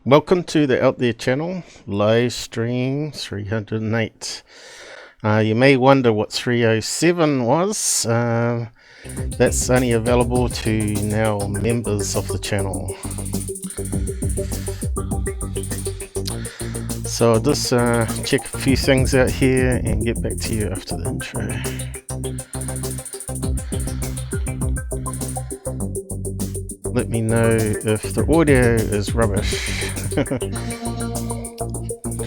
Welcome to the Out There channel, live stream 308. You may wonder what 307 was. That's only available to now members of the channel. So I'll just check a few things out here and get back to you after the intro. Let me know if the audio is rubbish.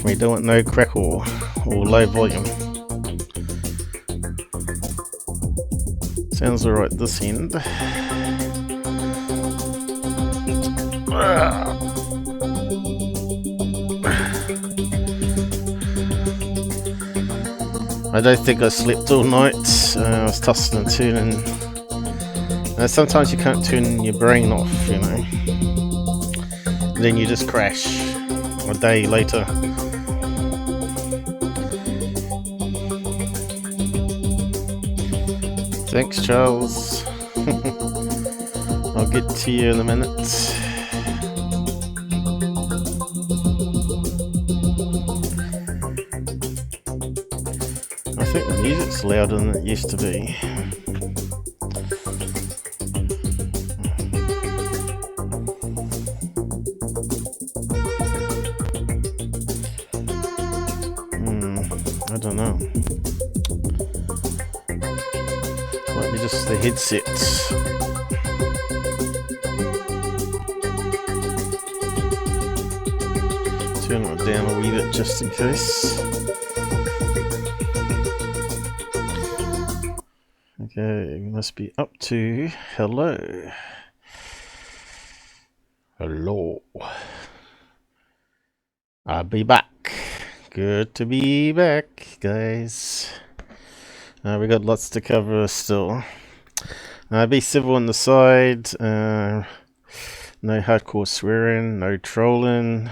We don't want no crackle or low volume. Sounds alright this end. I don't think I slept all night. I was tossing and turning. Sometimes you can't turn your brain off, you know. Then you just crash a day later. Thanks, Charles. I'll get to you in a minute. I think the music's louder than it used to be. I don't know. Might be just the headset. Turn it down a wee bit just in case. Okay, we must be up to hello. Hello. I'll be back. Good to be back, guys. We got lots to cover still. Be civil on the side. No hardcore swearing, no trolling,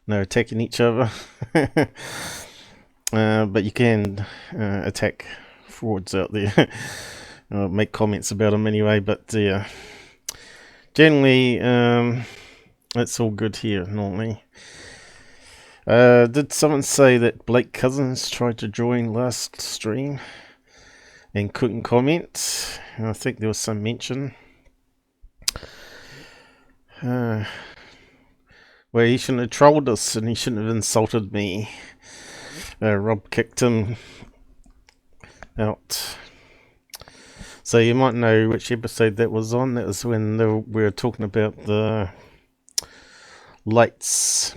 no attacking each other. But you can attack frauds out there. Make comments about them anyway, but generally it's all good here normally. Did someone say that Blake Cousins tried to join last stream and couldn't comment? I think there was some mention. Well, he shouldn't have trolled us and he shouldn't have insulted me. Rob kicked him out. So you might know which episode that was on. That was when we were talking about the lights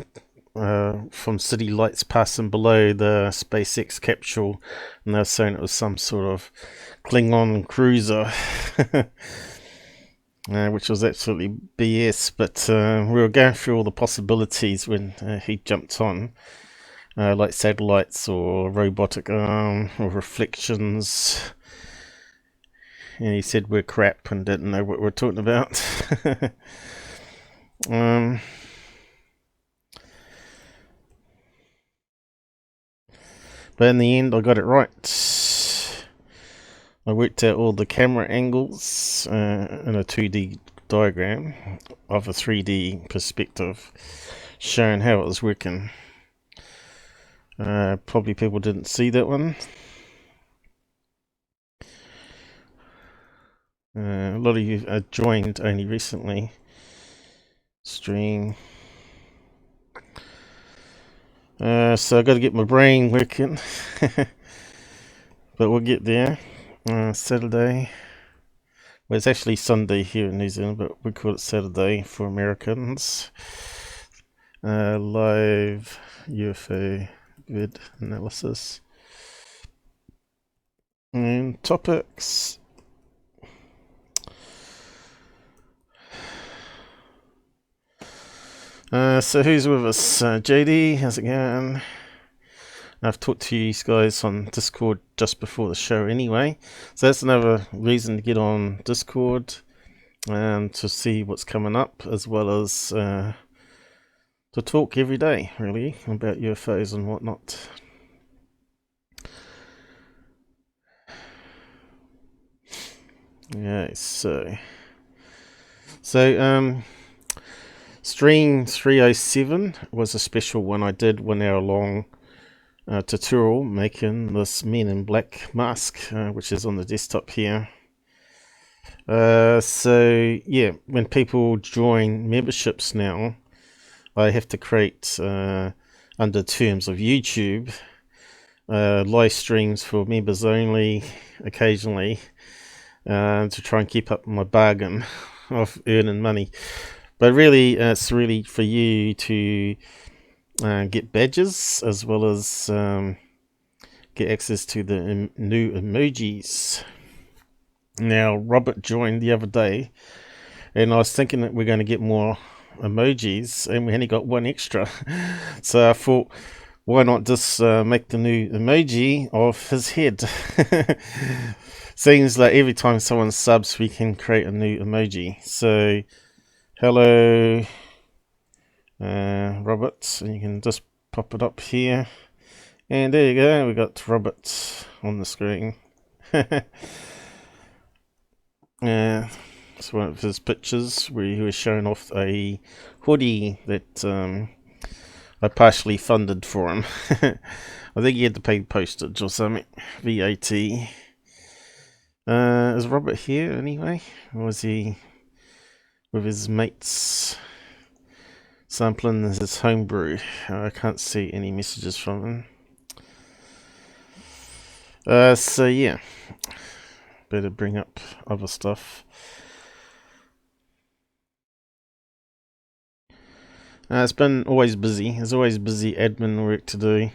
from city lights passing below the SpaceX capsule, and they were saying it was some sort of Klingon cruiser, which was absolutely BS. But we were going through all the possibilities when he jumped on, like satellites or robotic arm or reflections. And he said we're crap and didn't know what we're talking about. But in the end, I got it right. I worked out all the camera angles in a 2D diagram of a 3D perspective, showing how it was working. Probably people didn't see that one. A lot of you joined only recently. Stream. So I got to get my brain working. But we'll get there. Saturday. Well, it's actually Sunday here in New Zealand, but we call it Saturday for Americans. Live UFO vid analysis. And topics. So who's with us? JD, how's it going? I've talked to you guys on Discord just before the show anyway, so that's another reason to get on Discord and to see what's coming up, as well as to talk every day really about UFOs and whatnot. Yeah, so Stream 307 was a special one. I did 1 hour long tutorial making this Men in Black mask, which is on the desktop here. So yeah, when people join memberships now, I have to create under terms of YouTube live streams for members only occasionally to try and keep up my bargain of earning money. But really, it's really for you to get badges as well as get access to the new emojis. Now, Robert joined the other day, and I was thinking that we're going to get more emojis, and we only got one extra. So I thought, why not just make the new emoji of his head? Seems like every time someone subs, we can create a new emoji. So, hello, Robert, and you can just pop it up here. And there you go, we got Robert on the screen. It's one of his pictures where he was showing off a hoodie that I partially funded for him. I think he had to pay postage or something. VAT. Is Robert here anyway? Or was he with his mates sampling his homebrew? I can't see any messages from him. So yeah. Better bring up other stuff. It's been always busy. There's always busy admin work to do.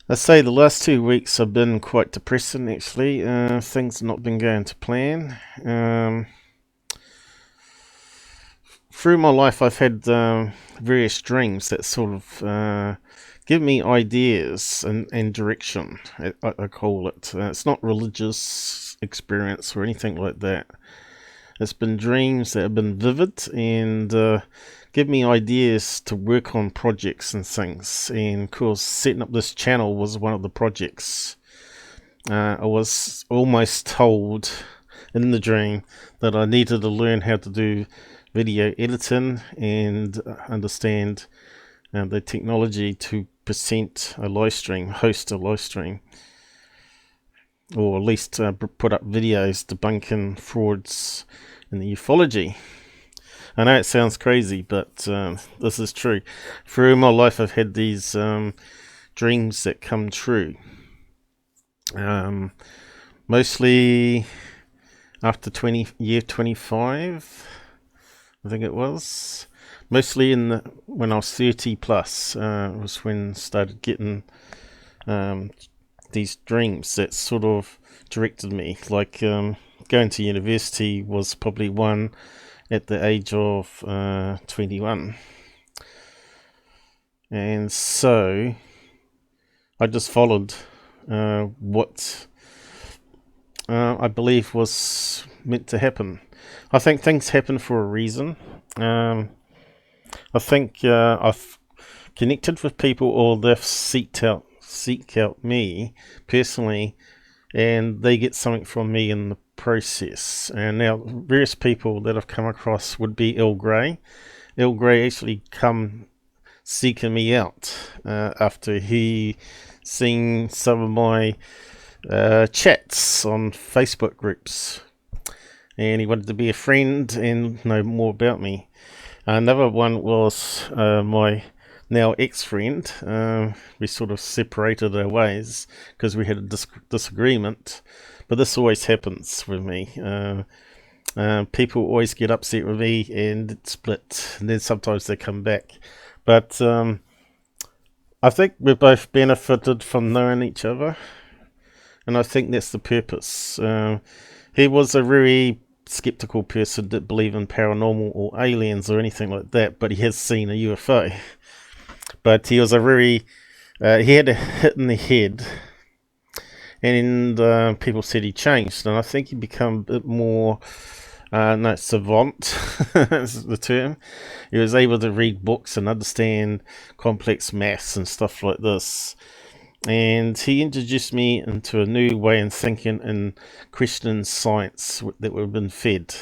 I say the last 2 weeks have been quite depressing actually. Things have not been going to plan. Through my life I've had various dreams that sort of give me ideas and direction, I call it. It's not religious experience or anything like that. It's been dreams that have been vivid and give me ideas to work on projects and things. And of course, setting up this channel was one of the projects. I was almost told in the dream that I needed to learn how to do video editing and understand the technology to present a live stream, host a live stream, or at least put up videos debunking frauds in the ufology. I know it sounds crazy, but this is true. Through my life I've had these dreams that come true. Mostly after year 25, I think it was. Mostly when I was 30 plus, was when I started getting these dreams that sort of directed me. Like going to university was probably one at the age of 21. And so I just followed what I believe was meant to happen. I think things happen for a reason. I think I've connected with people, or they've seek out me personally, and they get something from me in the process. And now various people that I've come across would be Earl Grey. Earl Grey actually come seeking me out after he seen some of my chats on Facebook groups, and he wanted to be a friend and know more about me. Another one was my now ex-friend. We sort of separated our ways because we had a disagreement, but this always happens with me. People always get upset with me and split, and then sometimes they come back. But I think we've both benefited from knowing each other, and I think that's the purpose. He was a very skeptical person, that believe in paranormal or aliens or anything like that, but he has seen a UFO. But he was he had a hit in the head, and people said he changed, and I think he became a bit more savant is the term. He was able to read books and understand complex maths and stuff like this. And he introduced me into a new way of thinking and questioning science that we've been fed.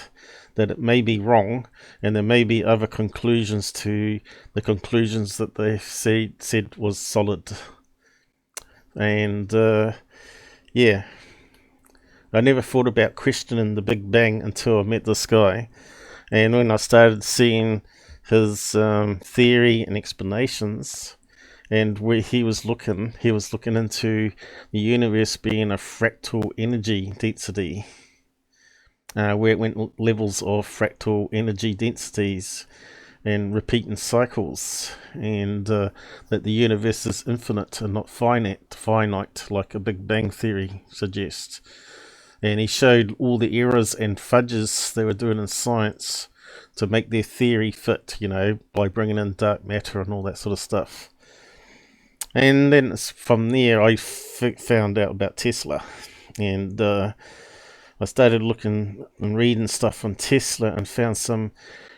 that it may be wrong, and there may be other conclusions to the conclusions that they said was solid. And yeah, I never thought about questioning the Big Bang until I met this guy. And when I started seeing his theory and explanations, and where he was looking into the universe being a fractal energy density, where it went levels of fractal energy densities and repeating cycles, and that the universe is infinite and not finite like a Big Bang theory suggests. And he showed all the errors and fudges they were doing in science to make their theory fit, by bringing in dark matter and all that sort of stuff. And then from there, I found out about Tesla. And I started looking and reading stuff on Tesla and found some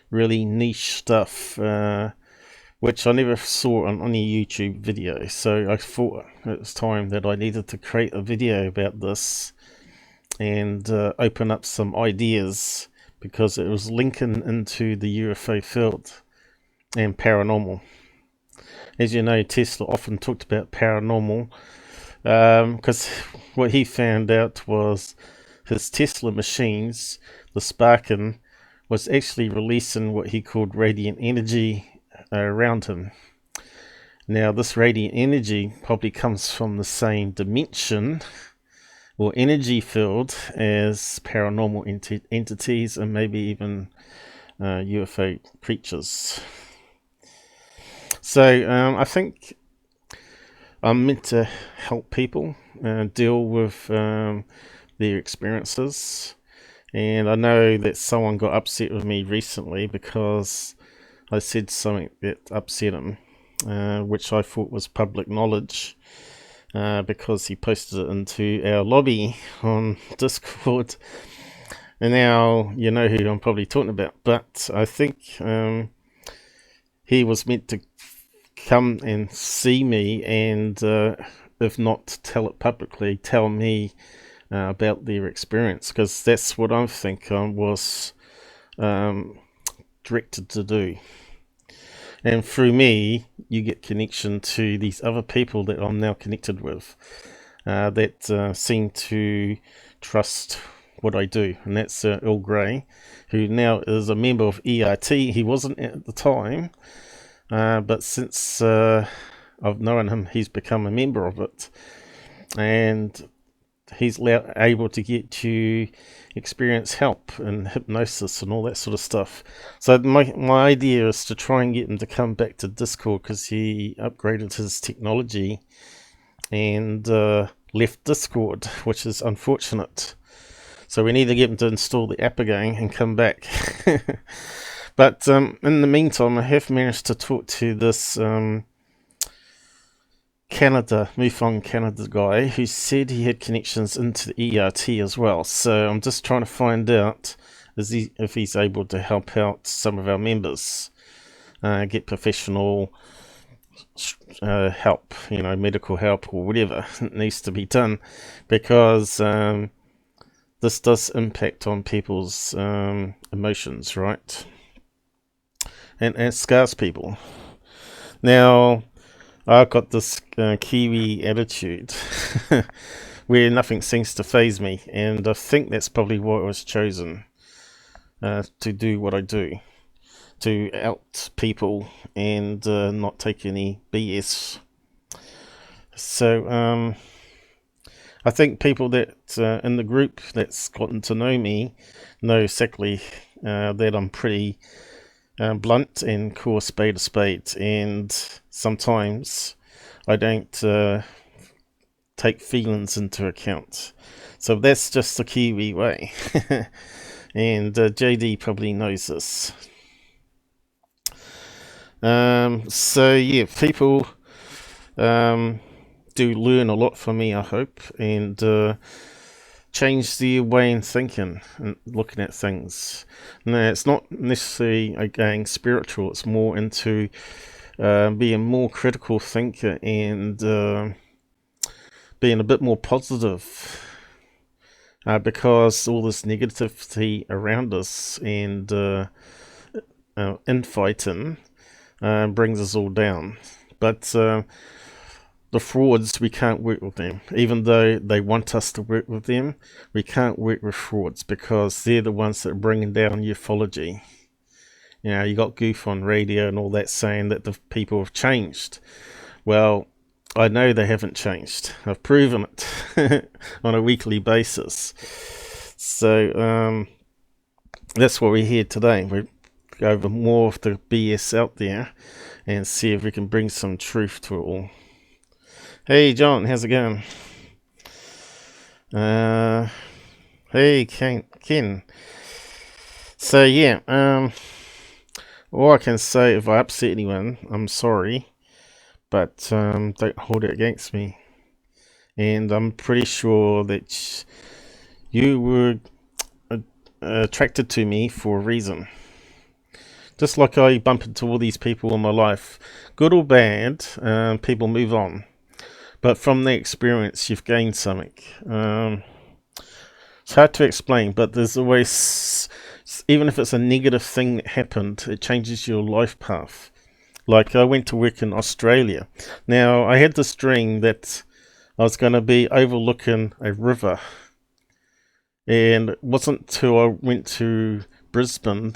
really niche stuff, which I never saw on any YouTube video. So I thought it was time that I needed to create a video about this and open up some ideas, because it was linking into the UFO field and paranormal. As you know, Tesla often talked about paranormal, because what he found out was his Tesla machines, the sparking, was actually releasing what he called radiant energy around him. Now, this radiant energy probably comes from the same dimension or energy field as paranormal entities, and maybe even UFO creatures. So I think I'm meant to help people deal with their experiences. And I know that someone got upset with me recently because I said something that upset him, which I thought was public knowledge, because he posted it into our lobby on Discord. And now you know who I'm probably talking about. But I think he was meant to come and see me, and if not tell it publicly, tell me about their experience, because that's what I think I was directed to do. And through me, you get connection to these other people that I'm now connected with, that seem to trust what I do. And that's Earl Grey, who now is a member of ERT. He wasn't at the time, but since I've known him, he's become a member of it. And he's able to get you experience help and hypnosis and all that sort of stuff. So my idea is to try and get him to come back to Discord, because he upgraded his technology and left Discord, which is unfortunate. So we need to get him to install the app again and come back. But in the meantime, I have managed to talk to this MUFON Canada guy, who said he had connections into the ERT as well. So I'm just trying to find out if he's able to help out some of our members, get professional help, medical help or whatever needs to be done, because this does impact on people's emotions, right? And it scars people. Now, I've got this Kiwi attitude where nothing seems to faze me, and I think that's probably why I was chosen to do what I do, to out people and not take any BS. So I think people that in the group that's gotten to know me know exactly that I'm pretty blunt and call a spade, and sometimes I don't take feelings into account. So that's just the Kiwi way. And JD probably knows this. So yeah, people do learn a lot from me, I hope, and change their way in thinking and looking at things. No, it's not necessarily again spiritual, it's more into being a more critical thinker and being a bit more positive. because all this negativity around us and infighting brings us all down. But the frauds, we can't work with them. Even though they want us to work with them, we can't work with frauds because they're the ones that are bringing down ufology. You know, you got Goof on radio and all that saying that the people have changed. Well, I know they haven't changed. I've proven it on a weekly basis. So that's what we're here today. We go over more of the BS out there and see if we can bring some truth to it all. Hey John, how's it going? Hey Ken. So yeah, all I can say, if I upset anyone, I'm sorry, but don't hold it against me. And I'm pretty sure that you were attracted to me for a reason. Just like I bump into all these people in my life, good or bad, people move on. But from the experience, you've gained something. It's hard to explain, but there's always, even if it's a negative thing that happened, it changes your life path. Like I went to work in Australia. Now, I had this dream that I was going to be overlooking a river. And it wasn't until I went to Brisbane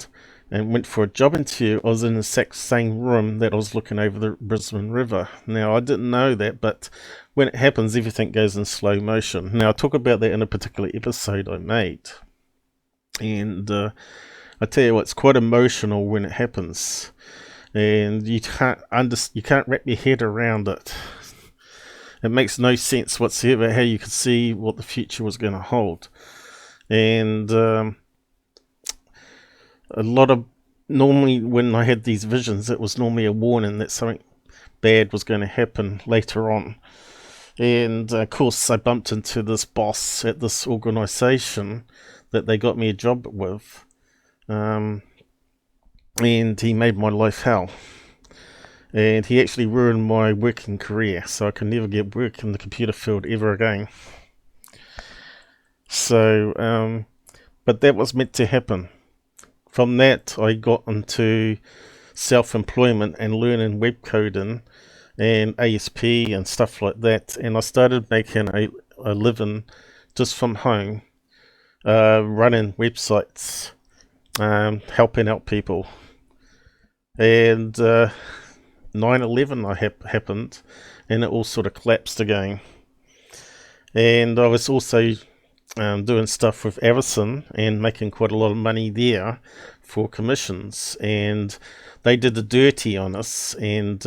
and went for a job interview, I was in the exact same room that I was looking over the Brisbane River. Now, I didn't know that, but when it happens, everything goes in slow motion. Now, I talk about that in a particular episode I made. And I tell you what, it's quite emotional when it happens. And you can't wrap your head around it. It makes no sense whatsoever how you could see what the future was going to hold. And normally when I had these visions, it was normally a warning that something bad was going to happen later on. And of course I bumped into this boss at this organisation that they got me a job with, and he made my life hell. And he actually ruined my working career, so I could never get work in the computer field ever again. So but that was meant to happen. From that, I got into self-employment and learning web coding and ASP and stuff like that. And I started making a living just from home, running websites, helping out people. And 9/11 happened, and it all sort of collapsed again. And I was also doing stuff with Avison and making quite a lot of money there for commissions, and they did the dirty on us and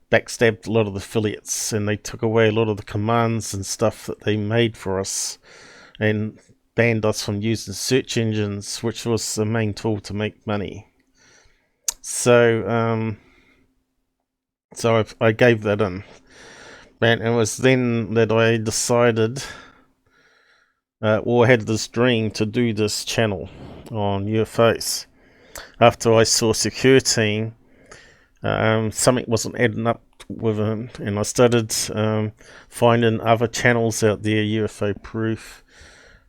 backstabbed a lot of the affiliates, and they took away a lot of the commands and stuff that they made for us and banned us from using search engines, which was the main tool to make money. So I gave that in, and it was then that I decided, or I had this dream to do this channel on UFOs. After I saw security, something wasn't adding up with it, and I started finding other channels out there, UFO Proof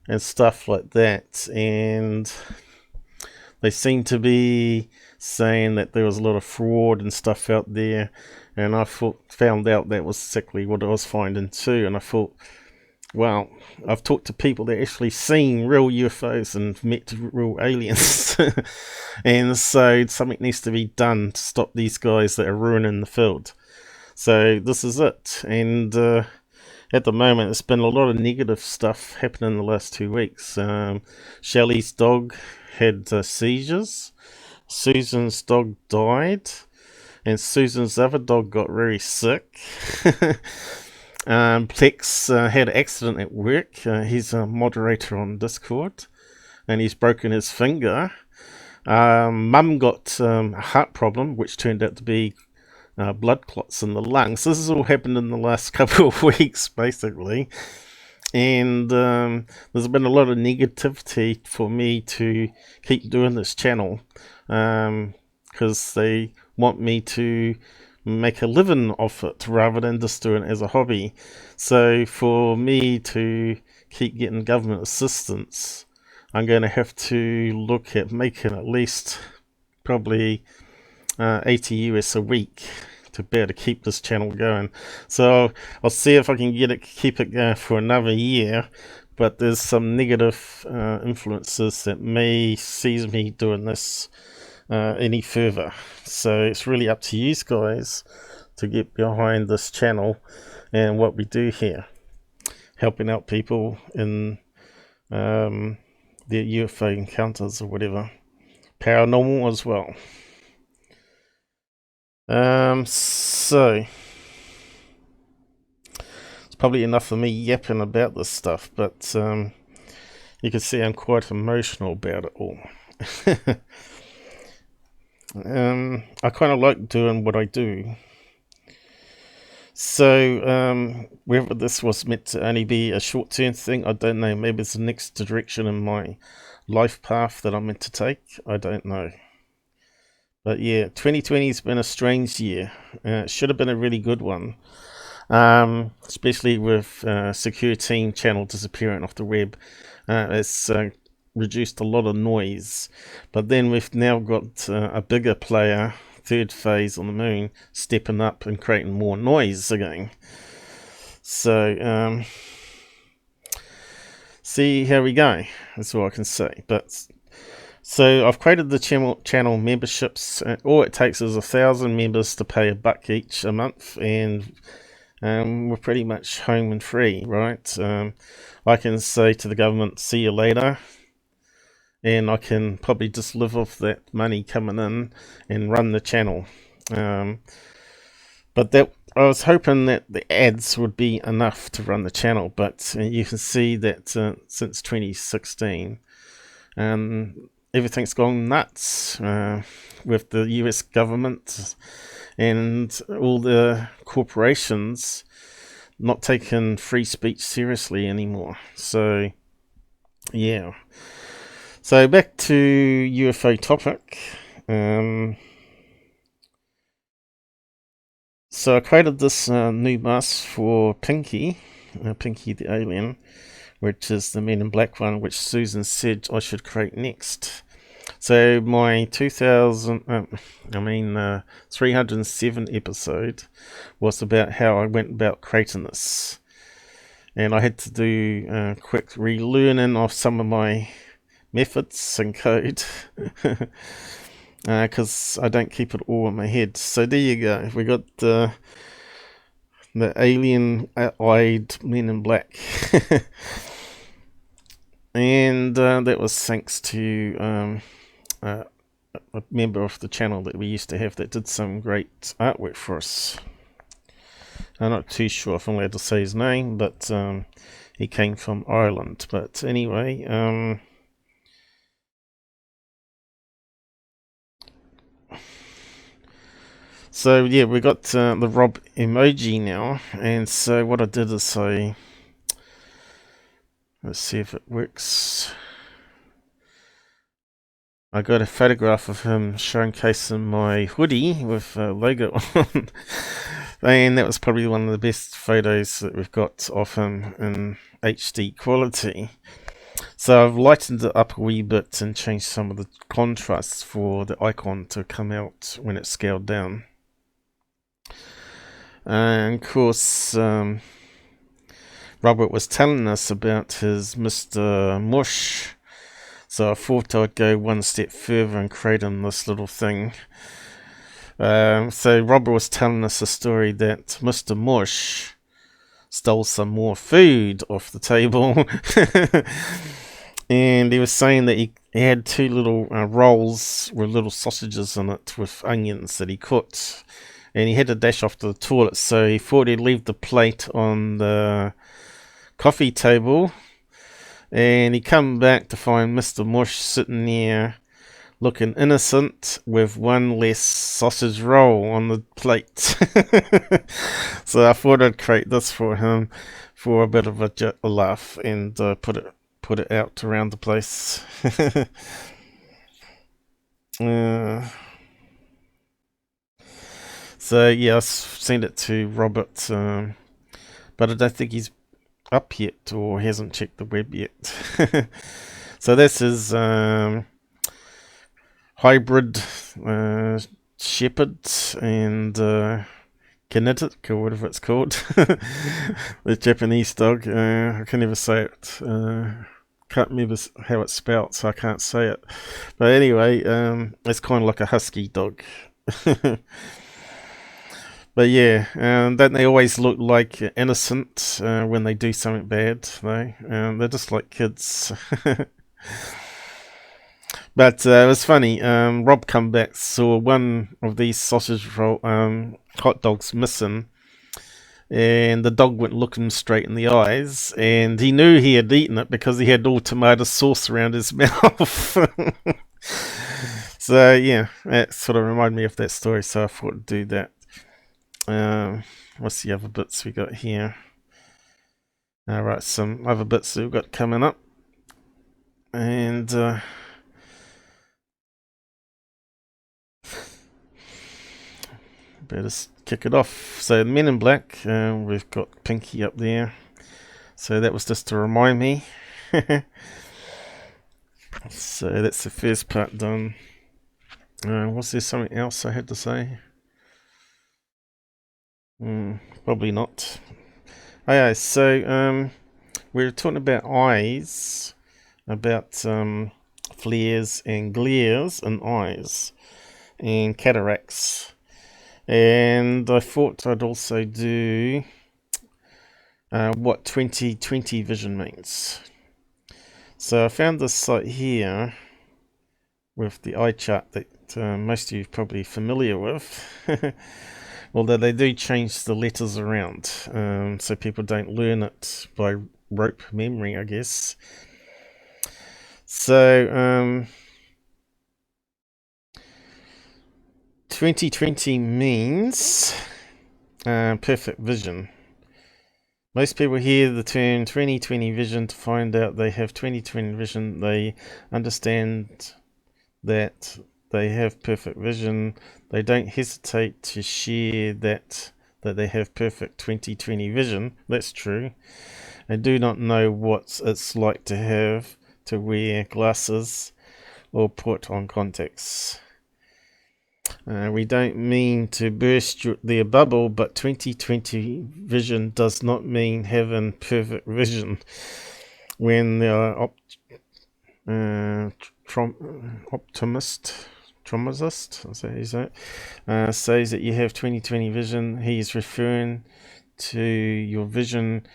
and stuff like that, and they seemed to be saying that there was a lot of fraud and stuff out there, and I found out that was exactly what I was finding too. And I thought, well, I've talked to people that actually seen real UFOs and met real aliens. And so something needs to be done to stop these guys that are ruining the field. So this is it. And at the moment, there's been a lot of negative stuff happening in the last 2 weeks. Shelley's dog had seizures. Susan's dog died. And Susan's other dog got very sick. Plex had an accident at work. He's a moderator on Discord, and he's broken his finger. Mum got a heart problem, which turned out to be blood clots in the lungs. This has all happened in the last couple of weeks, basically. And there's been a lot of negativity for me to keep doing this channel, because they want me to make a living off it rather than just doing it as a hobby. So for me to keep getting government assistance, I'm going to have to look at making at least probably 80 US a week to be able to keep this channel going. So I'll see if I can keep it going for another year, but there's some negative influences that may seize me doing this any further. So it's really up to you guys to get behind this channel and what we do here, helping out people in their UFO encounters or whatever, paranormal as well. So it's probably enough for me yapping about this stuff, but you can see I'm quite emotional about it all. I kind of like doing what I do. So whether this was meant to only be a short-term thing, I don't know. Maybe it's the next direction in my life path that I'm meant to take. I don't know. But yeah, 2020 has been a strange year. It should have been a really good one, especially with Secure Team channel disappearing off the web. It's reduced a lot of noise. But then we've now got a bigger player, Third Phase on the Moon, stepping up and creating more noise again. So see how we go. That's all I can say. But so I've created the channel memberships. All it takes is 1,000 members to pay $1 each a month, and we're pretty much home and free, right? I can say to the government, see you later, and I can probably just live off that money coming in and run the channel. But that I was hoping that the ads would be enough to run the channel, but you can see that since 2016, everything's gone nuts with the US government and all the corporations not taking free speech seriously anymore. So yeah. So back to UFO topic. So I created this new mask for Pinky the alien, which is the Men in Black one, which Susan said I should create next. So my 307 episode was about how I went about creating this. And I had to do quick relearning of some of my methods and code because I don't keep it all in my head. So there you go. We got the alien-eyed Men in Black. And that was thanks to a member of the channel that we used to have that did some great artwork for us. I'm not too sure if I'm allowed to say his name, but he came from Ireland. But anyway, so yeah, we got the Rob emoji now, and so what I did is let's see if it works. I got a photograph of him showcasing my hoodie with a logo on. And that was probably one of the best photos that we've got of him in HD quality. So I've lightened it up a wee bit and changed some of the contrasts for the icon to come out when it's scaled down. And of course, Robert was telling us about his Mr. Mush. So I thought I'd go one step further and create him this little thing. So Robert was telling us a story that Mr. Mush stole some more food off the table. And he was saying that he had two little rolls with little sausages in it with onions that he cooked. And he had to dash off to the toilet, so he thought he'd leave the plate on the coffee table. And he come back to find Mr. Mush sitting there looking innocent with one less sausage roll on the plate. So I thought I'd create this for him for a bit of a laugh and put it out around the place. So yeah, I sent it to Robert, but I don't think he's up yet, or hasn't checked the web yet. So this is hybrid shepherd and kinetic, or whatever it's called. The Japanese dog. I can never say it. Can't remember how it's spelled, so I can't say it. But anyway, it's kind of like a husky dog. But yeah, don't they always look like innocent when they do something bad, though? They're just like kids. But it was funny. Rob come back, saw one of these sausage roll hot dogs missing, and the dog wouldn't look him straight in the eyes, and he knew he had eaten it because he had all tomato sauce around his mouth. So yeah, that sort of reminded me of that story, so I thought I'd do that. What's the other bits we got here? Alright, some other bits that we've got coming up. And better kick it off. So Men in Black, we've got Pinky up there. So that was just to remind me. So that's the first part done. Was there something else I had to say? Probably not. Oh yeah, so we're talking about eyes, about flares and glares in eyes, and cataracts. And I thought I'd also do what 20/20 vision means. So I found this site here with the eye chart that most of you are probably familiar with. Although they do change the letters around, so people don't learn it by rote memory, I guess. So 20/20 means perfect vision. Most people hear the term 20/20 vision to find out they have 20/20 vision. They understand that they have perfect vision. They don't hesitate to share that they have perfect 20/20 vision. That's true. They do not know what it's like to have to wear glasses or put on contacts. We don't mean to burst their bubble, but 20/20 vision does not mean having perfect vision. When the optometrist says that you have 20/20 vision, he is referring to your vision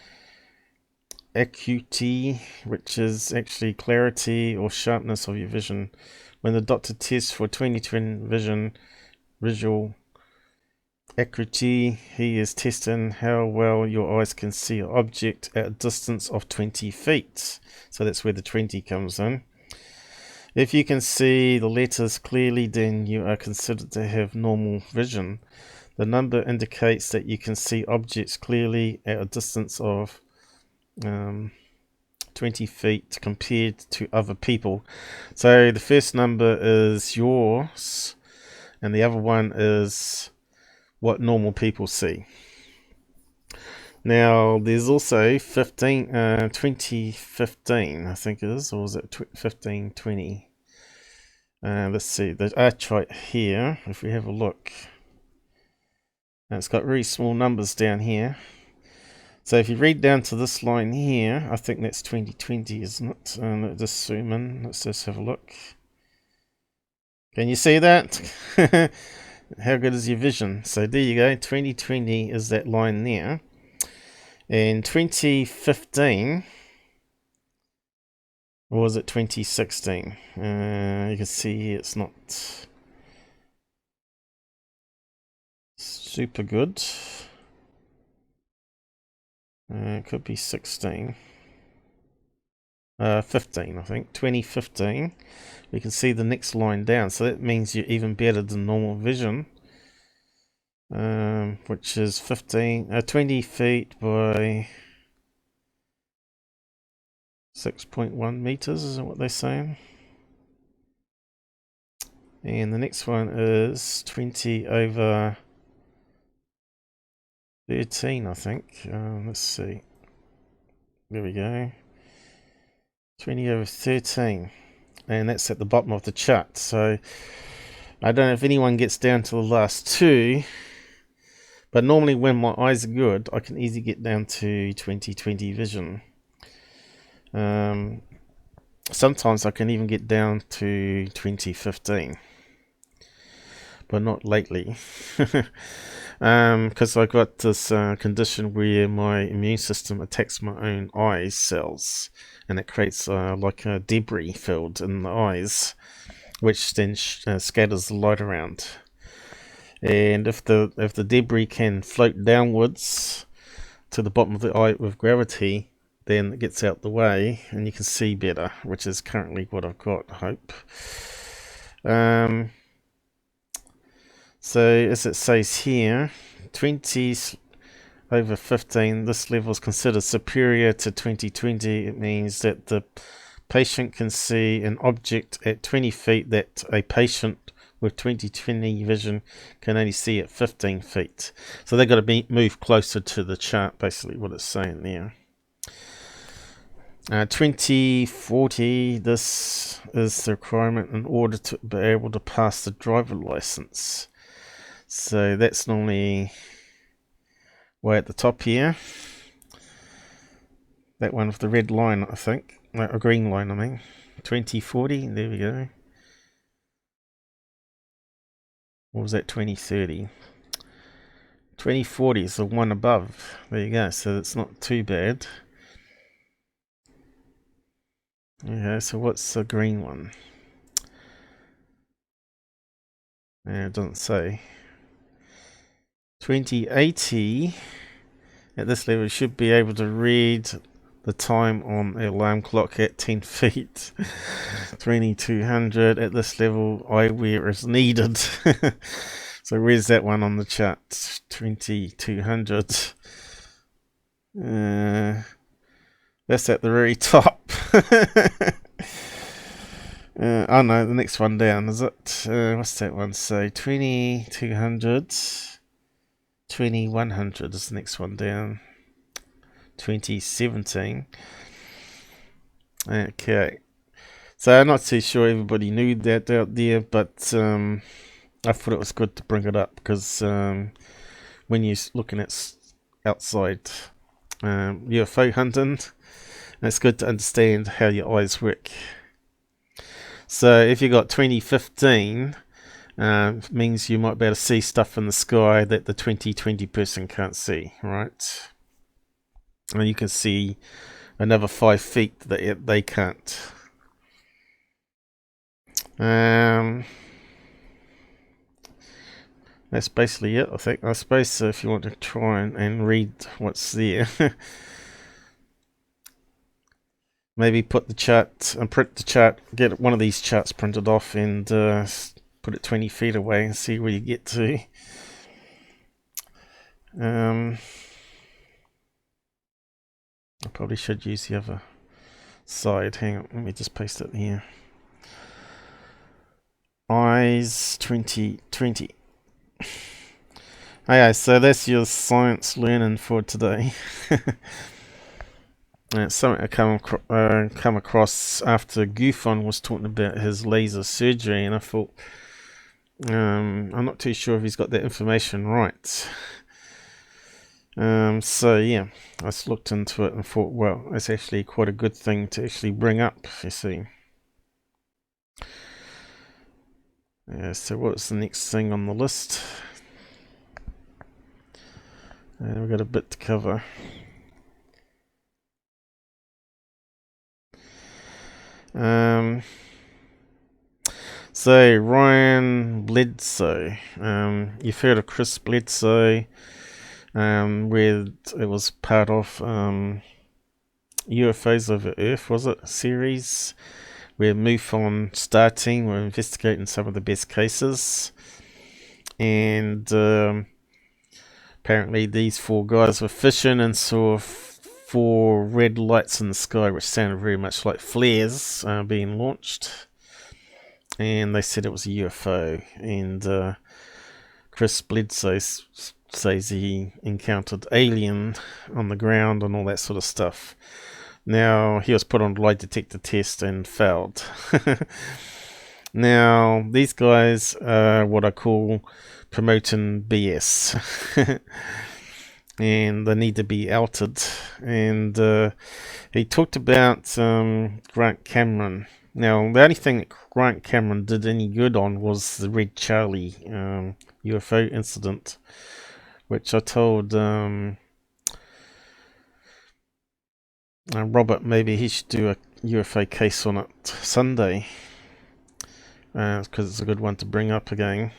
acuity, which is actually clarity or sharpness of your vision. When the doctor tests for 20/20 vision, visual acuity, he is testing how well your eyes can see an object at a distance of 20 feet. So that's where the 20 comes in. If you can see the letters clearly, then you are considered to have normal vision. The number indicates that you can see objects clearly at a distance of 20 feet compared to other people. So the first number is yours, and the other one is what normal people see. Now there's also 2015, I think it is, or was it 15/20? Let's see, the art chart here, if we have a look, it's got very small numbers down here. So if you read down to this line here, I think that's 20/20, isn't it? Let's just zoom in, let's just have a look. Can you see that? How good is your vision? So there you go, 20/20 is that line there. And 2015, or was it 2016? You can see here it's not super good. It could be 16. 15, I think. 2015. We can see the next line down, so that means you're even better than normal vision. Which is 20 feet by 6.1 meters, is what they're saying. And the next one is 20 over 13, I think. Let's see. There we go. 20/13. And that's at the bottom of the chart. So I don't know if anyone gets down to the last two. But normally when my eyes are good, I can easily get down to 20/20 vision. Sometimes I can even get down to 20/15. But not lately. Because I got this condition where my immune system attacks my own eye cells. And it creates like a debris field in the eyes, which then scatters the light around. And if the debris can float downwards to the bottom of the eye with gravity, then it gets out the way and you can see better, which is currently what I've got, I hope. So as it says here, 20/15, this level is considered superior to 20/20. It means that the patient can see an object at 20 feet that a patient with 20/20 vision can only see at 15 feet. So they've got to move closer to the chart, basically what it's saying there. 20/40, this is the requirement in order to be able to pass the driver license. So that's normally way at the top here. That one with the red line, I think. No, a green line, I mean. 20/40, there we go. What was that, 20/30? 20/40 is the one above. There you go, so it's not too bad. Okay, so what's the green one? Yeah, it doesn't say. 20/80, at this level, should be able to read the time on the alarm clock at 10 feet. 2200, at this level, eyewear is needed. So where's that one on the chart? 2200. That's at the very top. Oh no, the next one down, is it? What's that one say? 2200. 2100 is the next one down. 2017. Okay. So I'm not too sure everybody knew that out there, but I thought it was good to bring it up because when you're looking at outside UFO hunting, it's good to understand how your eyes work. So if you got 20/15, means you might be able to see stuff in the sky that the 20/20 person can't see, right? And you can see another 5 feet that they can't. That's basically it, I think. I suppose so, if you want to try and read what's there. Maybe put the chart and print the chart, get one of these charts printed off and put it 20 feet away and see where you get to. I probably should use the other side. Hang on, let me just paste it here. Eyes 2020. Okay, so that's your science learning for today. It's something I come across after MUFON was talking about his laser surgery, and I thought, I'm not too sure if he's got that information right. So yeah, I just looked into it and thought, well, it's actually quite a good thing to actually bring up, you see. Yeah, so what's the next thing on the list? We've got a bit to cover. So Ryan Bledsoe, you've heard of Chris Bledsoe, where it was part of UFOs over Earth, was it? A series where MUFON starting were investigating some of the best cases, and apparently these 4 guys were fishing and saw 4 red lights in the sky, which sounded very much like flares being launched, and they said it was a UFO. And Chris Bledsoe says he encountered alien on the ground and all that sort of stuff. Now, he was put on lie detector test and failed. Now, these guys are what I call promoting BS. And they need to be outed. And he talked about Grant Cameron. Now, the only thing that Grant Cameron did any good on was the Red Charlie UFO incident, which I told Robert maybe he should do a UFO case on it Sunday, because it's a good one to bring up again.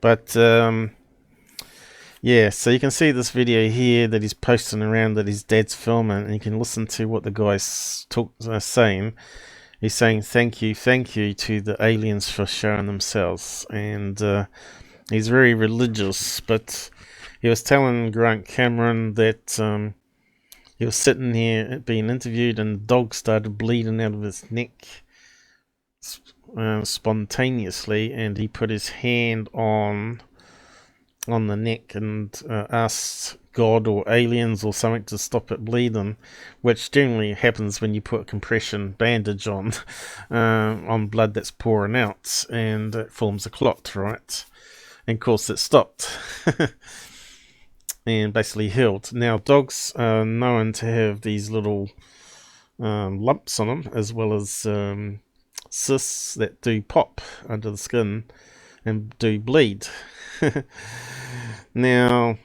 But yeah, so you can see this video here that he's posting around that his dad's filming, and you can listen to what the guy's saying. He's saying thank you to the aliens for showing themselves, and he's very religious. But he was telling Grant Cameron that he was sitting here being interviewed, and the dog started bleeding out of his neck spontaneously, and he put his hand on the neck and asked God or aliens or something to stop it bleeding, which generally happens when you put a compression bandage on blood that's pouring out, and it forms a clot, right? And of course it stopped and basically healed. Now, dogs are known to have these little lumps on them, as well as cysts that do pop under the skin and do bleed. Now,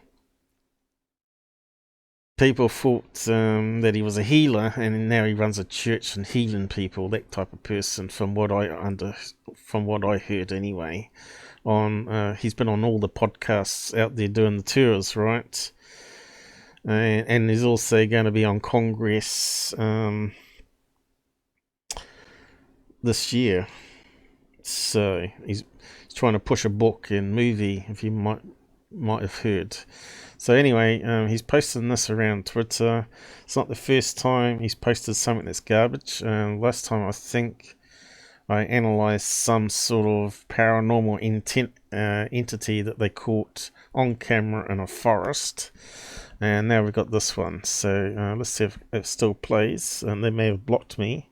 people thought that he was a healer, and now he runs a church and healing people, that type of person. From what I heard anyway, on he's been on all the podcasts out there doing the tours, right? And he's also going to be on Congress this year. So he's trying to push a book and movie, if you might have heard. So anyway, he's posting this around Twitter. It's not the first time he's posted something that's garbage. Last time I think I analysed some sort of paranormal entity that they caught on camera in a forest. And now we've got this one. So let's see if it still plays. They may have blocked me.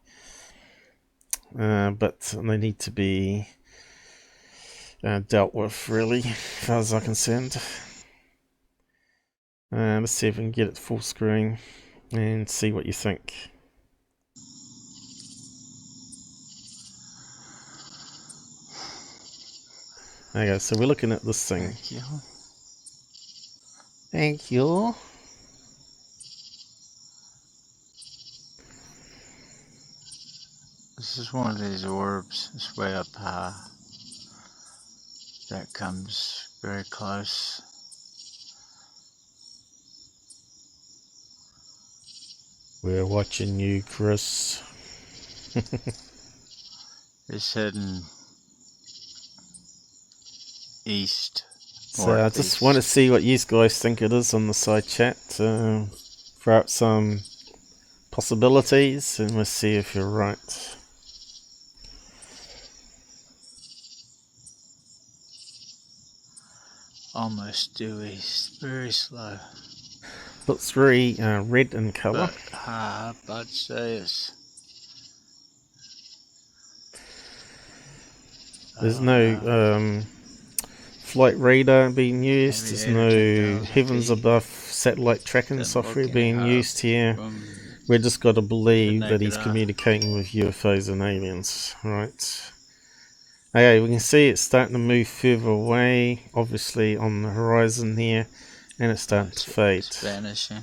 But they need to be dealt with, really, as far as I'm concerned. Let's see if we can get it full screen and see what you think. Okay, so we're looking at this thing. Thank you. Thank you. This is one of these orbs. It's way up high. That comes very close. We're watching you, Chris. It's heading east. So I just want to see what you guys think it is on the side chat. Throw out some possibilities, and we'll see if you're right. Almost due east. Very slow. Looks very red in colour. But high, I'd say it's... There's no flight radar being used. There's no heavens above satellite tracking software being used here. We just got to believe that he's communicating with UFOs and aliens, right? Okay, we can see it's starting to move further away, obviously on the horizon here, and it's starting to fade. It's vanishing.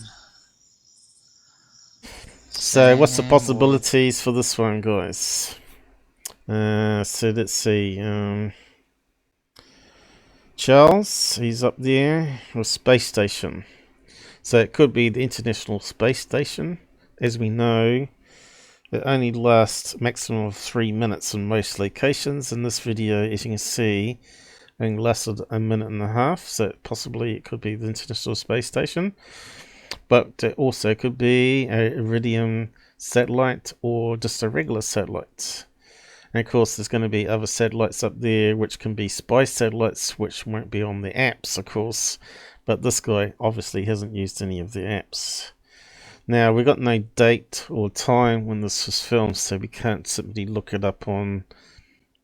So what's the possibilities for this one, guys? So let's see. Charles, he's up there with Space Station. So it could be the International Space Station. As we know, it only lasts maximum of 3 minutes in most locations. In this video, as you can see, it only lasted 1.5 minutes. So possibly it could be the International Space Station. But it also could be a Iridium satellite or just a regular satellite. And of course, there's going to be other satellites up there, which can be spy satellites, which won't be on the apps, of course. But this guy obviously hasn't used any of the apps. Now, we got no date or time when this was filmed, so we can't simply look it up on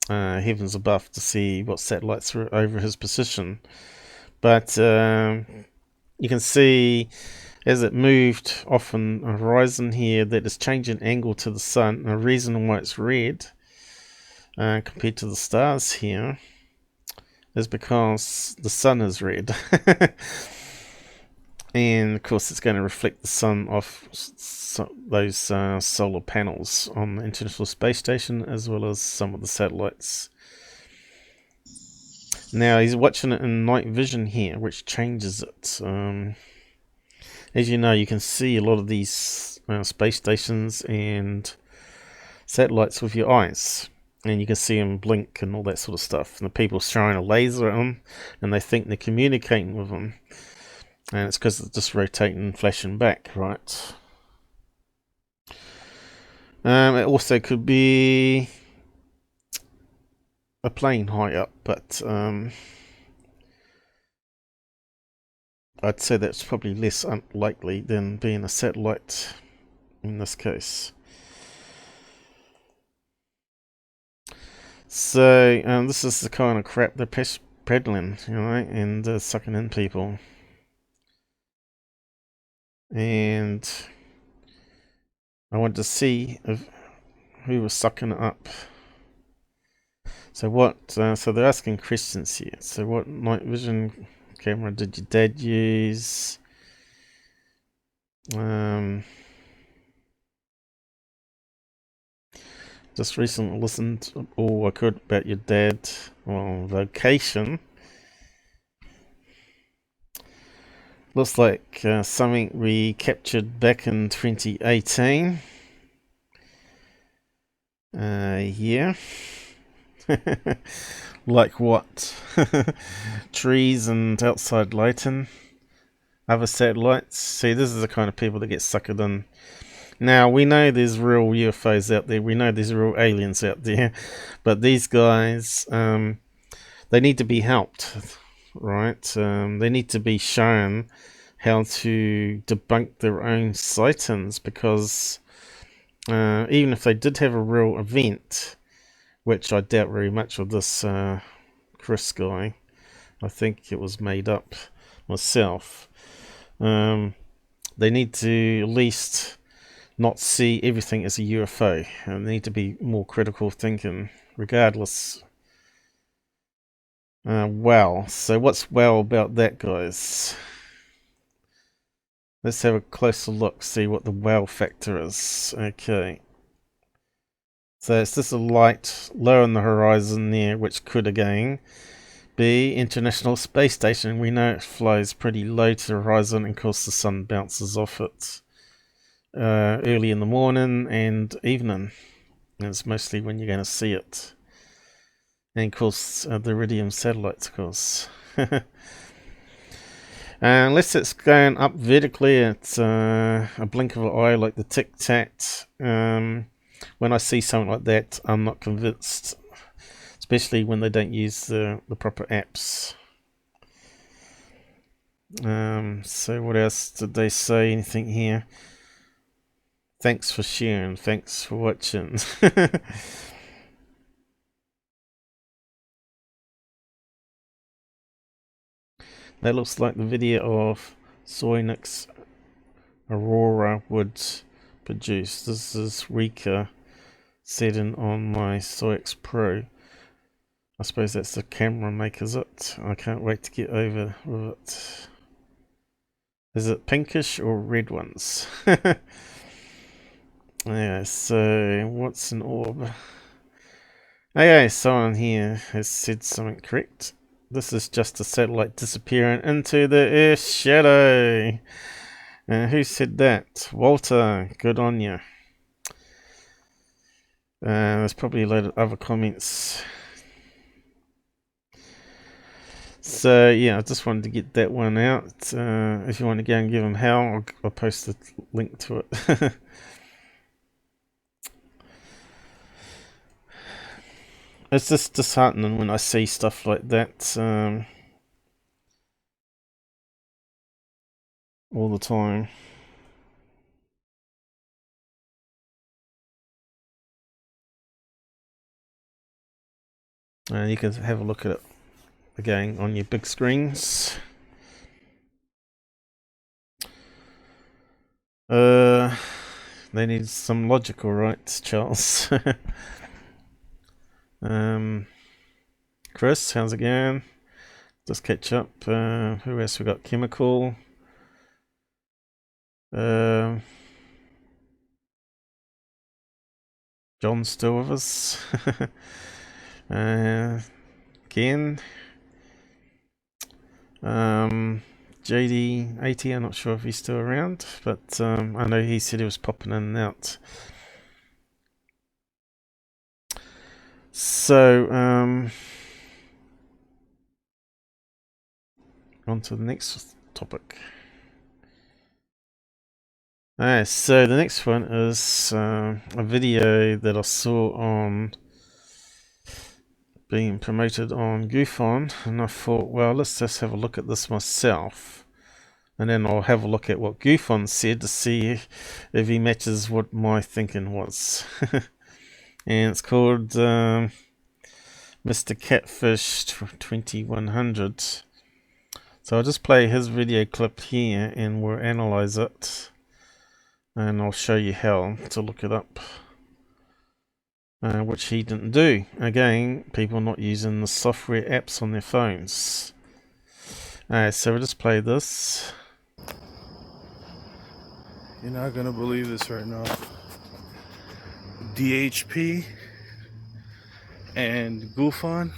Heavens Above to see what satellites were over his position. But you can see as it moved off on the horizon here that it's changing angle to the sun. And the reason why it's red compared to the stars here is because the sun is red. And of course it's going to reflect the sun off those solar panels on the International Space Station as well as some of the satellites. Now he's watching it in night vision here, which changes it. As you know, you can see a lot of these space stations and satellites with your eyes, and you can see them blink and all that sort of stuff, and the people throwing a laser at them and they think they're communicating with them, and it's because it's just rotating and flashing back, right? It also could be a plane high up, but I'd say that's probably less unlikely than being a satellite in this case. So this is the kind of crap they're peddling, you know, and sucking in people. And I wanted to see who was sucking it up. So what? So they're asking questions here. So what night vision camera did your dad use? Just recently listened all I could about your dad. Well, vocation. Looks like something we captured back in 2018. Yeah. Like what? Trees and outside lighting. Other satellites. See, this is the kind of people that get suckered in. Now, we know there's real UFOs out there. We know there's real aliens out there. But these guys, they need to be helped, right? They need to be shown how to debunk their own sightings, because even if they did have a real event, which I doubt very much with this Chris guy, I think it was made up myself, they need to at least not see everything as a UFO, and they need to be more critical thinking regardless. Well, so what's well about that, guys? Let's have a closer look, see what the wow factor is. Okay. So it's just a light low on the horizon there, which could again be International Space Station. We know it flies pretty low to the horizon, and of course the sun bounces off it early in the morning and evening. And it's mostly when you're going to see it. And of course the Iridium satellites, of course. Unless it's going up vertically, it's a blink of an eye like the Tic Tac. When I see something like that, I'm not convinced, especially when they don't use the proper apps. So what else did they say? Anything here? Thanks for sharing. Thanks for watching. That looks like the video of Soynix Aurora would produce. This is Rika setting on my Soyx Pro. I suppose that's the camera maker's it. I can't wait to get over with it. Is it pinkish or red ones? Yeah, so what's an orb? Okay, someone here has said something correct. This is just a satellite disappearing into the Earth's shadow. Who said that? Walter, good on you. There's probably a load of other comments. So yeah, I just wanted to get that one out. If you want to go and give him hell, I'll post a link to it. It's just disheartening when I see stuff like that all the time. And you can have a look at it again on your big screens. They need some logic, all right, Charles. Chris, how's it going? Just catch up. Who else we got? Chemical. John's still with us. Again. JD80, I'm not sure if he's still around, but I know he said he was popping in and out. So, on to the next topic. Alright, so the next one is a video that I saw on being promoted on MUFON, and I thought, well, let's just have a look at this myself, and then I'll have a look at what MUFON said to see if he matches what my thinking was. And it's called Mr. Catfish 2100. So I'll just play his video clip here and we'll analyze it, and I'll show you how to look it up. Which he didn't do. Again, people not using the software apps on their phones. Alright, so we'll just play this. You're not gonna believe this right now. DHP and MUFON,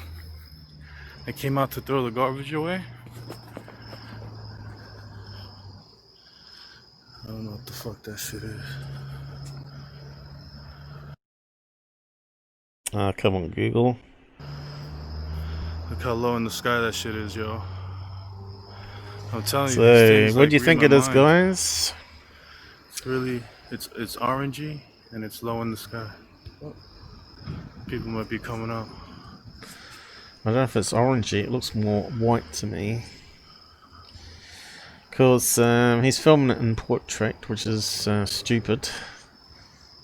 they came out to throw the garbage away. I don't know what the fuck that shit is. Come on, Google. Look how low in the sky that shit is, yo. I'm telling you, So, these things, what like, do you read think my it is, mind. guys? It's really, it's orangey and it's low in the sky. People might be coming up. I don't know if it's orangey, it looks more white to me. Because he's filming it in portrait, which is stupid,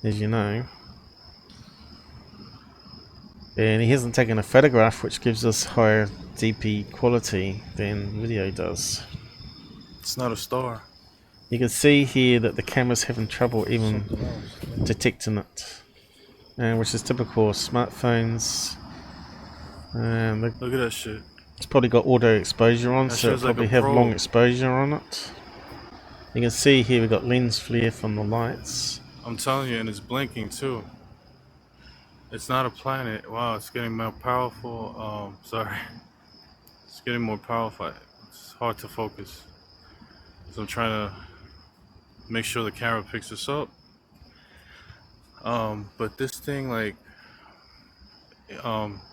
as you know. And he hasn't taken a photograph, which gives us higher DP quality than video does. It's not a star. You can see here that the camera's having trouble even detecting it, which is typical of smartphones. Look at that shit. It's probably got auto exposure on, That so it'll shows like probably a have long probe. exposure on it. You can see here we've got lens flare from the lights. I'm telling you, and it's blinking too. It's not a planet. Wow, it's getting more powerful. Sorry. It's getting more powerful. It's hard to focus. So I'm trying to make sure the camera picks this up. But this thing, like,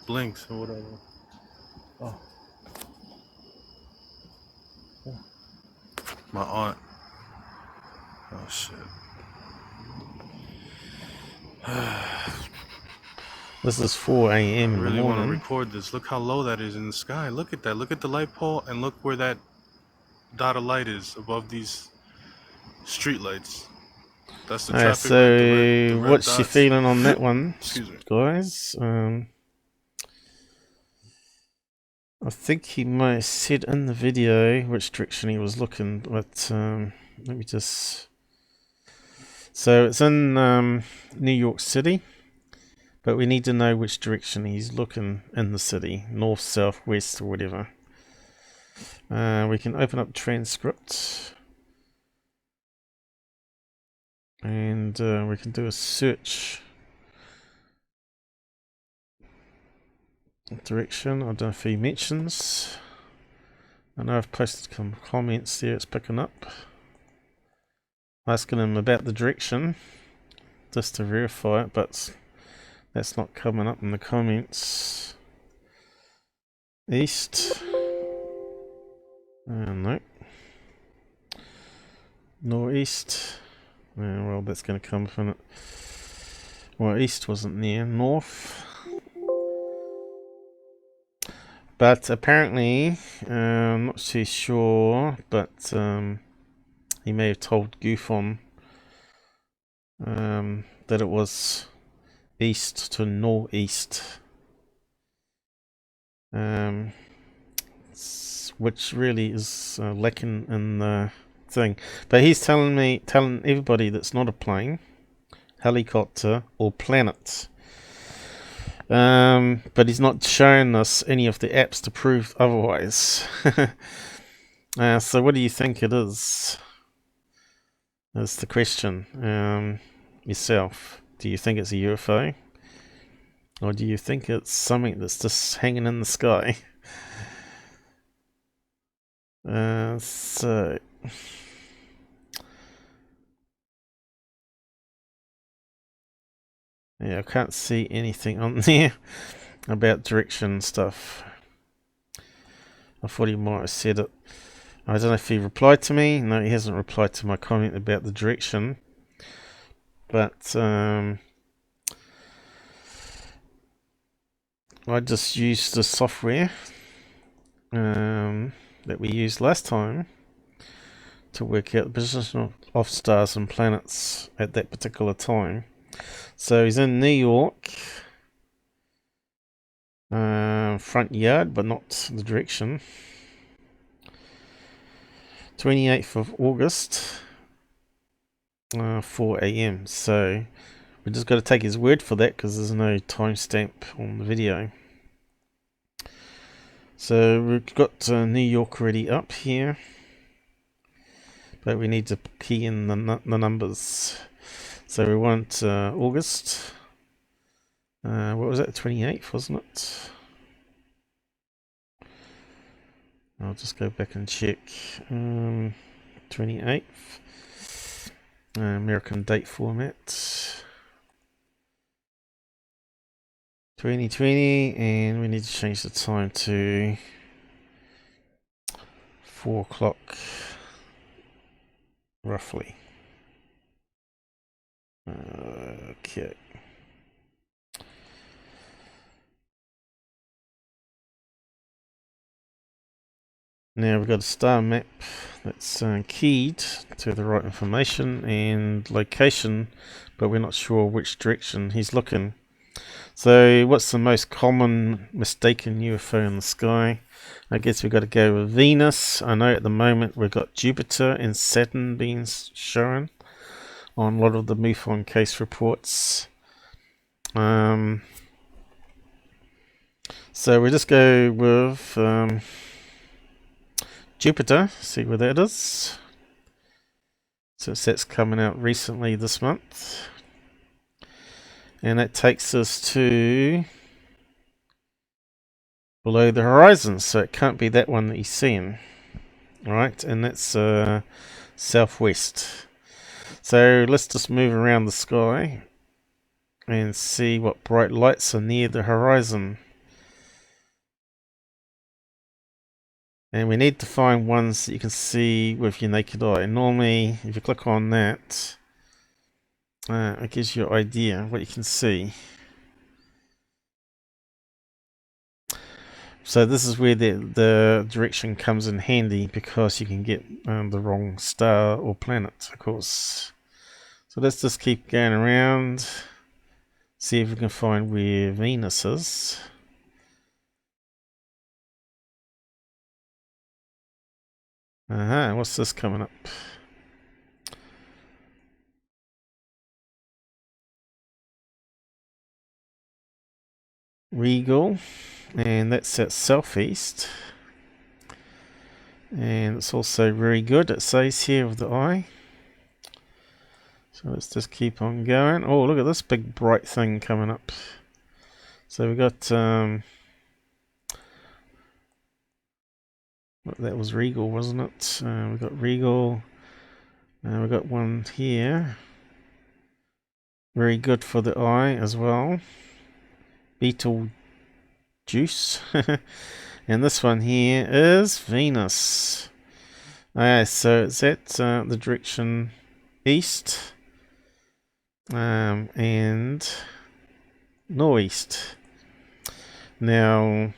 blinks or whatever. Oh. My aunt. Oh, shit. This is 4 a.m. I in the really want to morning. record this. Look how low that is in the sky. Look at that. Look at the light pole and look where that dot of light is above these street lights. That's the Alright, traffic light, the red what's your dots. feeling on that one, Excuse me. guys? I think he might have said in the video which direction he was looking, but let me just... So it's in New York City, but we need to know which direction he's looking in the city, north, south, west, or whatever. We can open up transcript, and we can do a search direction. I don't know if he mentions. I know I've posted some comments there, it's picking up. Asking him about the direction, just to verify it, but that's not coming up in the comments. East. No. Northeast. Well, that's going to come from it. Well, east wasn't there. North. But apparently, I'm not too sure, but he may have told MUFON that it was east to northeast. which really is lacking in the thing. But he's telling everybody that's not a plane, helicopter, or planet. But he's not showing us any of the apps to prove otherwise. So what do you think it is? That's the question. Yourself. Do you think it's a UFO? Or do you think it's something that's just hanging in the sky? So... yeah, I can't see anything on there about direction stuff. I thought he might have said it. I don't know if he replied to me. No, he hasn't replied to my comment about the direction. But I just used the software that we used last time to work out the position of stars and planets at that particular time. So he's in New York, front yard, but not the direction. 28th of August, 4 AM. So we just got to take his word for that because there's no timestamp on the video. So we've got New York already up here, but we need to key in the numbers. So we want August. What was that? 28th, wasn't it? I'll just go back and check. 28th. American date format. 2020, and we need to change the time to 4 o'clock, roughly. Okay. Now we've got a star map that's keyed to the right information and location, but we're not sure which direction he's looking. So what's the most common mistaken UFO in the sky? I guess we've got to go with Venus. I know at the moment we've got Jupiter and Saturn being shown on a lot of the MUFON case reports. So we just go with Jupiter, see where that is. So that's coming out recently this month. And that takes us to below the horizon, so it can't be that one that he's seeing. Alright, and that's southwest. So let's just move around the sky and see what bright lights are near the horizon. And we need to find ones that you can see with your naked eye. Normally, if you click on that, it gives you an idea of what you can see. So this is where the direction comes in handy, because you can get the wrong star or planet, of course. So let's just keep going around, see if we can find where Venus is. What's this coming up? Regal, and that's at southeast. And it's also very good, it says here with the eye. So let's just keep on going. Oh, look at this big bright thing coming up. So we got that was Regal, wasn't it? We got Regal, and we got one here. Very good for the eye as well. Beetle Juice. And this one here is Venus. So it's at the direction east and northeast. Now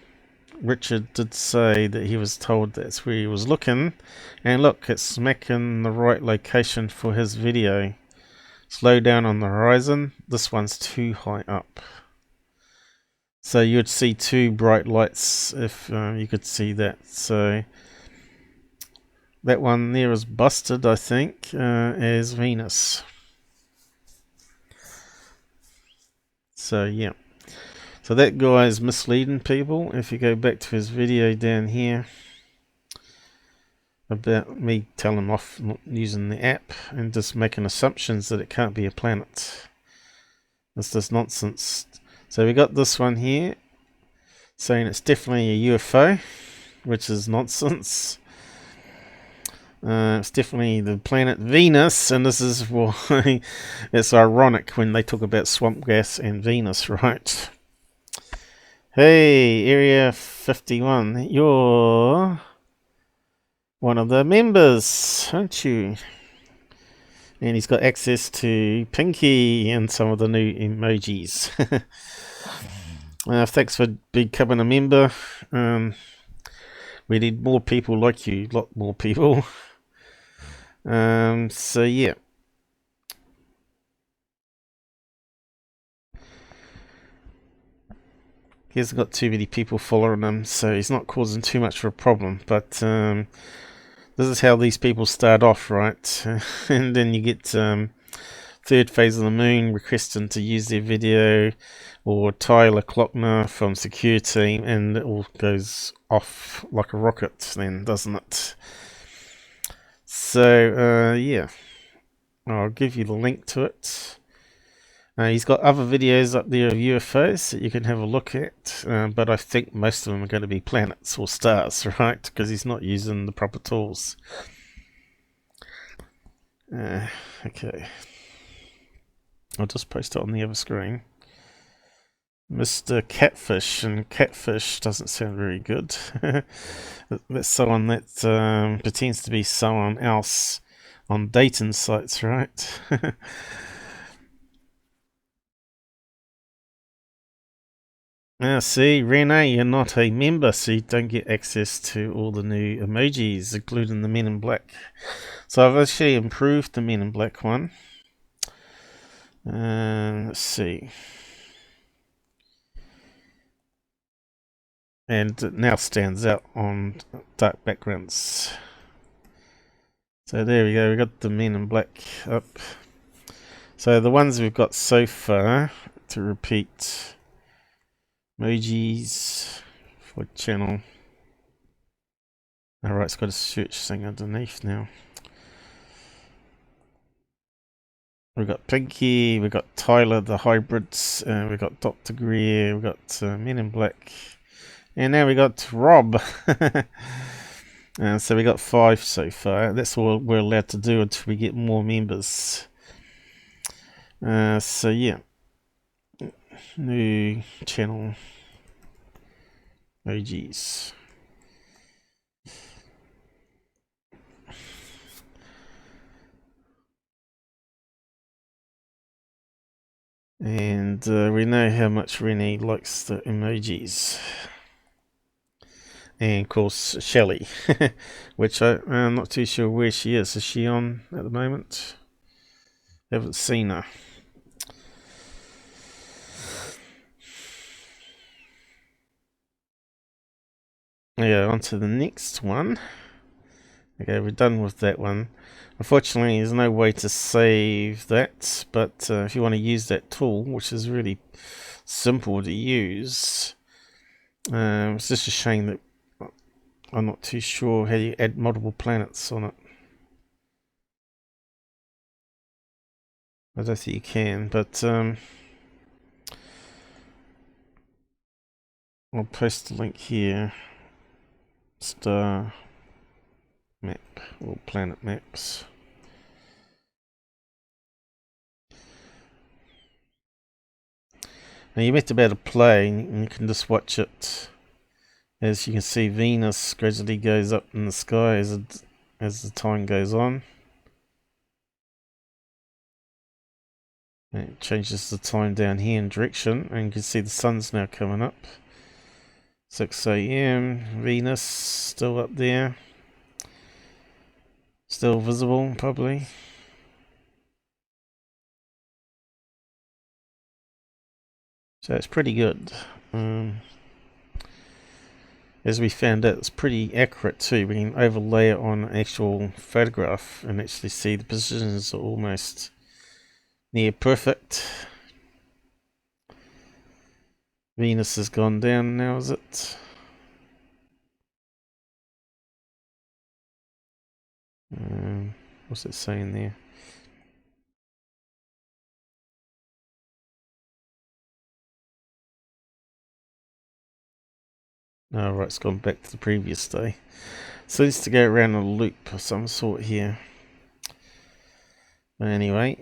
Richard did say that he was told that's where he was looking, and look, it's smack in the right location for his video. Slow down on the horizon. This one's too high up. So you would see two bright lights if you could see that. So that one there is busted, I think, as Venus. So yeah. So that guy is misleading people. If you go back to his video down here about me telling him off not using the app and just making assumptions that it can't be a planet. It's just nonsense. So we got this one here saying it's definitely a UFO, which is nonsense. It's definitely the planet Venus, and this is why it's ironic when they talk about swamp gas and Venus, right? Hey, Area 51, you're one of the members, aren't you? And he's got access to Pinky and some of the new emojis. Thanks for becoming a member. We need more people like you, a lot more people. So yeah. He hasn't got too many people following him, so he's not causing too much of a problem. But this is how these people start off, right? And then you get Third Phase of the Moon requesting to use their video, or Tyler Klockner from Secure Team, and it all goes off like a rocket then, doesn't it? So yeah, I'll give you the link to it. He's got other videos up there of UFOs that you can have a look at, but I think most of them are going to be planets or stars, right? Because he's not using the proper tools. Okay. I'll just post it on the other screen. Mr. Catfish, and Catfish doesn't sound very good. That's someone that pretends to be someone else on dating sites, right? Now, see, Rene, you're not a member, so you don't get access to all the new emojis, including the Men in Black. So I've actually improved the Men in Black one. Let's see. And it now stands out on dark backgrounds. So there we go, we got the Men in Black up. So the ones we've got so far, to repeat, emojis for channel. Alright, it's got a search thing underneath now. We've got Pinky, we've got Tyler the Hybrids, we've got Dr. Greer, we've got Men in Black, and now we got Rob. So we got 5 so far. That's all we're allowed to do until we get more members. So yeah, new channel emojis. And we know how much Renee likes the emojis. And of course Shelley, which I'm not too sure where she is. Is she on at the moment? Haven't seen her. Yeah, on to the next one. Okay, we're done with that one. Unfortunately, there's no way to save that, but if you want to use that tool, which is really simple to use, it's just a shame that I'm not too sure how you add multiple planets on it. I don't think you can, but I'll post the link here. Star map or planet maps. Now you meant to be able to play, and you can just watch it. As you can see, Venus gradually goes up in the sky as the time goes on. And it changes the time down here in direction, and you can see the sun's now coming up. 6 AM, Venus still up there. Still visible, probably. So it's pretty good. As we found out, it's pretty accurate too. We can overlay it on an actual photograph and actually see the positions are almost near perfect. Venus has gone down now, is it? What's it saying there? Oh, right, it's gone back to the previous day. So it needs to go around a loop of some sort here. Anyway,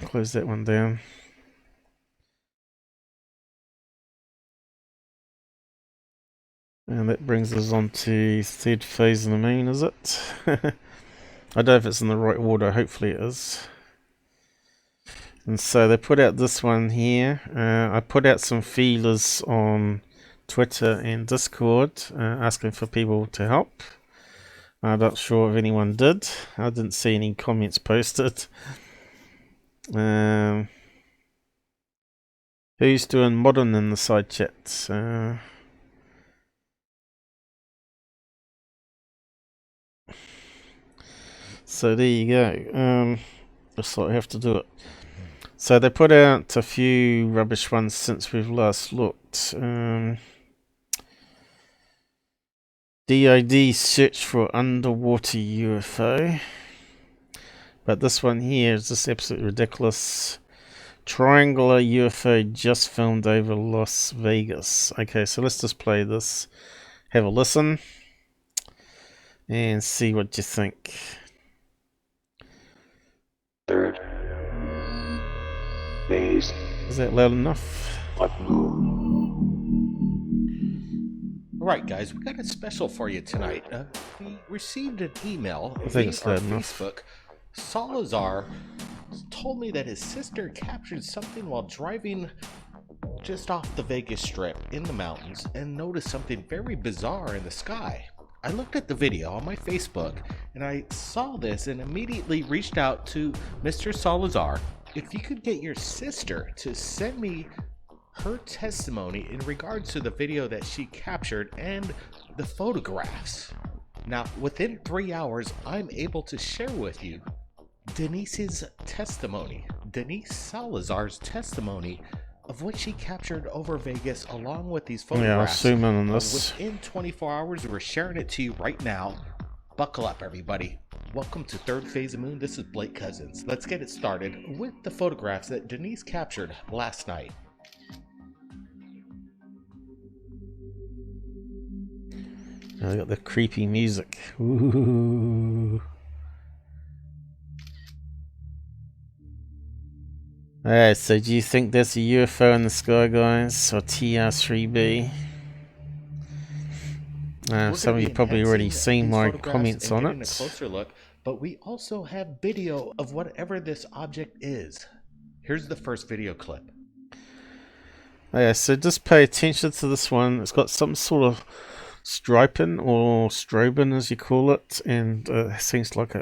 close that one down. And that brings us on to third phase of the moon, is it? I don't know if it's in the right order, hopefully it is. And so they put out this one here. I put out some feelers on Twitter and Discord asking for people to help. I'm not sure if anyone did. I didn't see any comments posted. Who's doing modern in the side chat? So there you go. Just thought I have to do it. So they put out a few rubbish ones since we've last looked. DID search for underwater UFO. But this one here is just absolutely ridiculous. Triangular UFO just filmed over Las Vegas. Okay, so let's just play this. Have a listen. And see what you think. Third phase. Is that loud enough? Alright guys, we got a special for you tonight. We received an email I think via it's our loud enough. Facebook. Salazar told me that his sister captured something while driving just off the Vegas Strip in the mountains and noticed something very bizarre in the sky. I looked at the video on my Facebook and I saw this and immediately reached out to Mr. Salazar. If you could get your sister to send me her testimony in regards to the video that she captured and the photographs. Now, within 3 hours, I'm able to share with you Denise's testimony, Denise Salazar's testimony of what she captured over Vegas along with these photographs. Yeah, I'll zoom in on this. Within 24 hours, we're sharing it to you right now. Buckle up, everybody. Welcome to Third Phase of Moon. This is Blake Cousins. Let's get it started with the photographs that Denise captured last night. I got the creepy music. Ooh. Alright, so do you think there's a UFO in the sky, guys? Or TR3B? Some of you probably already seen my comments on it. A closer look, but we also have video of whatever this object is. Here's the first video clip. Yeah, so just pay attention to this one. It's got some sort of striping or strobing, as you call it, and it seems like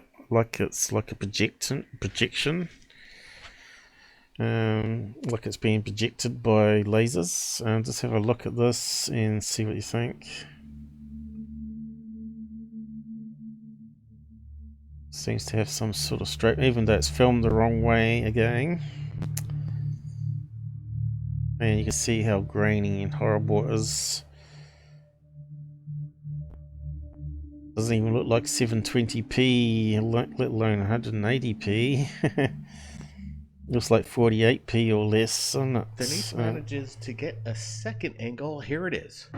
it's like a projection. Like it's being projected by lasers. Just have a look at this and see what you think. Seems to have some sort of stroke, even though it's filmed the wrong way again. And you can see how grainy and horrible it is. Doesn't even look like 720p, let alone 180p. Looks like 48p or less, doesn't it? Denise manages to get a second angle. Here it is.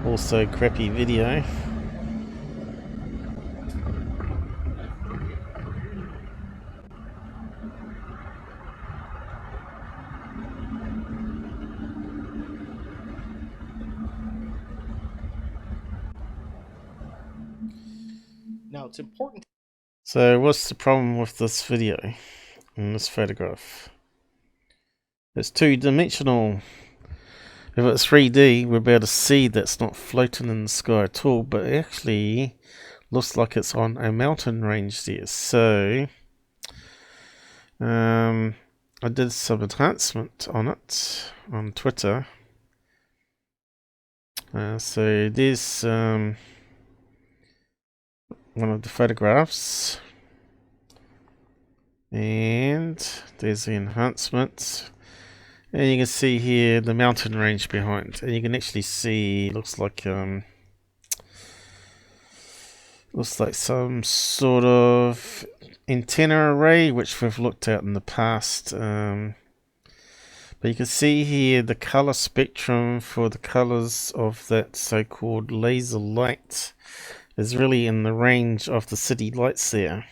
Also crappy video. Now it's important. So what's the problem with this video and this photograph? It's two-dimensional. If it's 3D, we're able to see that's not floating in the sky at all, but it actually looks like it's on a mountain range there. So I did some enhancement on it on Twitter. So there's one of the photographs, and there's the enhancement, and you can see here the mountain range behind, and you can actually see looks like some sort of antenna array which we've looked at in the past. But you can see here the color spectrum for the colors of that so-called laser light is really in the range of the city lights there.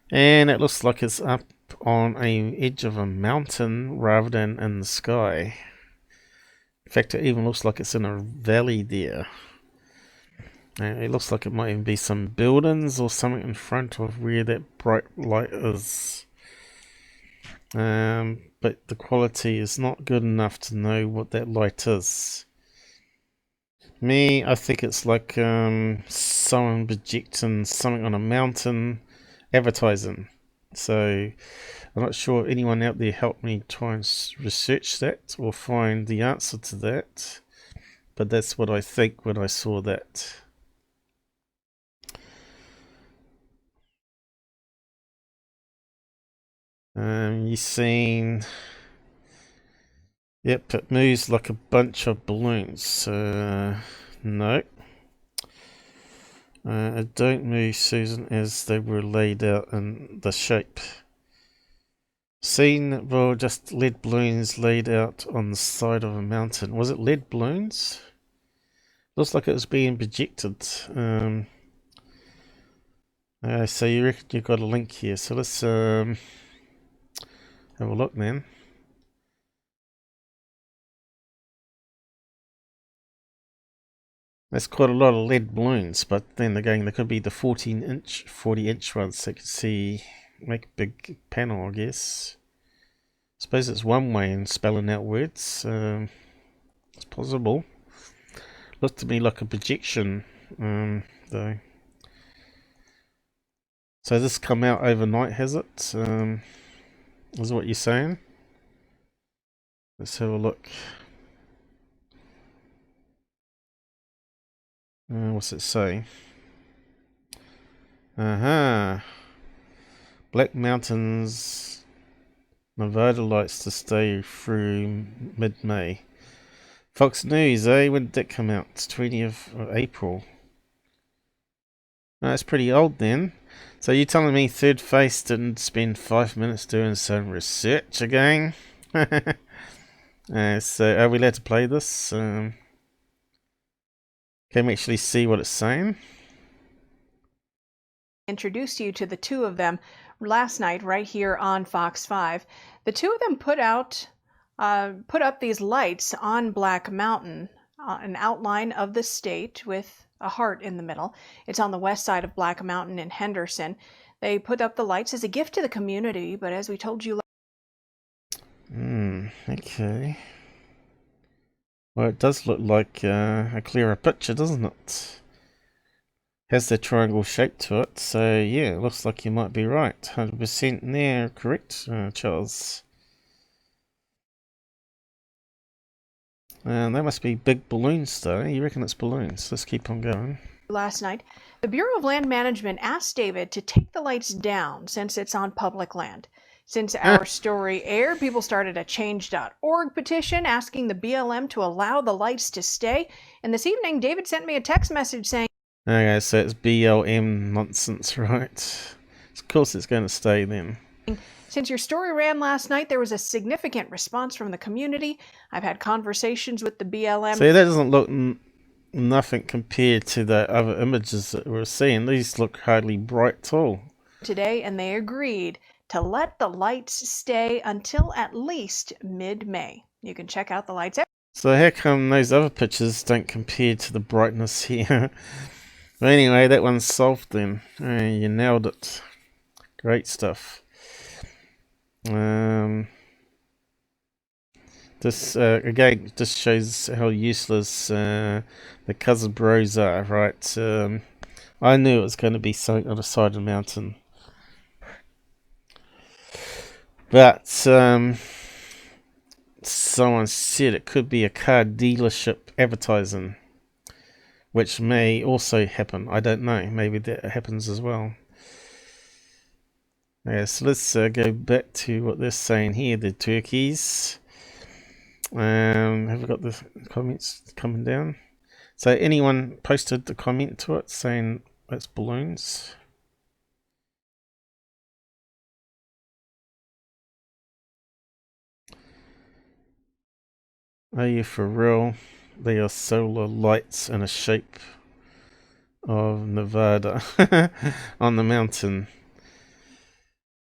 And it looks like it's up on a edge of a mountain rather than in the sky. In fact, it even looks like it's in a valley there. And it looks like it might even be some buildings or something in front of where that bright light is. But the quality is not good enough to know what that light is. I think it's like someone projecting something on a mountain advertising. So I'm not sure if anyone out there helped me try and research that or find the answer to that. But that's what I think when I saw that. You've seen, yep, it moves like a bunch of balloons. No, it don't move, Susan, as they were laid out in the shape. Seen, well, just lead balloons laid out on the side of a mountain. Was it lead balloons? Looks like it was being projected. So you reckon you've got a link here, so let's have a look then. That's quite a lot of lead balloons, but then again, there could be the 14-inch, 40-inch ones that you can see make a big panel, I guess. I suppose it's one way in spelling out words. It's possible. Looks to me like a projection, though. So this come out overnight, has it? Is what you're saying? Let's have a look. What's it say? Black Mountains, Nevada lights to stay through mid-May. Fox News, eh? When did that come out? It's 20th of April. No, it's pretty old then. So you're telling me Third Face didn't spend 5 minutes doing some research again? So are we allowed to play this? Can we actually see what it's saying? Introduced you to the two of them last night right here on Fox 5. The two of them put up these lights on Black Mountain, an outline of the state with a heart in the middle. It's on the west side of Black Mountain in Henderson. They put up the lights as a gift to the community, but as we told you... Okay. Well, it does look like a clearer picture, doesn't it? Has the triangle shape to it, so yeah, it looks like you might be right. 100% there, correct, Charles? They must be big balloons, though. You reckon it's balloons? Let's keep on going. Last night, the Bureau of Land Management asked David to take the lights down since it's on public land. Since our story aired, people started a change.org petition asking the BLM to allow the lights to stay. And this evening, David sent me a text message saying... Okay, so it's BLM nonsense, right? Of course it's going to stay then. Since your story ran last night, there was a significant response from the community. I've had conversations with the BLM. See, that doesn't look nothing compared to the other images that we're seeing. These look hardly bright at all. Today, and they agreed to let the lights stay until at least mid-May. You can check out the lights. So how come those other pictures don't compare to the brightness here? But anyway, that one's solved then. You nailed it. Great stuff. This again just shows how useless the cousin bros are, right? I knew it was going to be something on the side of the mountain. But someone said it could be a car dealership advertising, which may also happen. I don't know. Maybe that happens as well. Yeah, so let's go back to what they're saying here. The turkeys. Have we got the comments coming down? So anyone posted the comment to it saying it's balloons? Are you for real? They are solar lights in a shape of Nevada on the mountain.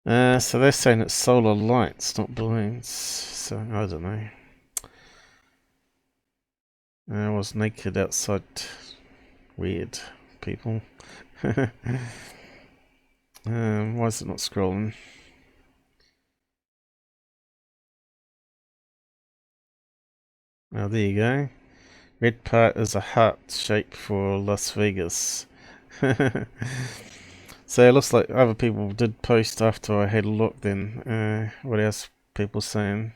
So they're saying it's solar lights, not balloons. So I don't know. I was naked outside. Weird people. Why is it not scrolling? Oh, there you go. Red part is a heart shape for Las Vegas. So it looks like other people did post after I had a look then. What else people saying?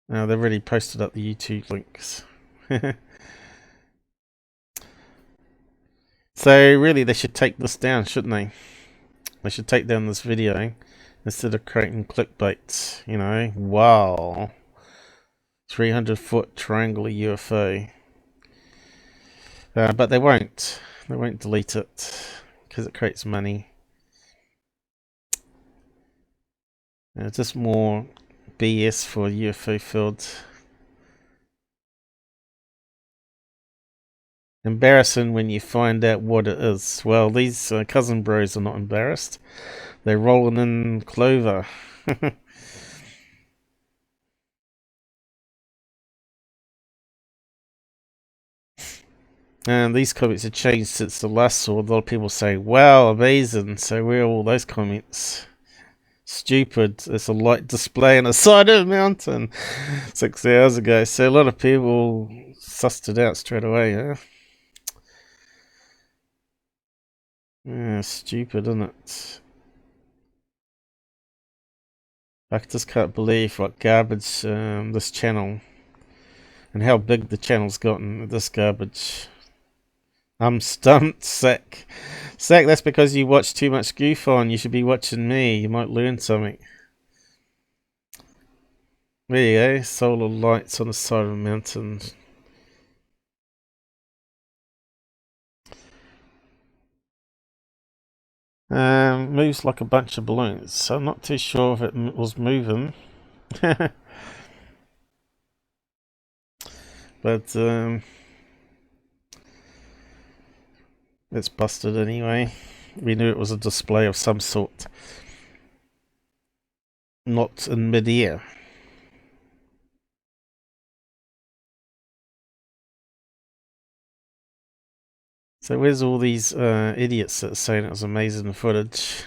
They've already posted up the YouTube links. So really they should take this down, shouldn't they? They should take down this video instead of creating clickbait, you know. Wow. 300-foot triangular UFO. But they won't. They won't delete it because it creates money. It's just more BS for UFO field. Embarrassing when you find out what it is. Well, these cousin bros are not embarrassed. They're rolling in clover. And these comments have changed since the last saw. A lot of people say, wow, amazing. So where are all those comments? Stupid. It's a light display on the side of a mountain 6 hours ago. So a lot of people sussed it out straight away, yeah? Yeah, stupid, isn't it? I just can't believe what garbage this channel and how big the channel's gotten. This garbage. I'm stumped, Sack. Sack, that's because you watch too much MUFON. You should be watching me. You might learn something. There you go. Solar lights on the side of a mountain. Moves like a bunch of balloons. So I'm not too sure if it was moving. But it's busted anyway. We knew it was a display of some sort. Not in mid-air. So where's all these idiots that are saying it was amazing footage?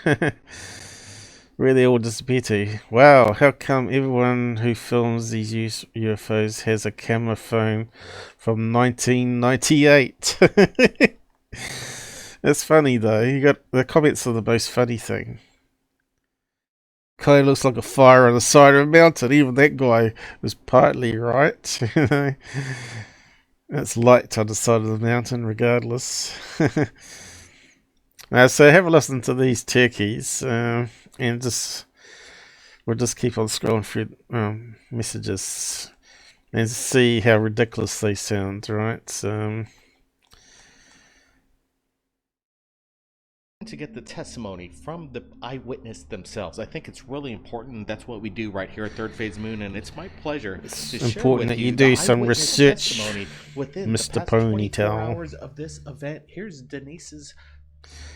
Where they all disappear to? Wow, how come everyone who films these UFOs has a camera phone from 1998? It's funny though. You got the comments are the most funny thing. Kind of looks like a fire on the side of a mountain. Even that guy was partly right. You know, it's light on the side of the mountain, regardless. So have a listen to these turkeys, and we'll just keep on scrolling through messages and see how ridiculous they sound, right? To get the testimony from the eyewitness themselves. I think it's really important, and that's what we do right here at Third Phase Moon, and it's my pleasure to share important with that you do some eyewitness research, testimony within Mr. the past 24 Ponytail. hours of this event. Here's Denise's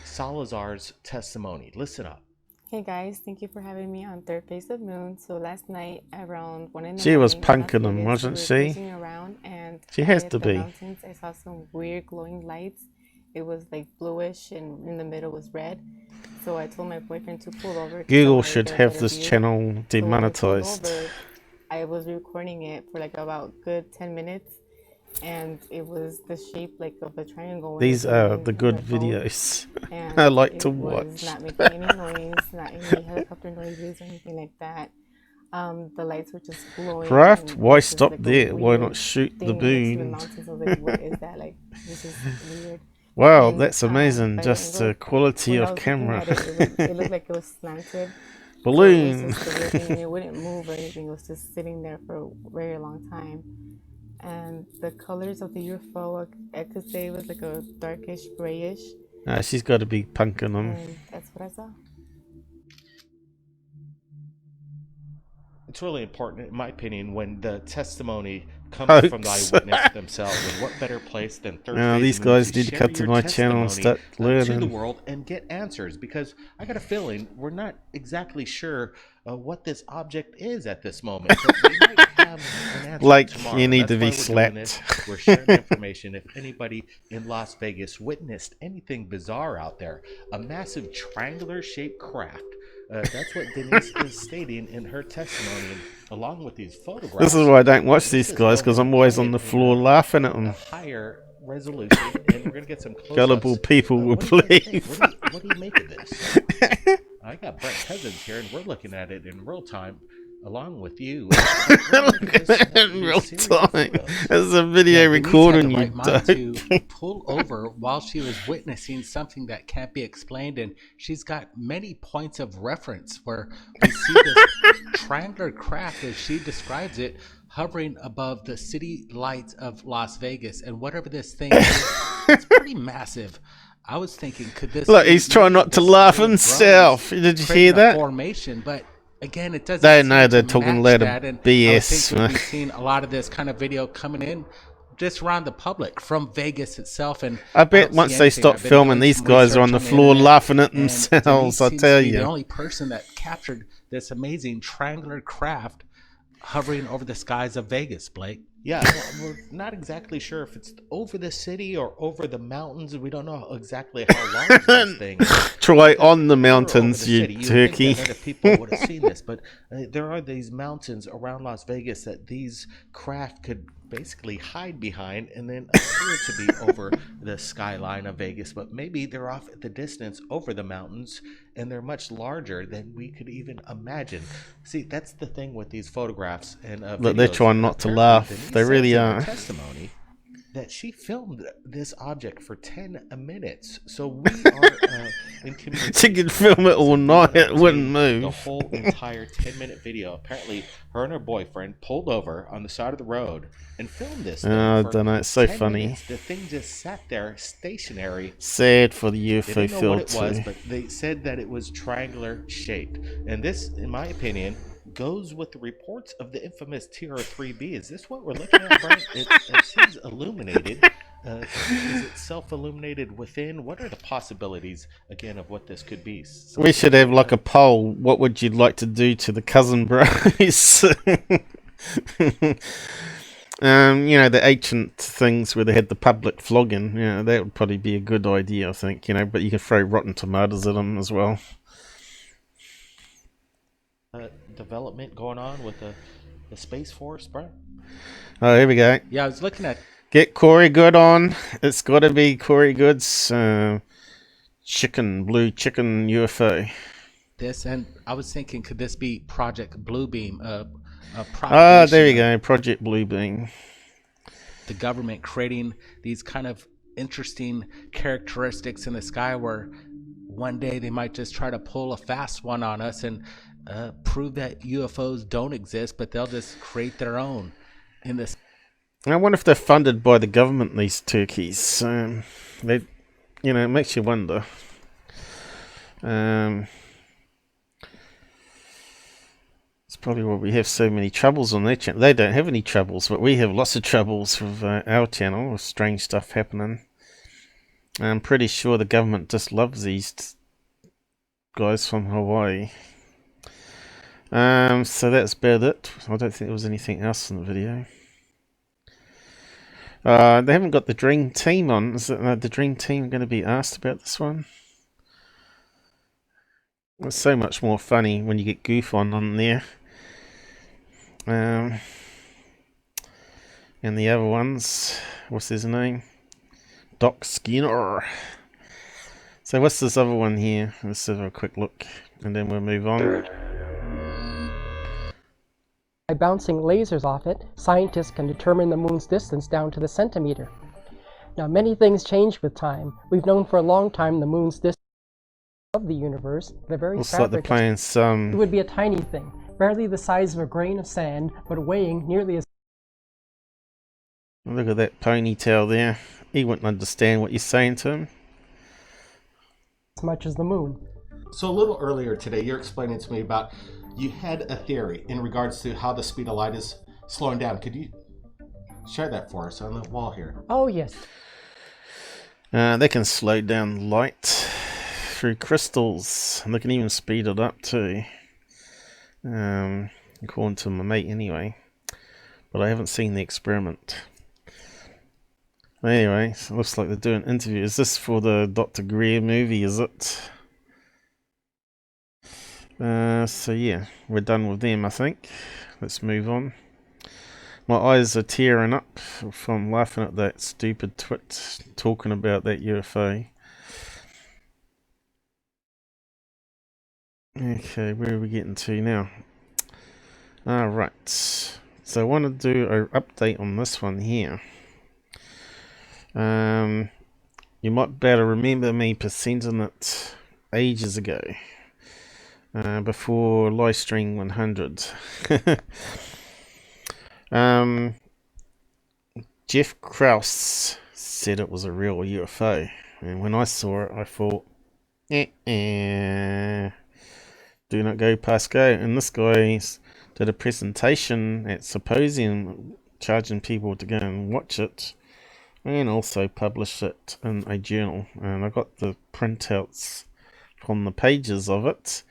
Salazar's testimony. Listen up. Hey guys, thank you for having me on Third Phase of Moon. So last night around 1 in the She was morning, in Las punking them, Vegas, wasn't we were she? cruising around, and She has at to the be. mountains, I saw some weird glowing lights. It was like bluish, and in the middle was red. So I told my boyfriend to pull over. Google should have this channel demonetized. So when we pulled over, I was recording it for like about good 10 minutes. and it was the shape like of a triangle when These you're are filming the on good my phone. videos I And like to it was watch. not making any noise, not any helicopter noises or anything like that. The lights were just glowing, Craft, and it why was just stop like a there? Why not weird shoot the thing next to the moon? mountains. I was like, what is that? Like, it was just weird. Wow, And that's amazing. by the Just the angle, quality when I of was looking camera. at it, it looked like it was slanted. So it was Balloon. just a weird thing, and it wouldn't move or anything. It was just sitting there for a very long time. And the colors of the UFO, I could say it was like a darkish grayish, She's got to be punking them. and that's what I saw. It's really important, in my opinion, when the testimony comes from the Hoax. eyewitness themselves. And what better place than Third Now, Phase these of Moon guys to need to share come to your my channel and testimony start to the learning. world and get answers? Because I got a feeling we're not exactly sure what this object is at this moment. But we might have an answer Like, tomorrow. you need That's to why be we're doing this. slapped. We're sharing information. If anybody in Las Vegas witnessed anything bizarre out there, a massive triangular-shaped craft. That's what Denise is stating in her testimony, and along with these photographs. This is why I don't watch these This is guys, because going I'm always to on the get floor in laughing at a them. higher resolution, and we're going to get some close-ups. Gullible people will What do you guys think? believe. What do you make of this? I got Brett Cousins here, and we're looking at it in real time, along with you. Look at that in real time. This is a video Denise recording, had you the right mind to dope. pull over while she was witnessing something that can't be explained, and she's got many points of reference where we see this triangular craft, as she describes it, hovering above the city lights of Las Vegas, and whatever this thing is, it's pretty massive. I was thinking, could this Look, be he's trying not to this laugh string of himself. drones Did you creating hear a that? formation? But again, it doesn't They seem know they're to talking match loud of that, and I would BS. think we'd be seeing a lot of this kind of video coming in just around the public from Vegas itself. And I bet don't once see they anything. stop I've been filming, doing these some guys are on research the the floor internet, laughing at and themselves, Denise I seems tell to be the you. only person that captured this amazing triangular craft hovering over the skies of Vegas, Blake. Yeah, we're not exactly sure if it's over the city or over the mountains. We don't know exactly how large this thing is. Try on the If we were over mountains, the you city, you'd turkey. think that other people would have seen this, but there are these mountains around Las Vegas that these craft could basically hide behind and then appear to be over the skyline of Vegas, but maybe they're off at the distance over the mountains and they're much larger than we could even imagine. See, that's the thing with these photographs and Look, they're videos. trying not to Apparently, laugh. Denise They really says in her are. testimony that she filmed this object for 10 minutes. So we are in communication. She could film it all night, it wouldn't The move. whole entire 10-minute video. Apparently, her and her boyfriend pulled over on the side of the road and filmed this thing I for don't know, it's so 10 funny. minutes. The thing just sat there stationary. Sad for the They UFO didn't know what field it was, too. but they said that it was triangular shaped. And this, in my opinion, goes with the reports of the infamous TR3B. Is this what we're looking at, Brian? It seems illuminated. Is it self-illuminated within? What are the possibilities, again, of what this could be? We should have like a poll. What would you like to do to the cousin bros? You know, the ancient things where they had the public flogging. Yeah, that would probably be a good idea, I think. You know, but you can throw rotten tomatoes at them as well. Development going on with the Space Force, Brian? Oh, here we go. Yeah, I was looking at Get Corey Good on. It's got to be Corey Good's blue chicken UFO. this, and I was thinking, could this be Project Bluebeam? Ah, there we go. Project Bluebeam. The government creating these kind of interesting characteristics in the sky where one day they might just try to pull a fast one on us and prove that UFOs don't exist, but they'll just create their own in this. I wonder if they're funded by the government, these turkeys. They, you know, it makes you wonder. It's probably why we have so many troubles on their channel. They don't have any troubles, but we have lots of troubles with our channel, with strange stuff happening. I'm pretty sure the government just loves these guys from Hawaii. So that's about it. I don't think there was anything else in the video. They haven't got the Dream Team on. Is the Dream Team going to be asked about this one? It's so much more funny when you get Goof on there. And the other ones, what's his name? Doc Skinner. So what's this other one here? Let's have a quick look and then we'll move on. By bouncing lasers off it, scientists can determine the moon's distance down to the centimeter. Now, many things change with time. We've known for a long time the moon's distance of the universe, the very Looks like they're fabric playing it some... would be a tiny thing, barely the size of a grain of sand, but weighing nearly as Look at that ponytail there. He wouldn't understand what you're saying to him. much as the moon. So a little earlier today, you're explaining to me about you had a theory in regards to how the speed of light is slowing down. Could you share that for us on the wall here? Oh, yes. They can slow down light through crystals, and they can even speed it up too. According to my mate anyway. But I haven't seen the experiment. Anyway, so it looks like they're doing an interview. Is this for the Dr. Greer movie, is it? So yeah, we're done with them, I think. Let's move on. My eyes are tearing up from laughing at that stupid twit talking about that UFO. Okay, where are we getting to now? Alright, so I want to do an update on this one here. You might better remember me presenting it ages ago. Before Livestream 100. Jeff Krause said it was a real UFO, and when I saw it I thought, do not go past go. And this guy did a presentation at Symposium charging people to go and watch it, and also published it in a journal, and I got the printouts from the pages of it.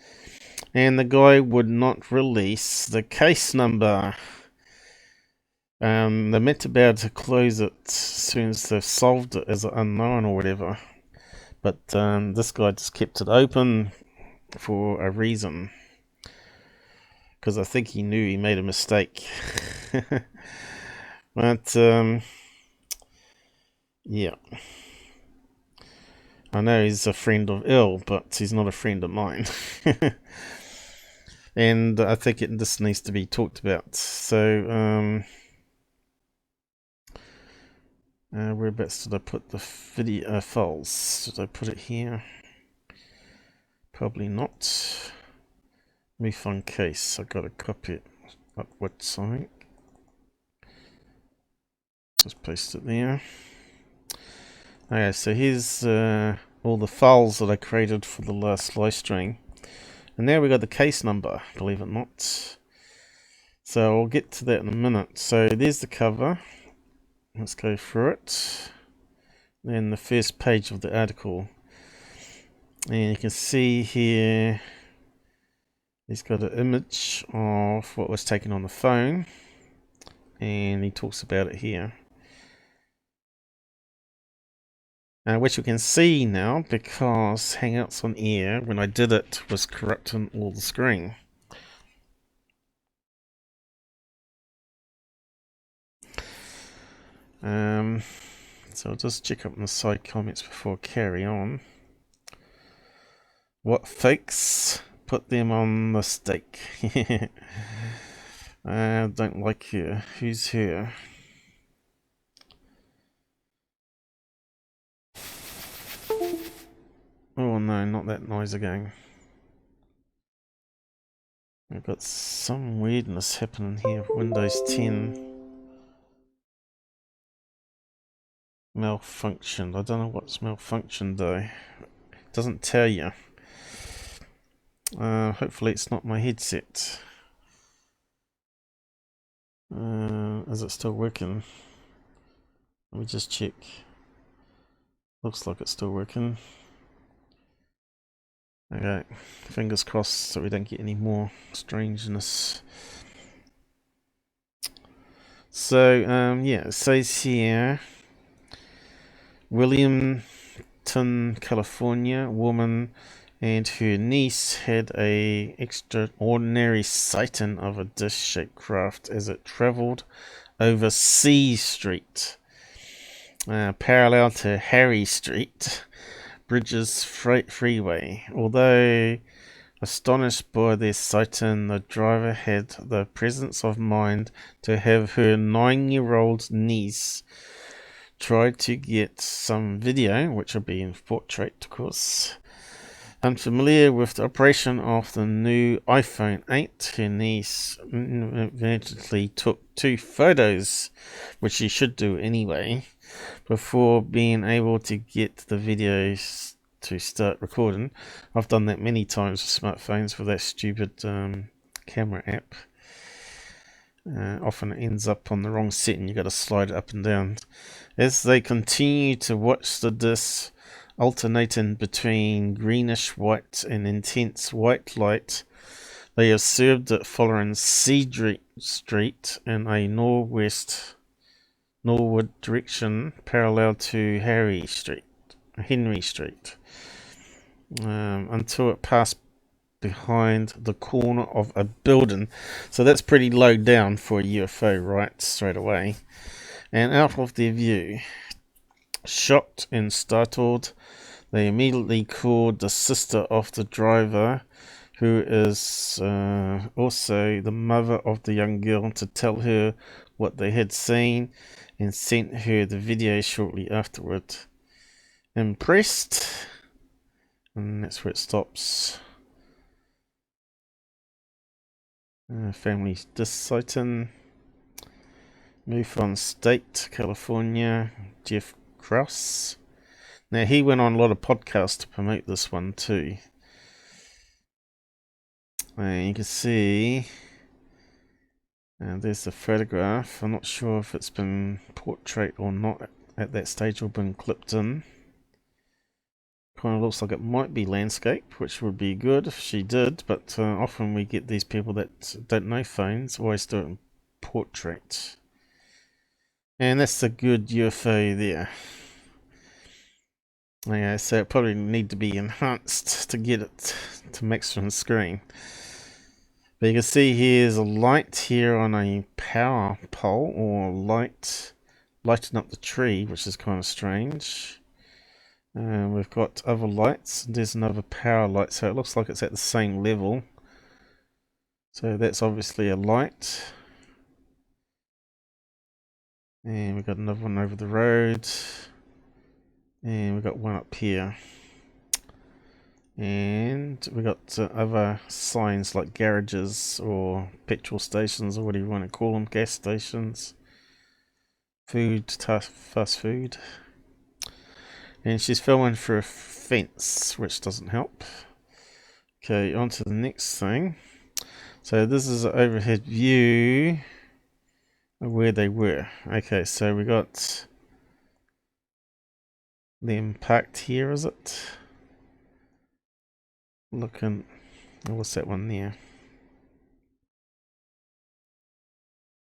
And the guy would not release the case number. They're meant to be able to close it as soon as they've solved it as an unknown or whatever. But this guy just kept it open for a reason. Because I think he knew he made a mistake. But, yeah. I know he's a friend of ill, but he's not a friend of mine. And I think this needs to be talked about. So, whereabouts did I put the video files? Did I put it here? Probably not. MUFON case. I got to copy it upwards, I think. Just paste it there. Okay, so here's all the files that I created for the last live stream. And there we got the case number, believe it or not. So I'll get to that in a minute. So there's the cover. Let's go through it. Then the first page of the article. And you can see here, he's got an image of what was taken on the phone. And he talks about it here. Which you can see now because Hangouts on Air, when I did it, was corrupting all the screen. So I'll just check up on the side comments before I carry on. What fakes? Put them on the stake. I don't like here. Who's here? Oh no, not that noise again. I've got some weirdness happening here. Windows 10 malfunctioned. I don't know what's malfunctioned though. It doesn't tell you. Hopefully it's not my headset. Is it still working? Let me just check. Looks like it's still working. Okay, fingers crossed so we don't get any more strangeness. So, yeah, it says here, Williamton, California, woman and her niece had a extraordinary sighting of a disc-shaped craft as it travelled over C Street, parallel to Harry Street, Bridges Freeway. Although astonished by their sighting, the driver had the presence of mind to have her 9-year-old niece try to get some video, which will be in portrait, of course. Unfamiliar with the operation of the new iPhone 8, her niece inadvertently took 2 photos, which she should do anyway, before being able to get the videos to start recording. I've done that many times with smartphones with that stupid camera app. Often it ends up on the wrong setting, you got to slide it up and down. As they continue to watch the disc alternating between greenish white and intense white light, they observed it following C Street in a northward direction parallel to Henry Street, until it passed behind the corner of a building. So that's pretty low down for a UFO, right, straight away. And out of their view. Shocked and startled, they immediately called the sister of the driver, who is also the mother of the young girl, to tell her what they had seen, and sent her the video shortly afterward. Impressed, and that's where it stops. Family disc sighting. MUFON State, California, Jeff Krause. Now, he went on a lot of podcasts to promote this one too. You can see, there's the photograph. I'm not sure if it's been portrait or not at that stage, or been clipped in. Kind of looks like it might be landscape, which would be good if she did, but often we get these people that don't know phones, always do it in portrait. And that's a good UFO there. Yeah, so it probably need to be enhanced to get it to maximum screen. But you can see here's a light here on a power pole, or lighting up the tree, which is kind of strange. We've got other lights. There's another power light, so it looks like it's at the same level. So that's obviously a light. And we've got another one over the road. And we've got one up here. And we've got other signs like garages or petrol stations, or whatever you want to call them, gas stations. Fast food. And she's filming through a fence, which doesn't help. Okay, on to the next thing. So this is an overhead view where they were. Okay, so we got them parked here, is it? Looking, what's that one there?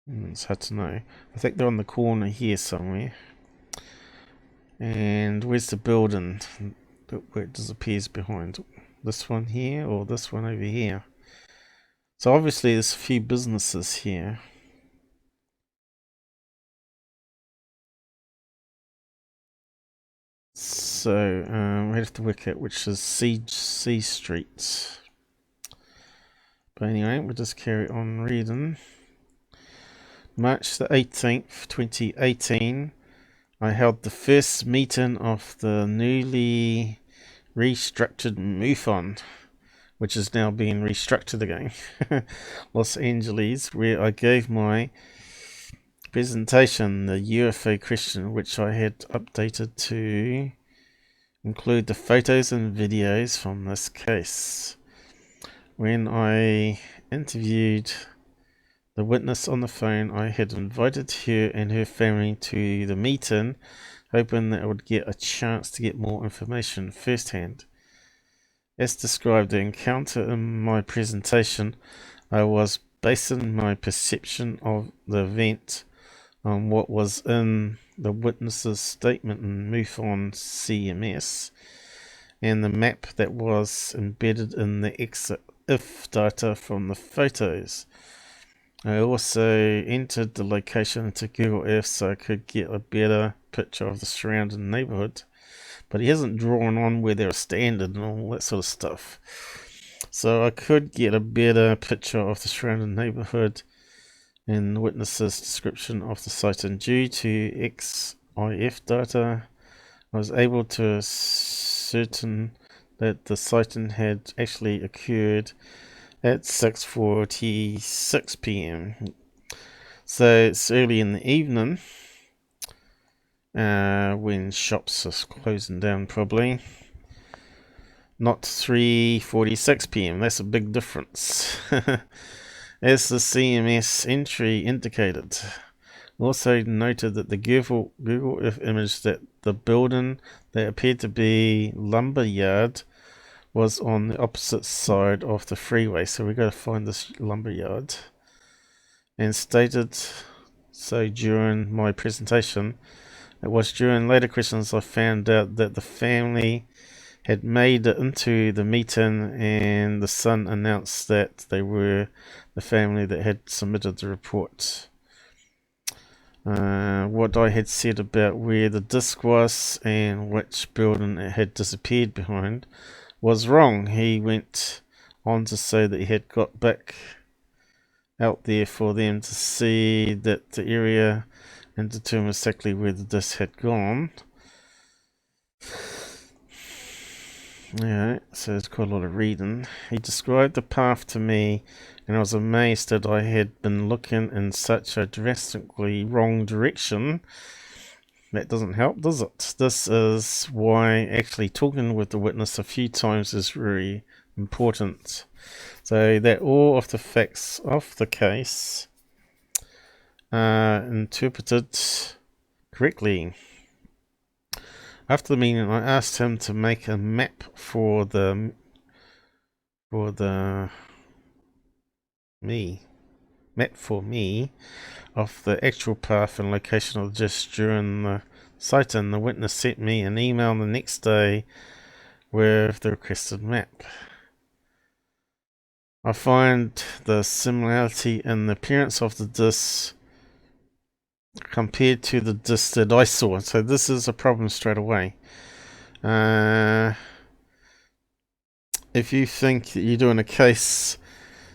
It's hard to know. I think they're on the corner here somewhere. And where's the building where it disappears behind? This one here, or this one over here? So obviously there's a few businesses here. So we have to work out which is C Street. But anyway, we'll just carry on reading. March the 18th, 2018, I held the first meeting of the newly restructured MUFON, which is now being restructured again, Los Angeles, where I gave my presentation, the UFO question, which I had updated to include the photos and videos from this case. When I interviewed the witness on the phone, I had invited her and her family to the meeting, hoping that I would get a chance to get more information firsthand. As described the encounter in my presentation, I was basing my perception of the event on what was in the witness's statement in MUFON CMS, and the map that was embedded in the EXIF data from the photos. I also entered the location into Google Earth so I could get a better picture of the surrounding neighborhood, but he hasn't drawn on where they were standing and all that sort of stuff. So I could get a better picture of the surrounding neighborhood and witnesses' description of the sighting. Due to EXIF data, I was able to ascertain that the sighting had actually occurred at 6:46 p.m. So it's early in the evening, when shops are closing down probably. Not 3:46 p.m. That's a big difference. As the CMS entry indicated. Also noted that the Google Earth image that the building that appeared to be lumber yard was on the opposite side of the freeway, so we got to find this lumber yard. And stated so during my presentation. It was during later questions I found out that the family had made it into the meeting, and the son announced that they were the family that had submitted the report. What I had said about where the disc was and which building it had disappeared behind was wrong. He went on to say that he had got back out there for them to see that the area and determine exactly where the disc had gone. Yeah, so there's quite a lot of reading. He described the path to me, and I was amazed that I had been looking in such a drastically wrong direction. That doesn't help, does it? This is why actually talking with the witness a few times is very important, so that all of the facts of the case are interpreted correctly. After the meeting, I asked him to make a map for the me of the actual path and location of the disc during the sighting. The witness sent me an email the next day with the requested map. I find the similarity in the appearance of the disc compared to the disc that I saw. So this is a problem straight away. If you think that you're doing a case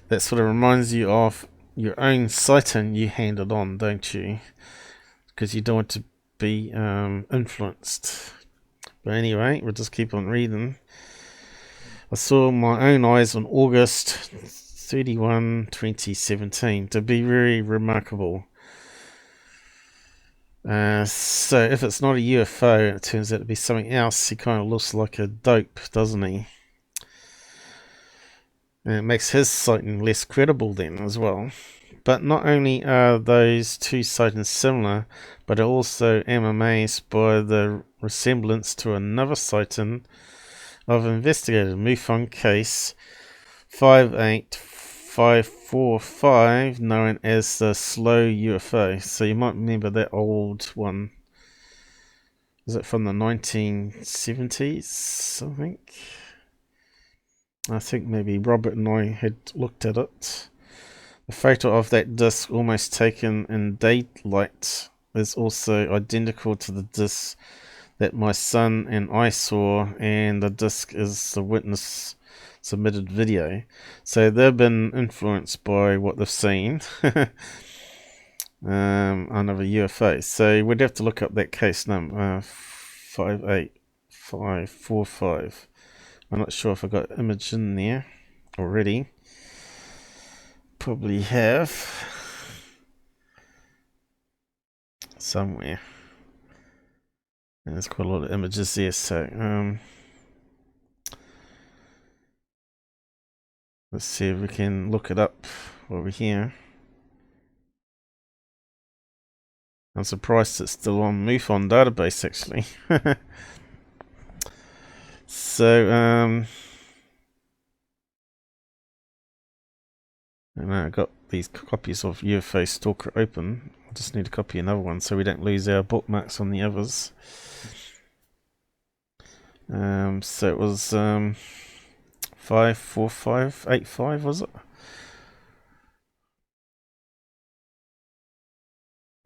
that sort of reminds you of your own sighting, you hand it on, don't you? Because you don't want to be influenced. But anyway, we'll just keep on reading. I saw my own eyes on August 31, 2017 to be very remarkable. So if it's not a UFO, it turns out to be something else. He kind of looks like a dope, doesn't he? And it makes his sighting less credible then as well. But not only are those two sightings similar, but I also am amazed by the resemblance to another sighting I've investigated, MUFON case 58545, known as the slow UFO. So you might remember that old one. Is it from the 1970s, I think? I think maybe Robert and I had looked at it. The photo of that disc, almost taken in daylight, is also identical to the disc that my son and I saw, and the disc is the witness submitted video. So they've been influenced by what they've seen. Another UFO. So we'd have to look up that case number 58545. I'm not sure if I got image in there already. Probably have somewhere. And there's quite a lot of images there, so let's see if we can look it up over here. I'm surprised it's still on MUFON database actually. So and I got these copies of UFO Stalker open. I just need to copy another one so we don't lose our bookmarks on the others. So it was 54585, was it?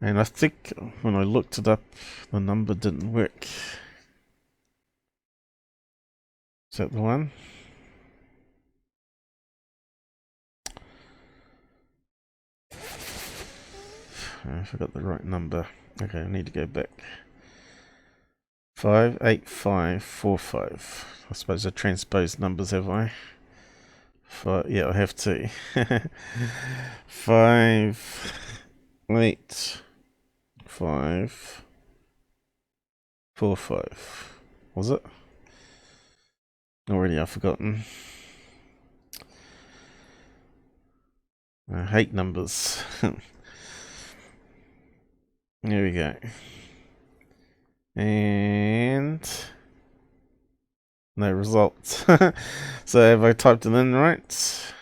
And I think when I looked it up, the number didn't work. Is that the one? I forgot the right number. Okay, I need to go back. 58545. I suppose I transposed numbers, have I? Yeah, I have to. 58545. Was it? Already I've forgotten. I hate numbers. There we go. And no results. So have I typed it in right?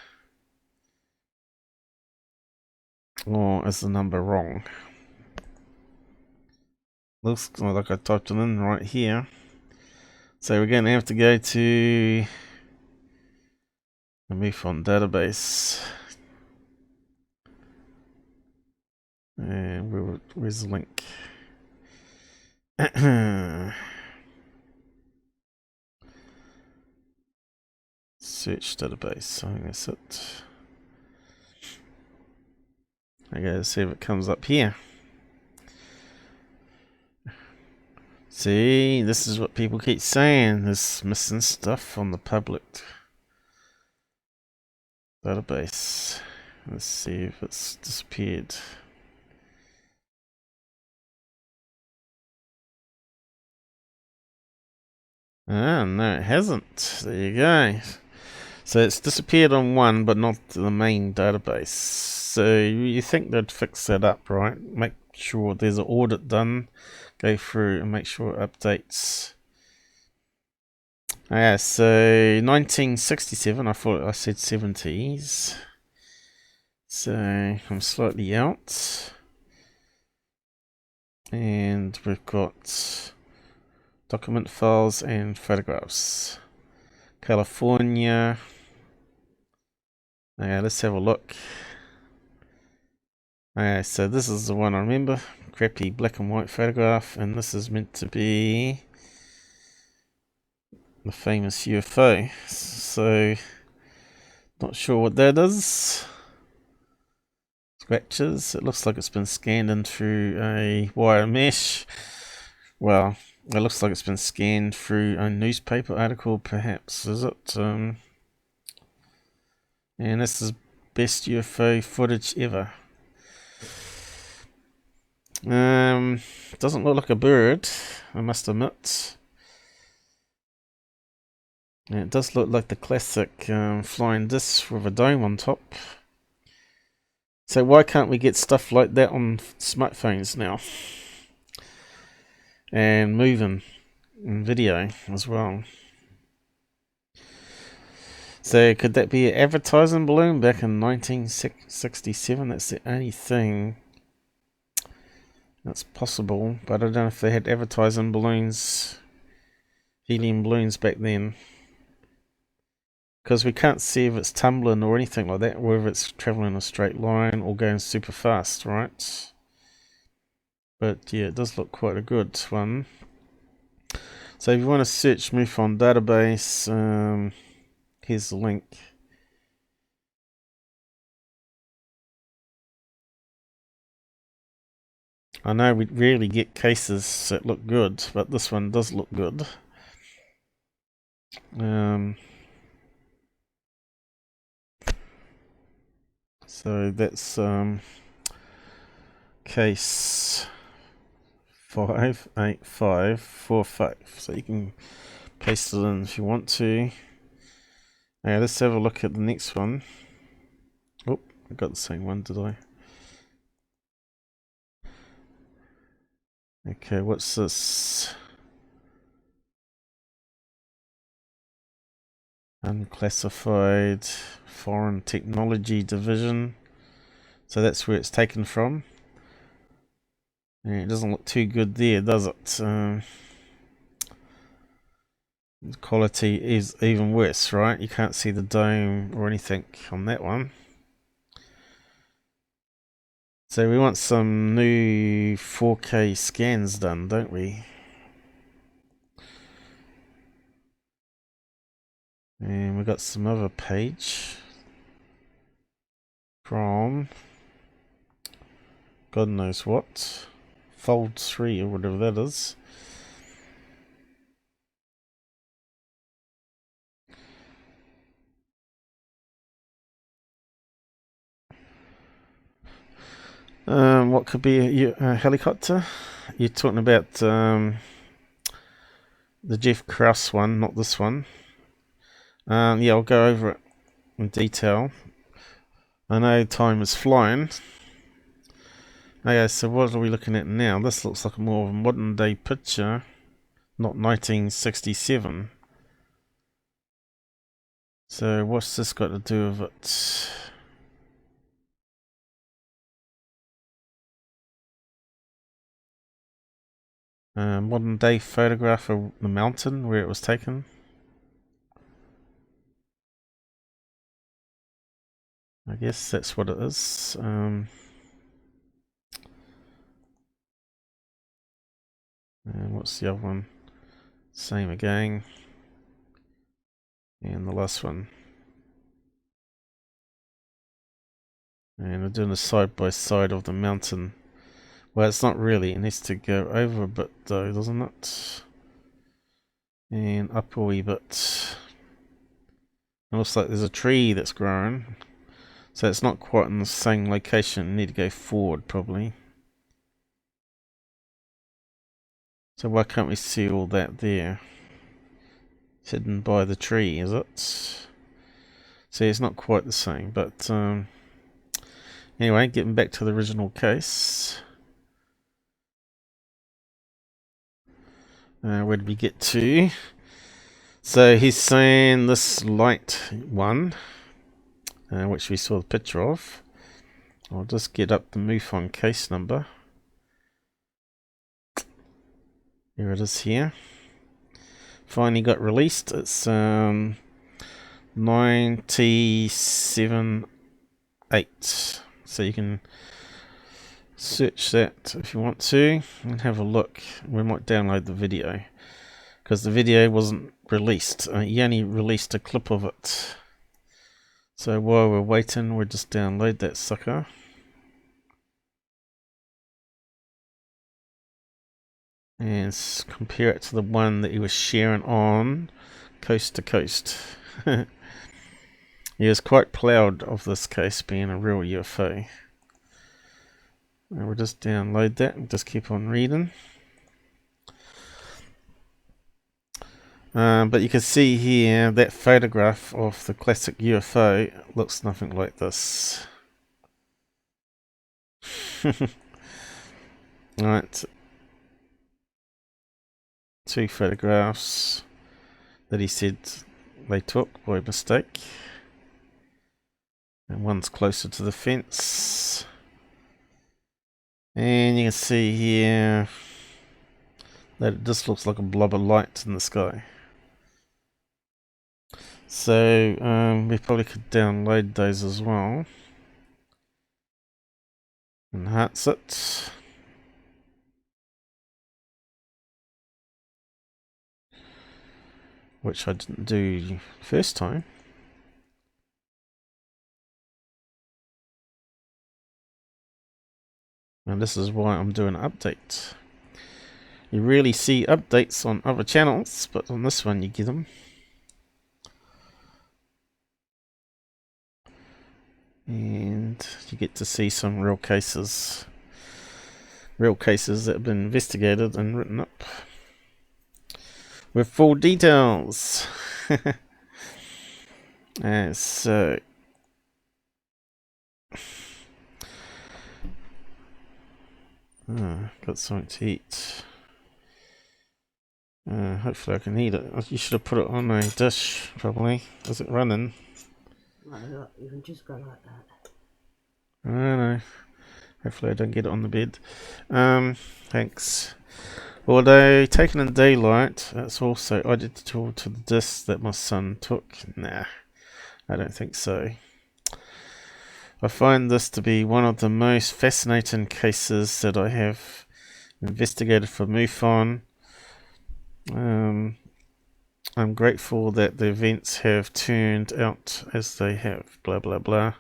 Or is the number wrong? Looks like I typed it in right here. So we're going to have to go to the MUFON database. And where's the link? Search database. I think that's it. Okay, let's see if it comes up here. See, this is what people keep saying. There's missing stuff on the public database. Let's see if it's disappeared. Ah, no, it hasn't. There you go. So it's disappeared on one, but not the main database. So you think they'd fix that up, right? Make sure there's an audit done. Go through and make sure it updates. Yeah, so 1967, I thought I said 70s. So I'm slightly out. And we've got document files and photographs. California. Okay, let's have a look. Okay, so this is the one I remember. Crappy black and white photograph, and this is meant to be the famous UFO. So, not sure what that is. Scratches. It looks like it's been scanned in through a wire mesh. Well, it looks like it's been scanned through a newspaper article, perhaps. Is it? And this is best UFO footage ever. Doesn't look like a bird, I must admit. And it does look like the classic flying disc with a dome on top. So why can't we get stuff like that on smartphones now? And moving in video as well. So could that be an advertising balloon back in 1967? That's the only thing that's possible, but I don't know if they had advertising balloons, helium balloons back then. Because we can't see if it's tumbling or anything like that, or if it's traveling in a straight line or going super fast, right? But yeah, it does look quite a good one. So if you want to search MUFON database, here's the link. I know we rarely get cases that look good, but this one does look good. So that's case 58545. So you can paste it in if you want to. Now let's have a look at the next one. Oh, I got the same one, did I? Okay, what's this? Unclassified Foreign Technology Division. So that's where it's taken from. And it doesn't look too good there, does it? The quality is even worse, right? You can't see the dome or anything on that one. So we want some new 4K scans done, don't we? And we got some other page from God knows what. Fold 3 or whatever that is. What could be a helicopter? You're talking about the Jeff Krause one, not this one. Yeah, I'll go over it in detail. I know time is flying. Okay, so what are we looking at now? This looks like a more of a modern day picture, not 1967. So what's this got to do with it? Modern day photograph of the mountain where it was taken. I guess that's what it is. And what's the other one? Same again. And the last one. And we're doing a side by side of the mountain. Well, it's not really. It needs to go over a bit though, doesn't it? And up a wee bit. It looks like there's a tree that's growing. So it's not quite in the same location. You need to go forward probably. So why can't we see all that there? It's hidden by the tree, is it? See, it's not quite the same, but anyway, getting back to the original case. Where did we get to? So he's saying this light one, which we saw the picture of. I'll just get up the MUFON case number. Here it is here. Finally got released. It's 978. So you can search that if you want to and have a look. We might download the video because the video wasn't released. He only released a clip of it. So while we're waiting, we'll just download that sucker. And compare it to the one that he was sharing on Coast to Coast. He was quite proud of this case being a real UFO. And we'll just download that and just keep on reading. But you can see here that photograph of the classic UFO looks nothing like this. Alright. 2 photographs that he said they took by mistake. And one's closer to the fence. And you can see here that it just looks like a blob of light in the sky. So we probably could download those as well. Enhance it. Which I didn't do first time. And this is why I'm doing an update. You rarely see updates on other channels, but on this one you get them. And you get to see some real cases. Real cases that have been investigated and written up. With full details. And so got something to eat. Hopefully I can eat it. You should have put it on a dish, probably. Is it running? No, you can just go like that. I don't know. Hopefully I don't get it on the bed. Thanks. Although taken in daylight, that's also identical to the disc that my son took. Nah, I don't think so. I find this to be one of the most fascinating cases that I have investigated for MUFON. I'm grateful that the events have turned out as they have. Blah blah blah.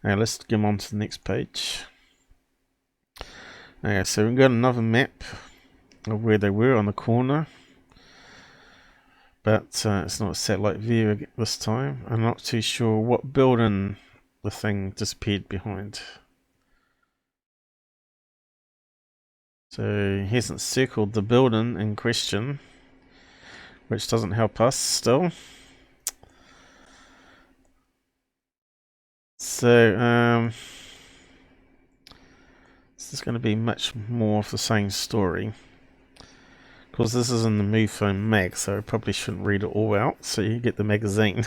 Now let's get on to the next page. Okay, so we've got another map of where they were on the corner, but it's not a satellite view this time. I'm not too sure what building the thing disappeared behind. So he hasn't circled the building in question, which doesn't help us still. So this is going to be much more of the same story. Of course, this is in the MUFON mag, so I probably shouldn't read it all out, so you get the magazine.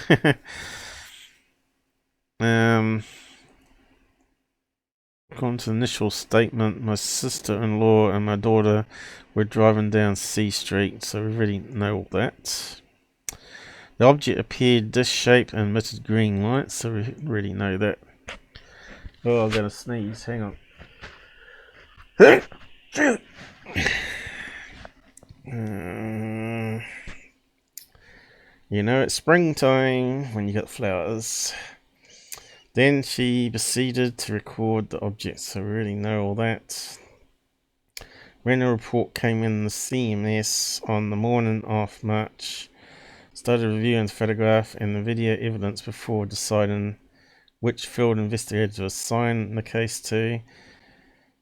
According to the initial statement, my sister-in-law and my daughter were driving down C Street, so we already know all that. The object appeared disc-shaped and emitted green light, so we already know that. Oh, I'm going to sneeze, hang on. You know, it's springtime when you got flowers. Then she proceeded to record the object, so we already know all that. When a report came in the CMS on the morning of March, started reviewing the photograph and the video evidence before deciding which field investigator to assign the case to.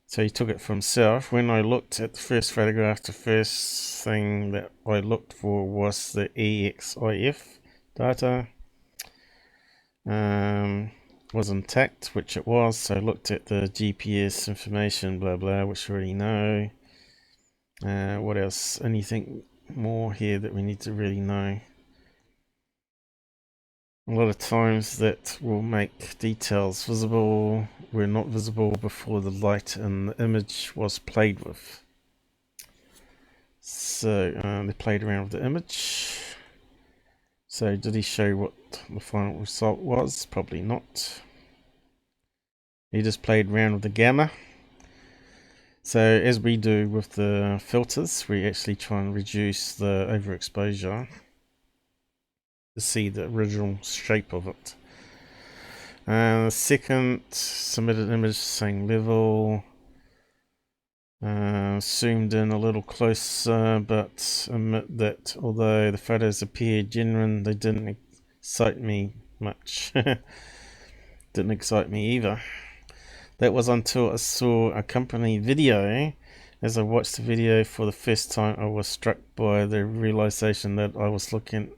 So he took it for himself. When I looked at the first photograph, the first thing that I looked for was the EXIF data. Was intact, which it was, so I looked at the GPS information, blah blah, which we already know. What else? Anything more here that we need to really know? A lot of times that will make details visible were not visible before the light in the image was played with. So they played around with the image. So did he show what the final result was? Probably not. He just played around with the gamma. So as we do with the filters, we actually try and reduce the overexposure to see the original shape of it. Second, submitted image, same level. Zoomed in a little closer, but admit that although the photos appeared genuine, they didn't excite me much. Didn't excite me either. That was until I saw a company video. As I watched the video for the first time, I was struck by the realization that I was looking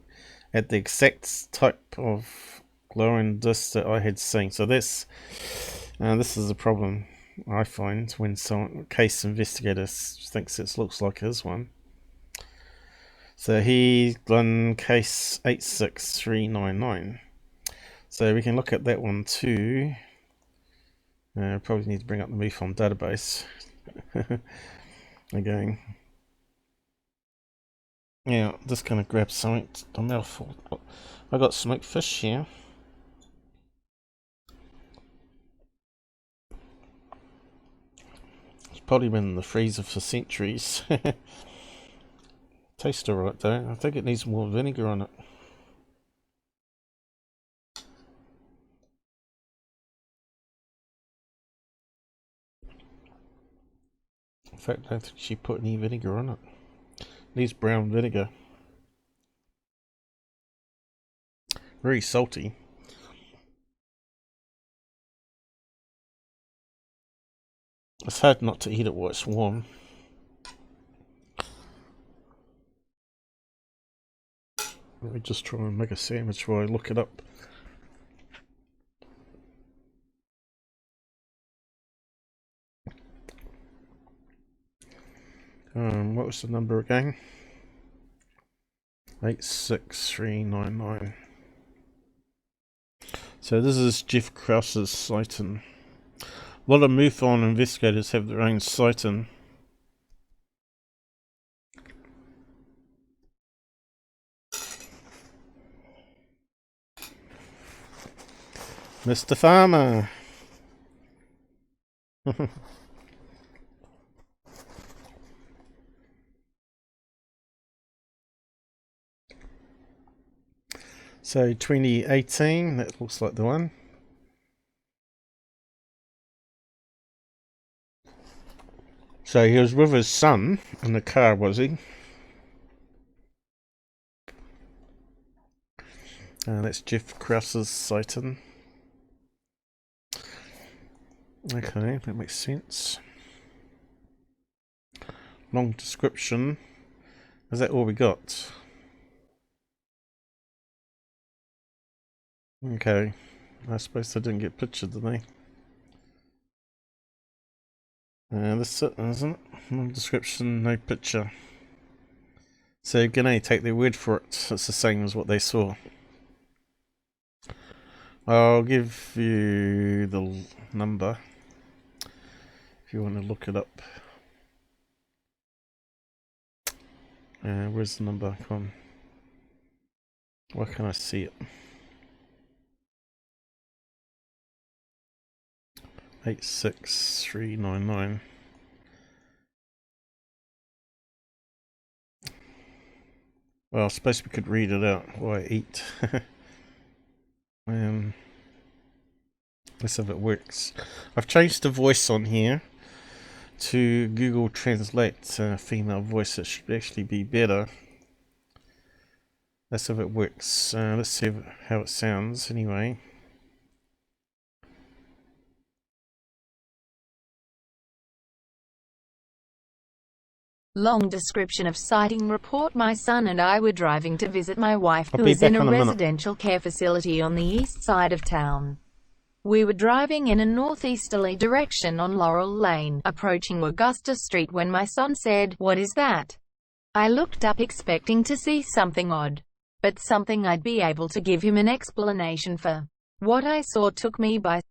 at the exact type of glowing disc that I had seen. So this is a problem I find when some case investigator thinks it looks like his one. So he's done case 86399. So we can look at that one too. Probably need to bring up the MUFON database again. Yeah, just gonna grab something. A mouthful. I got smoked fish here. It's probably been in the freezer for centuries. Tastes alright though. I think it needs more vinegar on it. In fact, I don't think she put any vinegar on it. It needs brown vinegar. Very salty. It's hard not to eat it while it's warm. Let me just try and make a sandwich while I look it up. What was the number again? 86399. So this is Jeff Krause's sighting. A lot of MUFON investigators have their own sighting. Mr. Farmer. So 2018, that looks like the one. So he was with his son in the car, was he? That's Jeff Krause's sighting. Okay, that makes sense. Long description. Is that all we got? Okay. I suppose they didn't get pictured, did they? This is it, isn't it? No description, no picture. So you're gonna take their word for it. It's the same as what they saw. I'll give you the number if you want to look it up. Where's the number? Come on. Why can't I see it? 86399. Well, I suppose we could read it out while I eat. Let's see if it works. I've changed the voice on here to Google Translate female voice. It should actually be better. Let's see if it works. Let's see how it sounds anyway. Long description of sighting report. My son and I were driving to visit my wife, I'll who be is in back a in a minute. residential care facility on the east side of town. We were driving in a northeasterly direction on Laurel Lane, approaching Augusta Street, when my son said, "What is that?" I looked up expecting to see something odd, but something I'd be able to give him an explanation for. What I saw took me by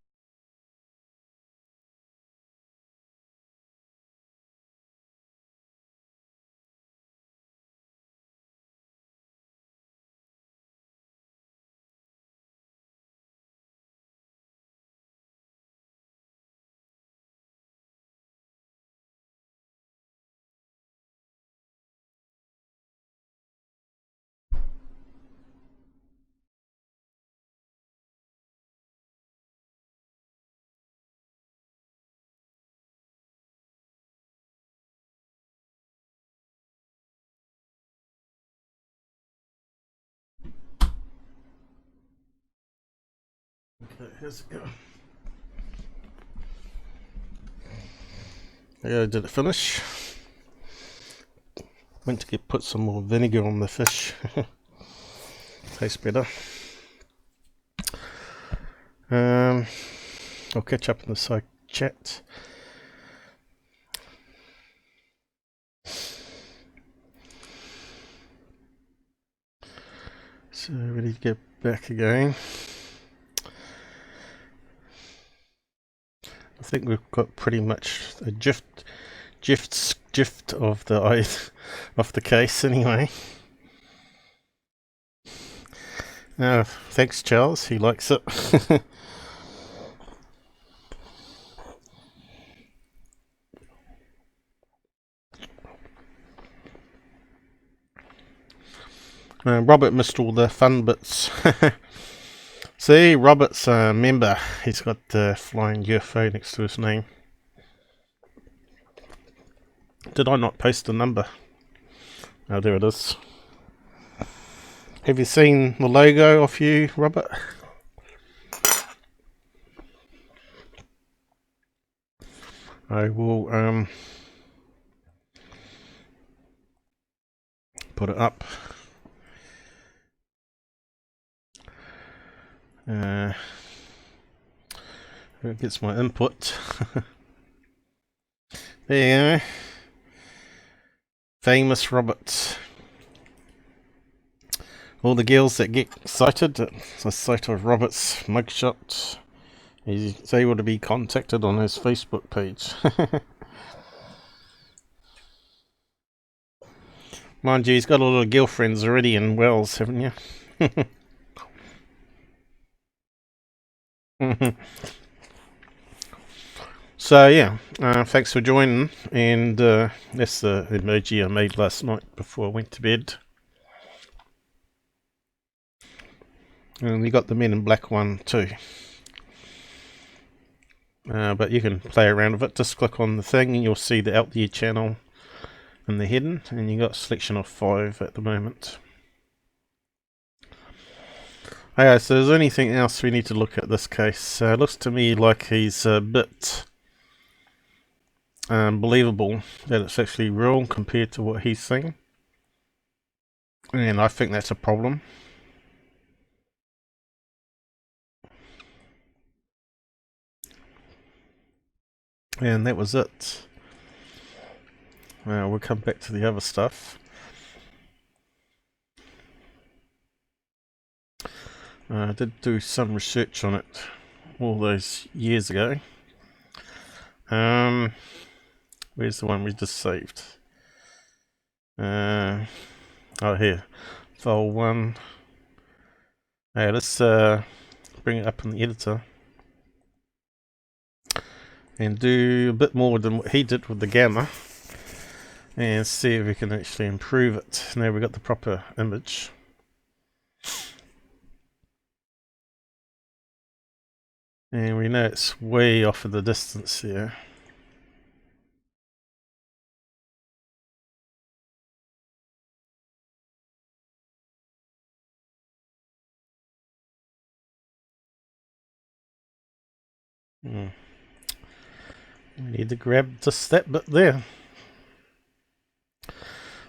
Okay, here's it go. Yeah, did it finish? Went to put some more vinegar on the fish. Tastes better. I'll catch up in the side chat. So ready to get back again. I think we've got pretty much a gift of the eyes of the case anyway. Thanks Charles, he likes it. Robert missed all the fun bits. See, Robert's a member. He's got the flying UFO next to his name. Did I not post the number? Oh, there it is. Have you seen the logo off you, Robert? I will put it up. It gets my input. There you go. Famous Robert. All the girls that get sighted, it's a sight of Robert's mugshot. He's able to be contacted on his Facebook page. Mind you, he's got a lot of girlfriends already in Wells, haven't you? So yeah, thanks for joining, and that's the emoji I made last night before I went to bed. And we got the Men in Black one too. But you can play around with it. Just click on the thing and you'll see the out there channel in the heading, and you got a selection of 5 at the moment. Okay, so is there anything else we need to look at this case? It looks to me like he's a bit believable that it's actually real compared to what he's saying, and I think that's a problem. And that was it. We'll come back to the other stuff. I did do some research on it all those years ago. Where's the one we just saved? Oh, here. File 1. Let's bring it up in the editor and do a bit more than what he did with the gamma, and see if we can actually improve it. Now we've got the proper image. And we know it's way off of the distance here. We need to grab just that bit there.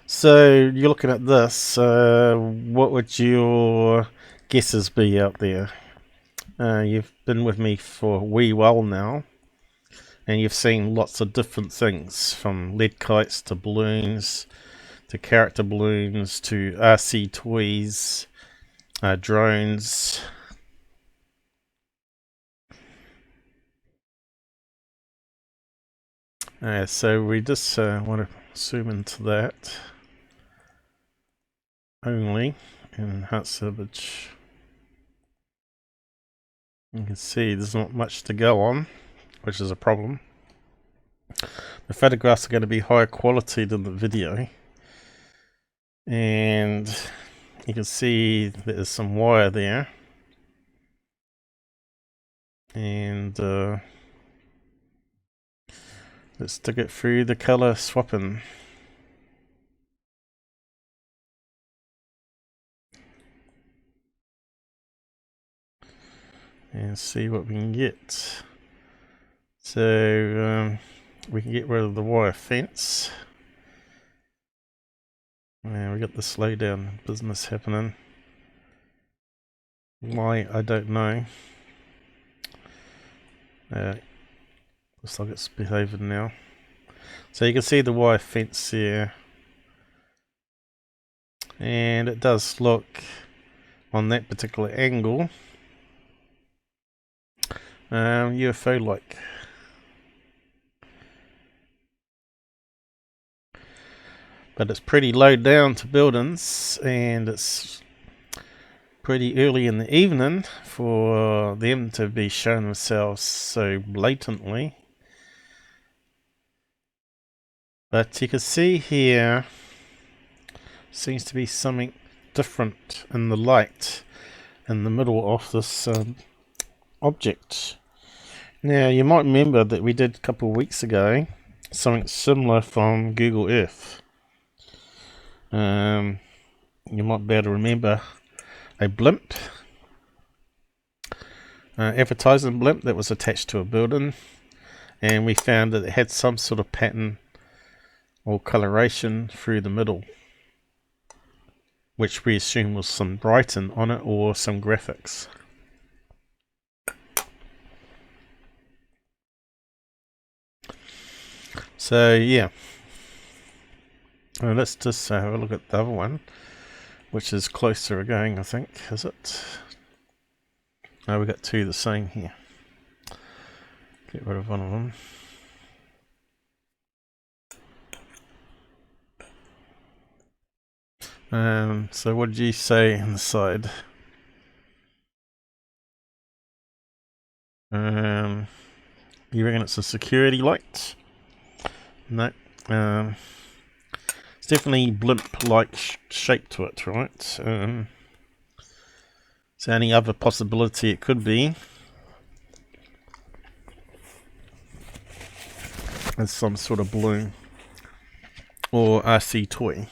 So you're looking at this. What would your guesses be out there? You've been with me for a wee while now, and you've seen lots of different things, from lead kites to balloons to character balloons to RC toys, drones. So we just want to zoom into that only and enhance image. You can see there's not much to go on, which is a problem. The photographs are going to be higher quality than the video, and you can see there's some wire there, and let's stick it through the color swapping. And see what we can get. So we can get rid of the wire fence. And we got the slowdown business happening. Why, I don't know. Looks like it's behaving now. So you can see the wire fence here. And it does look, on that particular angle, UFO-like. But it's pretty low down to buildings, and it's pretty early in the evening for them to be showing themselves so blatantly. But you can see here, seems to be something different in the light in the middle of this object. Now you might remember that we did a couple of weeks ago something similar from Google Earth. You might be able to remember a blimp, advertising blimp that was attached to a building, and we found that it had some sort of pattern or coloration through the middle, which we assume was some writing on it or some graphics. So yeah, let's just have a look at the other one, which is closer again, I think. Is it? Oh, we got 2 the same here. Get rid of one of them. So what did you say on the side? You reckon it's a security light? No. It's definitely blimp-like shape to it, right? So any other possibility it could be is some sort of balloon or RC toy.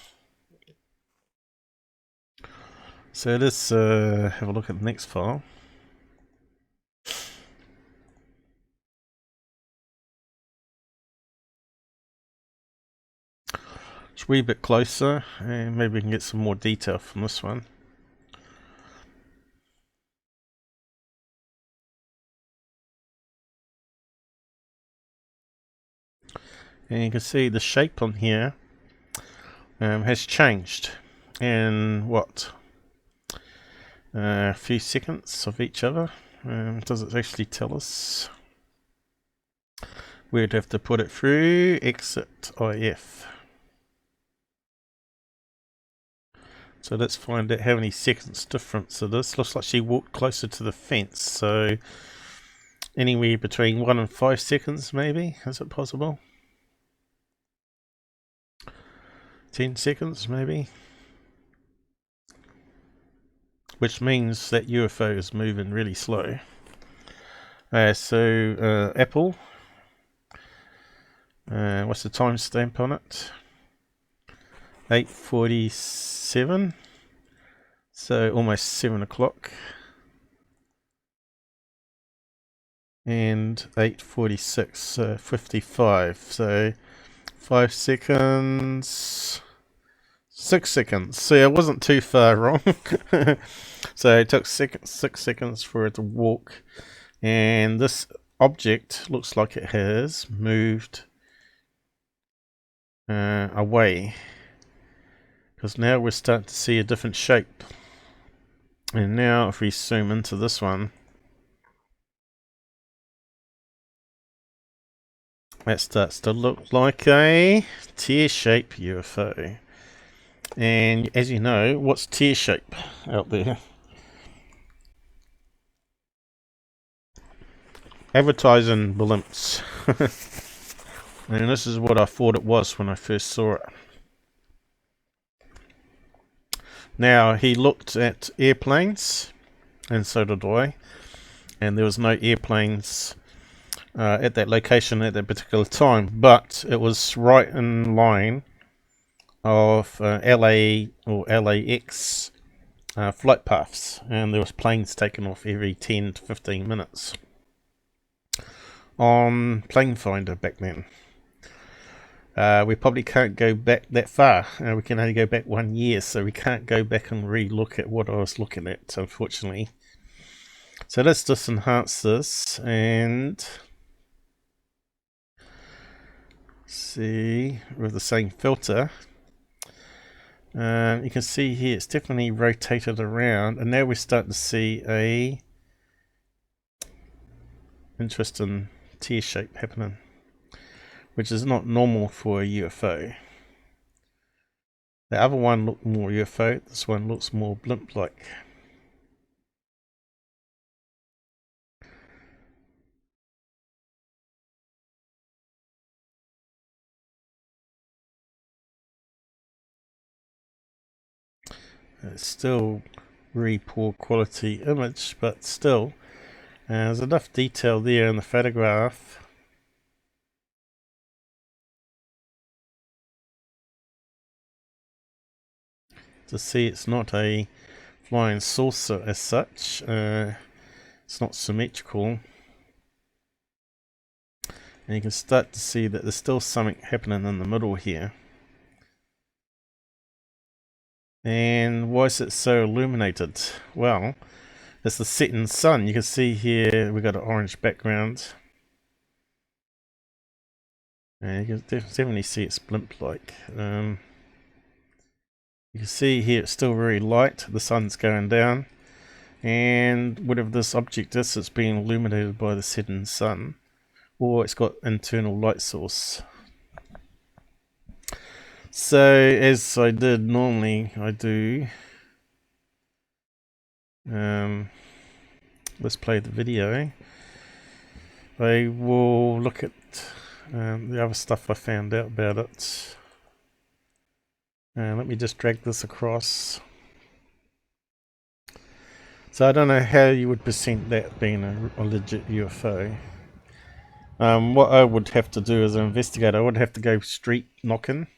So let's have a look at the next file. Just a wee bit closer, and maybe we can get some more detail from this one. And you can see the shape on here has changed in what? A few seconds of each other. Does it actually tell us? We'd have to put it through exit IF. So let's find out how many seconds difference it is. Looks like she walked closer to the fence, so anywhere between 1 and 5 seconds maybe. Is it possible? 10 seconds maybe. Which means that UFO is moving really slow. So Apple, what's the timestamp on it? 8:47, so almost 7 o'clock. And 8:46, 55, so 5 seconds, 6 seconds. So it wasn't too far wrong. So it took 6 seconds for it to walk, and this object looks like it has moved away, because now we're starting to see a different shape. And now if we zoom into this one, that starts to look like a tear-shaped UFO. And as you know, what's tear shape out there? Advertising blimps. And this is what I thought it was when I first saw it. Now, he looked at airplanes, and so did I. And there was no airplanes at that location at that particular time, but it was right in line of LA or LAX flight paths, and there was planes taken off every 10 to 15 minutes on Plane Finder back then. We probably can't go back that far. We can only go back 1 year, so we can't go back and re-look at what I was looking at, unfortunately. So let's just enhance this and see with the same filter. You can see here it's definitely rotated around, and now we're starting to see a interesting tear shape happening, which is not normal for a UFO. The other one looked more UFO, this one looks more blimp-like. It's still very poor quality image, but still there's enough detail there in the photograph to see it's not a flying saucer as such. It's not symmetrical, and you can start to see that there's still something happening in the middle here. And why is it so illuminated? Well, it's the setting sun. You can see here we've got an orange background, and you can definitely see it's blimp-like. You can see here it's still very light, the sun's going down, and whatever this object is, it's being illuminated by the setting sun, or it's got internal light source. So as I did normally, I do, let's play the video. I will look at the other stuff I found out about it. Let me just drag this across. So I don't know how you would present that being a legit UFO. What I would have to do as an investigator, I would have to go street knocking.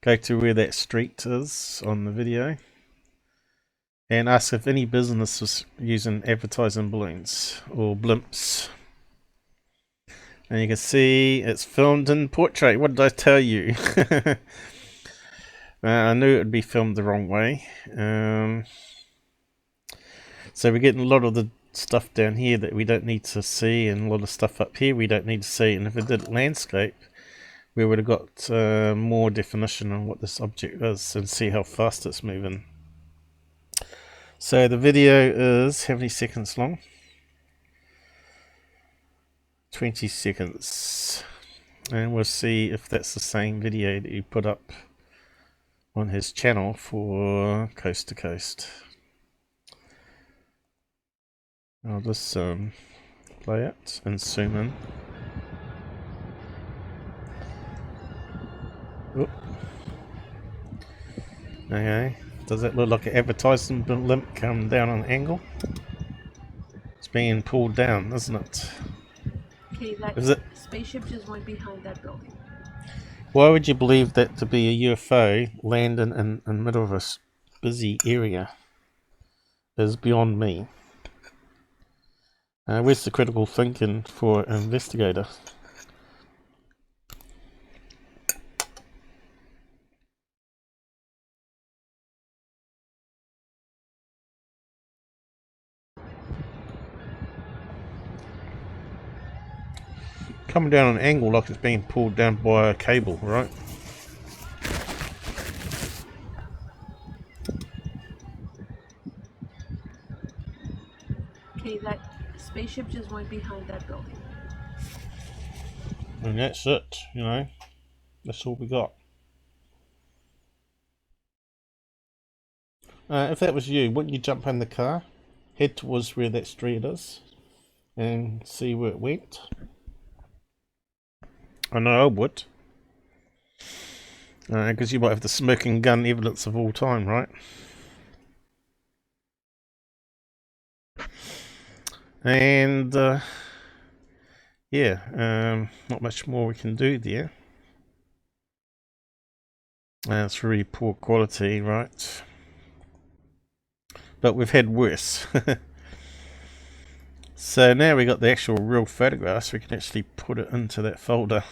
Go to where that street is on the video. And ask if any business was using advertising balloons or blimps. And you can see it's filmed in portrait. What did I tell you? I knew it would be filmed the wrong way. So we're getting a lot of the stuff down here that we don't need to see, and a lot of stuff up here we don't need to see. And if it did landscape, we would have got more definition on what this object is and see how fast it's moving. So the video is how many seconds long? 20 seconds. And we'll see if that's the same video that he put up on his channel for Coast to Coast. I'll just play it and zoom in. Oop. Okay, does that look like an advertising blimp coming down on an angle? It's being pulled down, isn't it? Okay, that Is it? Spaceship just went behind that building. Why would you believe that to be a UFO landing in the middle of a busy area is beyond me. Where's the critical thinking for an investigator? Coming down an angle like it's being pulled down by a cable, right? Okay, that spaceship just went behind that building. And that's it, you know. That's all we got. If that was you, wouldn't you jump in the car, head towards where that street is, and see where it went? I know I would. Because you might have the smoking gun evidence of all time, right? And yeah, not much more we can do there. It's really poor quality, right? But we've had worse. So now we got the actual real photographs, we can actually put it into that folder.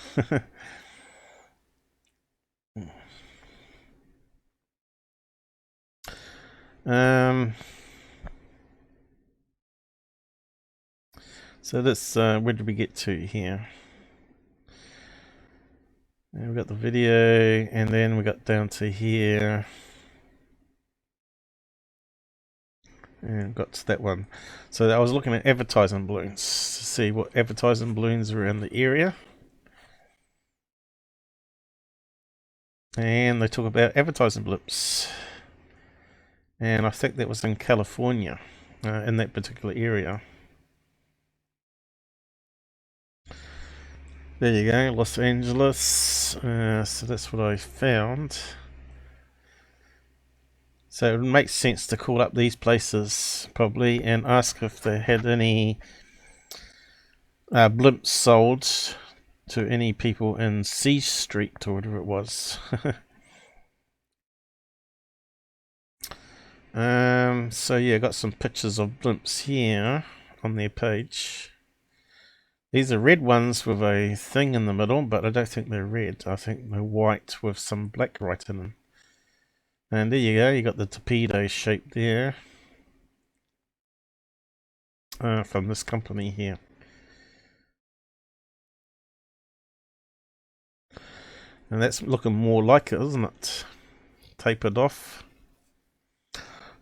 So this, where did we get to here? And we got the video, and then we got down to here. And got to that one. So I was looking at advertising balloons to see what advertising balloons are in the area. And they talk about advertising blips. And I think that was in California, in that particular area. There you go, Los Angeles. So that's what I found. So it makes sense to call up these places probably and ask if they had any blimps sold to any people in C Street or whatever it was. So yeah, got some pictures of blimps here on their page. These are red ones with a thing in the middle, but I don't think they're red. I think they're white with some black right in them. And there you go, you got the torpedo shape there from this company here. And that's looking more like it, isn't it? Tapered off.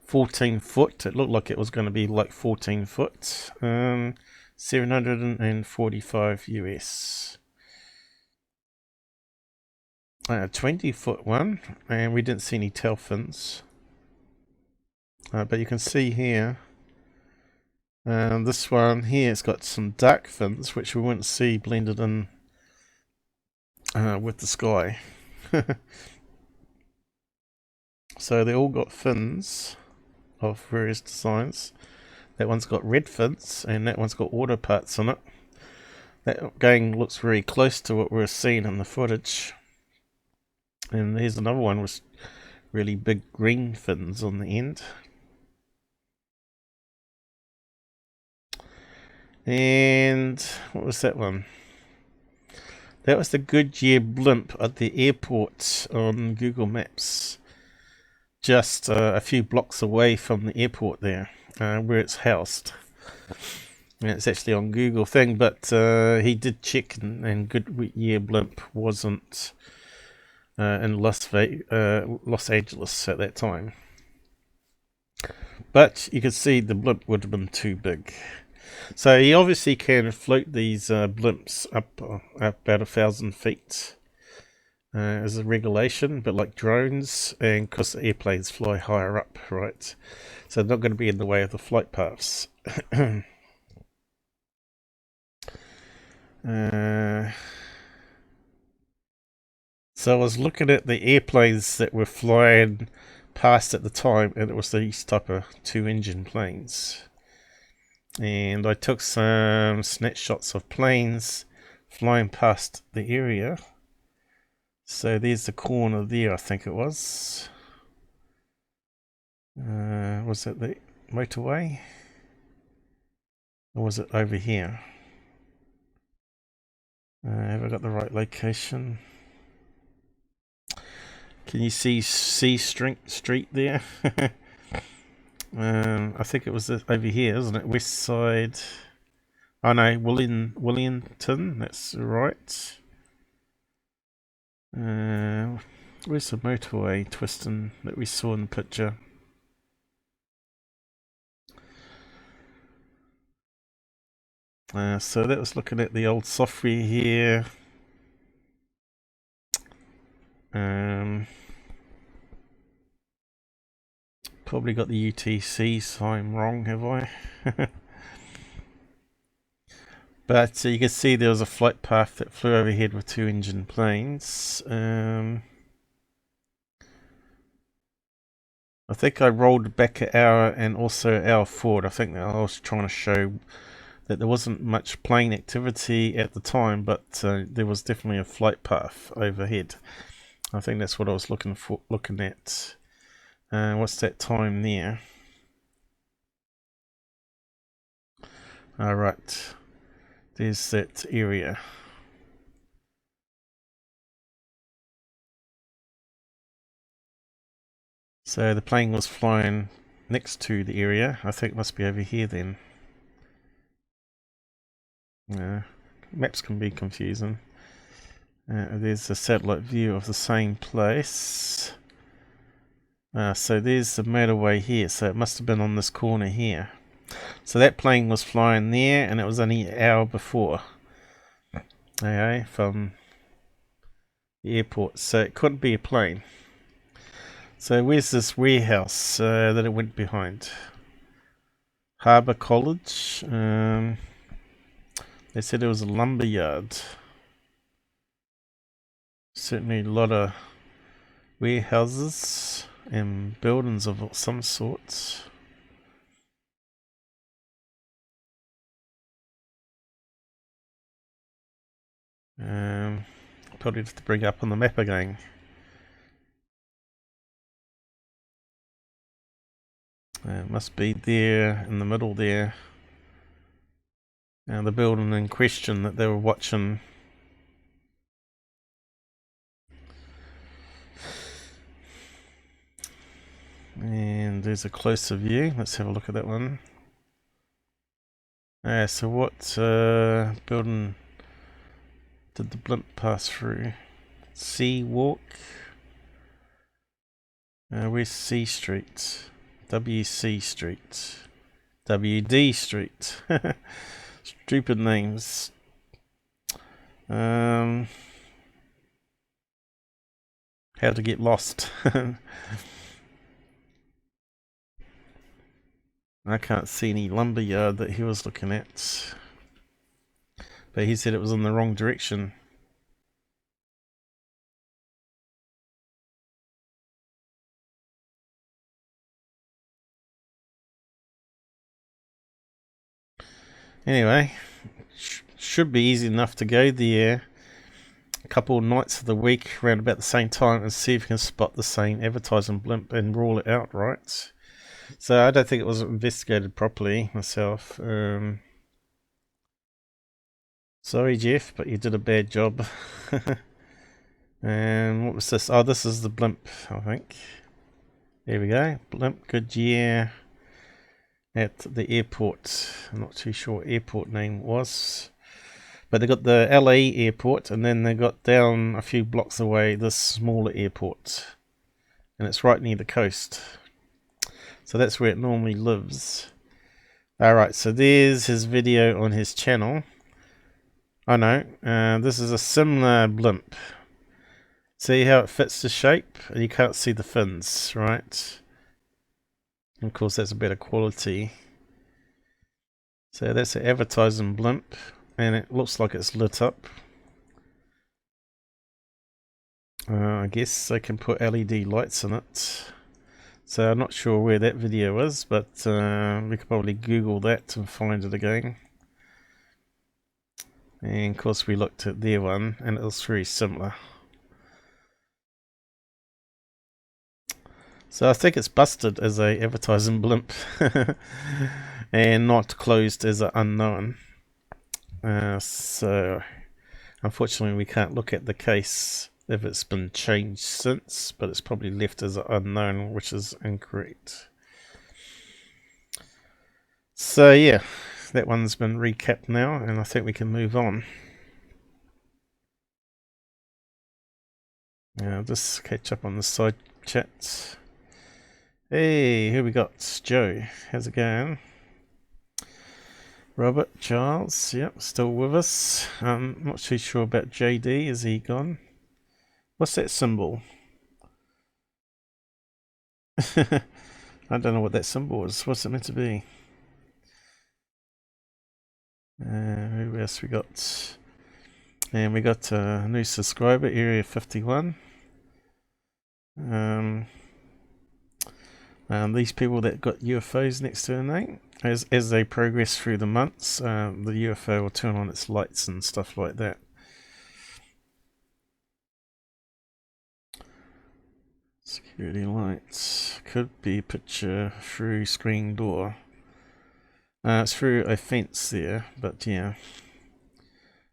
14 foot, it looked like it was going to be like 14 foot. 745 US. 20-foot one, and we didn't see any tail fins. But you can see here And this one here, it's got some dark fins, which we wouldn't see blended in with the sky. So they all got fins of various designs. That one's got red fins, and that one's got auto parts on it. That gang looks very close to what we're seeing in the footage. And there's another one with really big green fins on the end. And what was that one? That was the Goodyear blimp at the airport on Google Maps. Just a few blocks away from the airport there, where it's housed. And it's actually on Google thing, but he did check, and Goodyear blimp wasn't in Los Angeles at that time. But you could see the blimp would have been too big. So he obviously can float these blimps up about 1,000 feet as a regulation, but like drones, and because the airplanes fly higher up, right? So they're not going to be in the way of the flight paths. So I was looking at the airplanes that were flying past at the time, and it was these type of 2-engine planes. And I took some snapshots of planes flying past the area. So there's the corner there, I think it was. Was it the motorway? Or was it over here? Have I got the right location? Can you see C Street there? I think it was over here, isn't it? West side. Oh no, Wellington. That's right. Where's the motorway twisting that we saw in the picture? So that was looking at the old software here. Probably got the UTC sign wrong, have I? But you can see there was a flight path that flew overhead with 2-engine planes. I think I rolled back an hour and also an hour forward. I think that I was trying to show that there wasn't much plane activity at the time, but there was definitely a flight path overhead. I think that's what I was looking at. What's that time there? Alright, there's that area. So the plane was flying next to the area. I think it must be over here then. Maps can be confusing. There's a satellite view of the same place. So there's the motorway here, so it must have been on this corner here. So that plane was flying there, and it was only an hour before. Okay, from the airport, so it couldn't be a plane. So where's this warehouse that it went behind? Harbour College. They said it was a lumber yard. Certainly a lot of warehouses and buildings of some sorts. Probably have to bring up on the map again. It must be there in the middle there. The building in question that they were watching. And there's a closer view. Let's have a look at that one. So what building did the blimp pass through? C Walk. Where's C Street? WC Street. WD Street. Stupid names. How to get lost. I can't see any lumberyard that he was looking at. But he said it was in the wrong direction. Anyway, should be easy enough to go there a couple of nights of the week around about the same time and see if you can spot the same advertising blimp and rule it out, right? So I don't think it was investigated properly myself. Sorry, Jeff, but you did a bad job. And what was this? Oh, this is the blimp, I think. There we go. Blimp Goodyear at the airport. I'm not too sure what airport name was. But they got the LA airport, and then they got down a few blocks away this smaller airport. And it's right near the coast. So that's where it normally lives. Alright, so there's his video on his channel. Oh no, this is a similar blimp. See how it fits the shape? And you can't see the fins, right? And of course that's a better quality. So that's an advertising blimp. And it looks like it's lit up. I guess they can put LED lights in it. So I'm not sure where that video is, but we could probably Google that and find it again. And of course we looked at their one and it was very similar. So I think it's busted as a advertising blimp and not closed as an unknown. So unfortunately we can't look at the case if it's been changed since, but it's probably left as an unknown, which is incorrect. So yeah, that one's been recapped now, and I think we can move on. Now just catch up on the side chats. Hey, here we got Joe. How's it going? Robert, Charles, yep, still with us. Not too sure about JD. Is he gone? What's that symbol? I don't know what that symbol is. What's it meant to be? Who else we got? And we got a new subscriber, Area 51. These people that got UFOs next to their name, as they progress through the months, the UFO will turn on its lights and stuff like that. Security lights. Could be a picture through screen door. It's through a fence there, but yeah.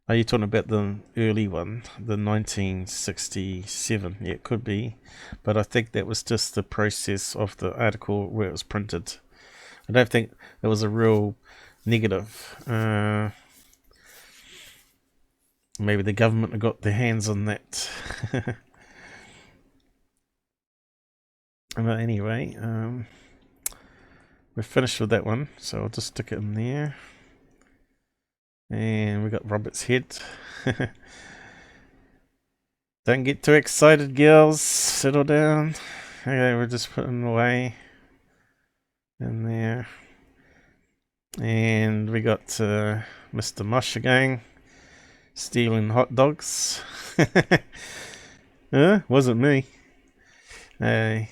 Are you talking about the early one, the 1967? Yeah, it could be, but I think that was just the process of the article where it was printed. I don't think it was a real negative. Maybe the government have got their hands on that. But anyway, we're finished with that one, so I'll just stick it in there. And we got Robert's head. Don't get too excited, girls. Settle down. Okay, we're just putting away in there. And we got Mr. Mush again, stealing hot dogs. Wasn't me. Hey.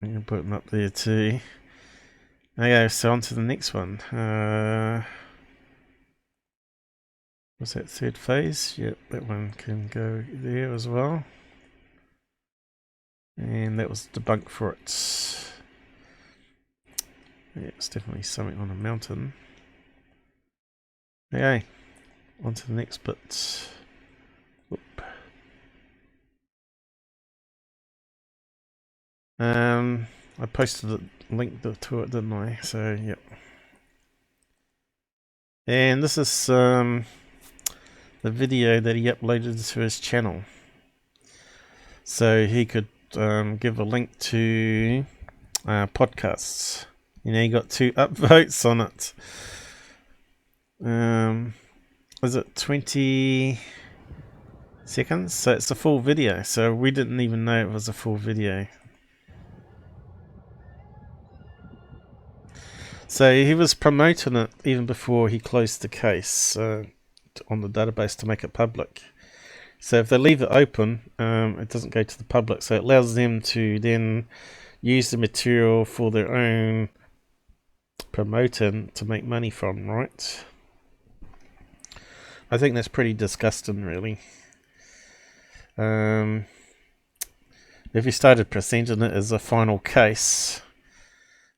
I'm going to put them up there too. Okay, so on to the next one. Was that third phase? Yep, that one can go there as well. And that was debunked for it. Yeah, it's definitely something on a mountain. Okay, on to the next bit. Whoop. I posted a link to it, didn't I? So, yep. And this is the video that he uploaded to his channel. So he could give a link to podcasts. You know, he got 2 upvotes on it. Was it 20 seconds? So it's a full video. So we didn't even know it was a full video. So he was promoting it even before he closed the case on the database to make it public. So if they leave it open, it doesn't go to the public. So it allows them to then use the material for their own promoting to make money from, right? I think that's pretty disgusting, really. If you started presenting it as a final case,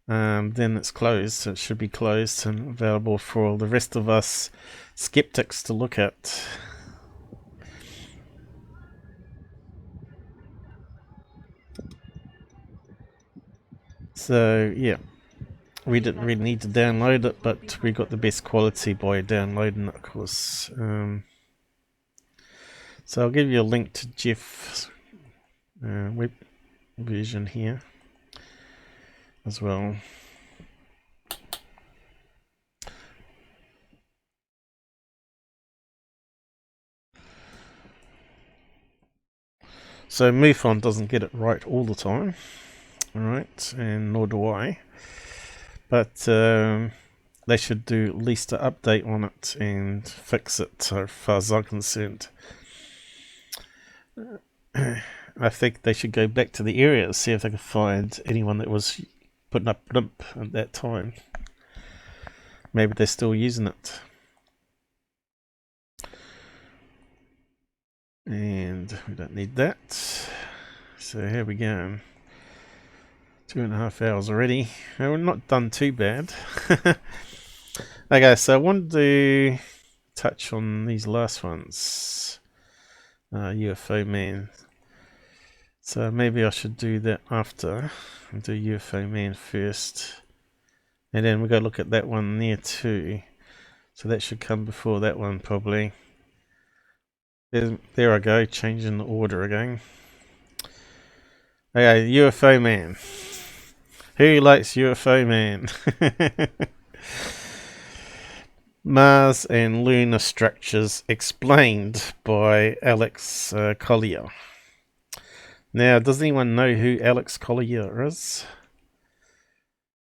then it's closed. It should be closed and available for all the rest of us skeptics to look at. So yeah, we didn't really need to download it, but we got the best quality by downloading it, of course. So I'll give you a link to Jeff's web version here as well. So MUFON doesn't get it right all the time, alright, and nor do I. But they should do at least an update on it and fix it, so far as I'm concerned. I think they should go back to the area to see if they can find anyone that was putting up blimp at that time. Maybe they're still using it. And we don't need that. So here we go. 2.5 hours already. We're not done too bad. Okay, so I wanted to touch on these last ones. UFO Man. So maybe I should do that after. I'll do UFO Man first. And then we've got to look at that one there too. So that should come before that one probably. There I go, changing the order again. Okay, UFO Man. Who likes UFO Man? Mars and Lunar Structures Explained by Alex Collier. Now, does anyone know who Alex Collier is?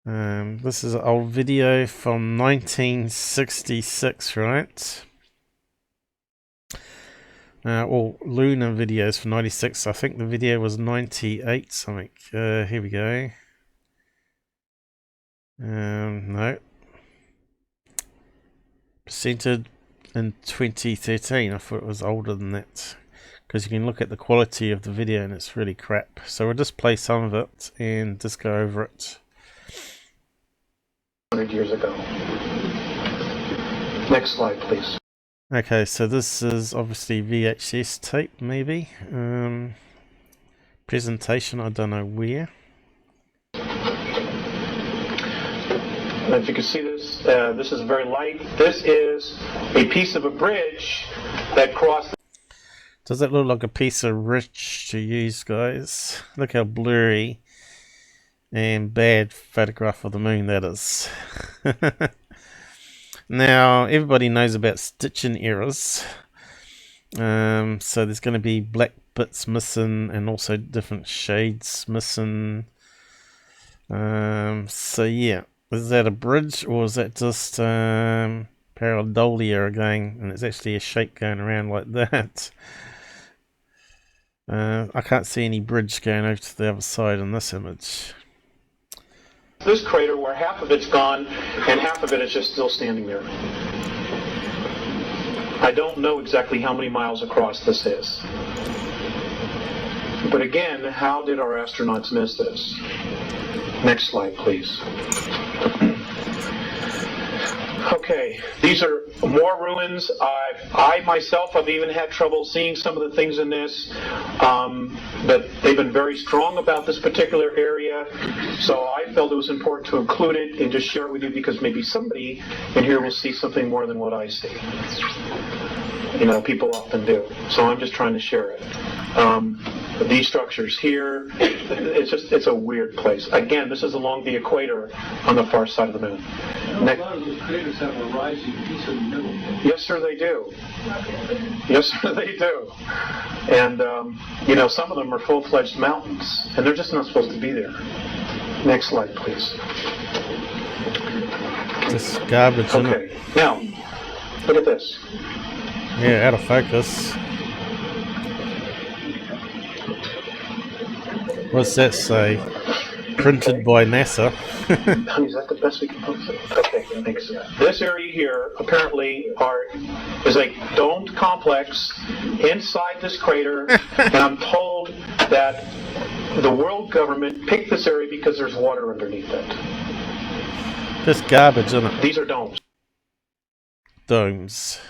This is an old video from 1966, right? Well, lunar videos from 96. I think the video was 98 something. Here we go. No. Presented in 2013. I thought it was older than that, because you can look at the quality of the video and it's really crap. So we'll just play some of it and just go over it. 100 years ago. Next slide, please. Okay, so this is obviously VHS tape, maybe. Presentation, I don't know where. If you can see this, this is very light. This is a piece of a bridge that crossed. Does that look like a piece of rich to use, guys? Look how blurry and bad photograph of the moon that is. Now, everybody knows about stitching errors. So there's going to be black bits missing and also different shades missing. So yeah, is that a bridge or is that just pareidolia again? And it's actually a shape going around like that. I can't see any bridge going over to the other side in this image. This crater where half of it's gone and half of it is just still standing there. I don't know exactly how many miles across this is. But again, how did our astronauts miss this? Next slide, please. Okay, these are more ruins. I myself have even had trouble seeing some of the things in this, but they've been very strong about this particular area, so I felt it was important to include it and just share it with you because maybe somebody in here will see something more than what I see. You know, people often do, so I'm just trying to share it. These structures here, it's a weird place. Again, this is along the equator on the far side of the moon. A lot of those craters have a rising piece in the middle. Yes, sir, they do. Yes, sir, they do. And, you know, some of them are full-fledged mountains, and they're just not supposed to be there. Next slide, please. Just garbage, isn't it? Okay, now, look at this. Yeah, out of focus. What's that say? Printed by NASA. Honey, is that the best we can post it? Okay, thanks. This area here apparently is a domed complex inside this crater, and I'm told that the world government picked this area because there's water underneath it. Just garbage, isn't it? These are domes. Domes.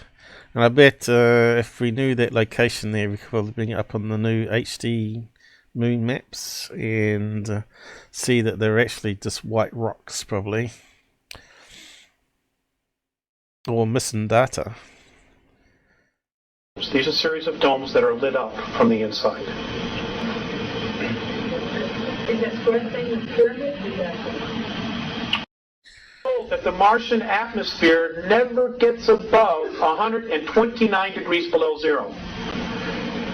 And I bet if we knew that location there, we could probably bring it up on the new HD moon maps and see that they're actually just white rocks, probably. Or missing data. These are a series of domes that are lit up from the inside. Is that square thing the pyramid? That the Martian atmosphere never gets above 129 degrees below zero.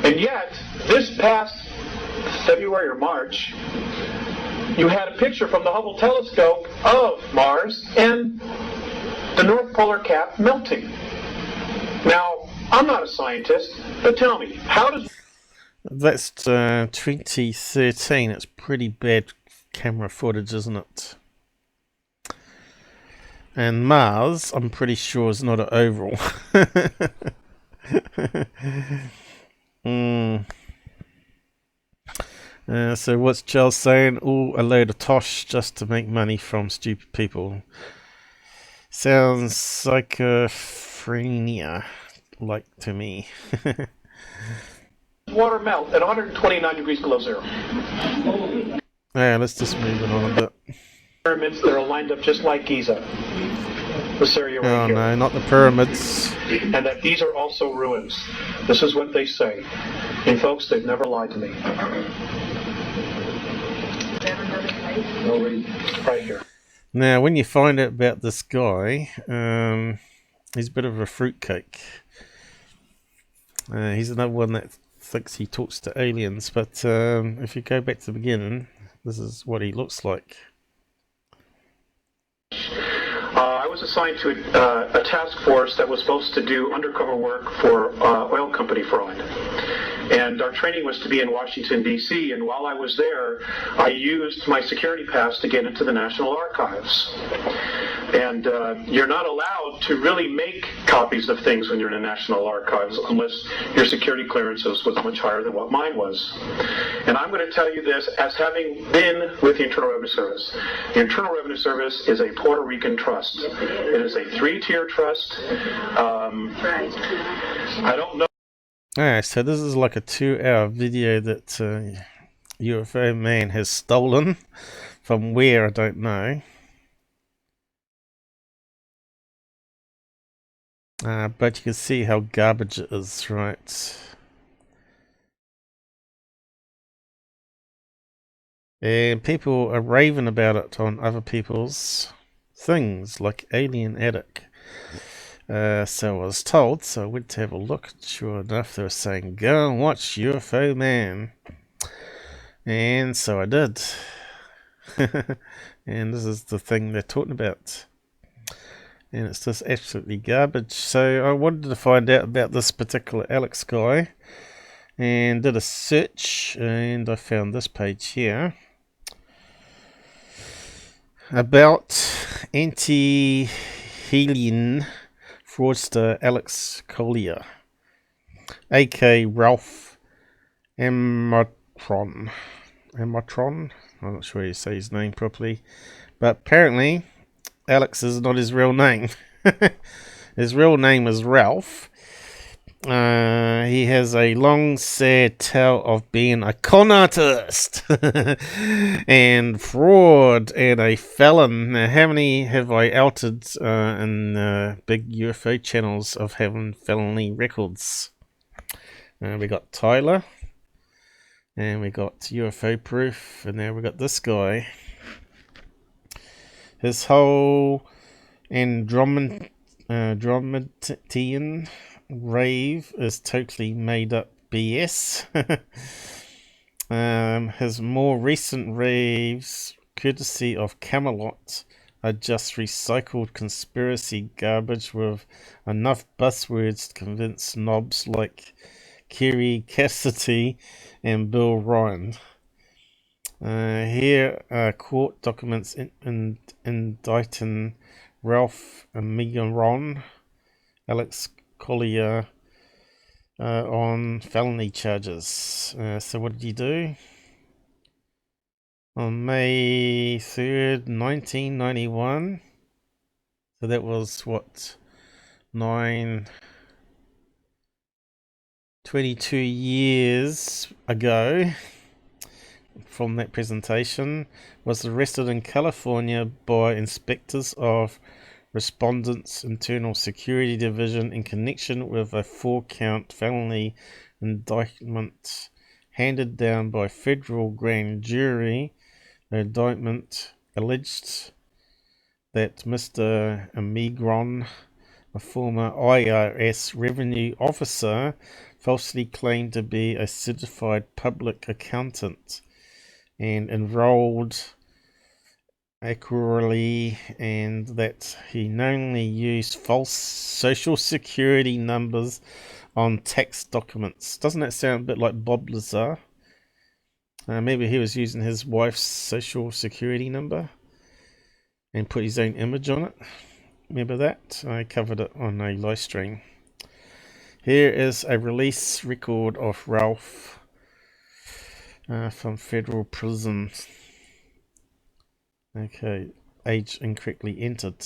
And yet, this past February or March, you had a picture from the Hubble telescope of Mars and the North Polar Cap melting. Now, I'm not a scientist, but tell me, how does... That's 2013. It's pretty bad camera footage, isn't it? And Mars, I'm pretty sure, is not an oval. So what's Charles saying? All a load of tosh just to make money from stupid people. Sounds schizophrenia like to me. water melt at 129 degrees below zero? Yeah, let's just move it on a bit. Pyramids that are lined up just like Giza. This area right Oh here. no, not the pyramids. And that these are also ruins. This is what they say. And folks, they've never lied to me. Right here. Now, when you find out about this guy, he's a bit of a fruitcake. He's another one that thinks he talks to aliens, but if you go back to the beginning, this is what he looks like. I was assigned to a task force that was supposed to do undercover work for oil company fraud. And our training was to be in Washington, D.C., and while I was there, I used my security pass to get into the National Archives. And you're not allowed to really make copies of things when you're in the National Archives unless your security clearances was much higher than what mine was. And I'm going to tell you this as having been with the Internal Revenue Service. The Internal Revenue Service is a Puerto Rican trust. It is a 3-tier trust. I don't know. Alright, so this is like a 2-hour video that UFO Man has stolen. From where, I don't know. But you can see how garbage it is, right? And people are raving about it on other people's things, like Alien Attic. So I was told, so I went to have a look. Sure enough, they were saying, go and watch UFO Man. And so I did. And this is the thing they're talking about. And it's just absolutely garbage. So I wanted to find out about this particular Alex guy. And did a search. And I found this page here. About anti-alien fraudster Alex Collier, a.k.a. Ralph Amatron. I'm not sure how you say his name properly. But apparently, Alex is not his real name. His real name is Ralph. He has a long, sad tale of being a con artist and fraud and a felon. Now, how many have I outed in big UFO channels of having felony records? We got Tyler, and we got UFO Proof, and now we got this guy. His whole Andromedan rave is totally made up BS. His more recent raves, courtesy of Camelot, are just recycled conspiracy garbage with enough buzzwords to convince knobs like Kerry Cassidy and Bill Ryan. Here are court documents indicting Ralph and Megan Ron, Alex Collier, on felony charges. So what did you do? On May 3rd, 1991. So that was what? 22 years ago from that presentation, was arrested in California by inspectors of Respondent's Internal Security Division in connection with a 4-count felony indictment handed down by federal grand jury. The indictment alleged that Mr. Amigron, a former IRS revenue officer, falsely claimed to be a certified public accountant and enrolled accurately, and that he knowingly used false social security numbers on tax documents. Doesn't that sound a bit like Bob Lazar? Maybe he was using his wife's social security number and put his own image on it. Remember that? I covered it on a live stream. Here is a release record of Ralph from federal prison. Okay, age incorrectly entered.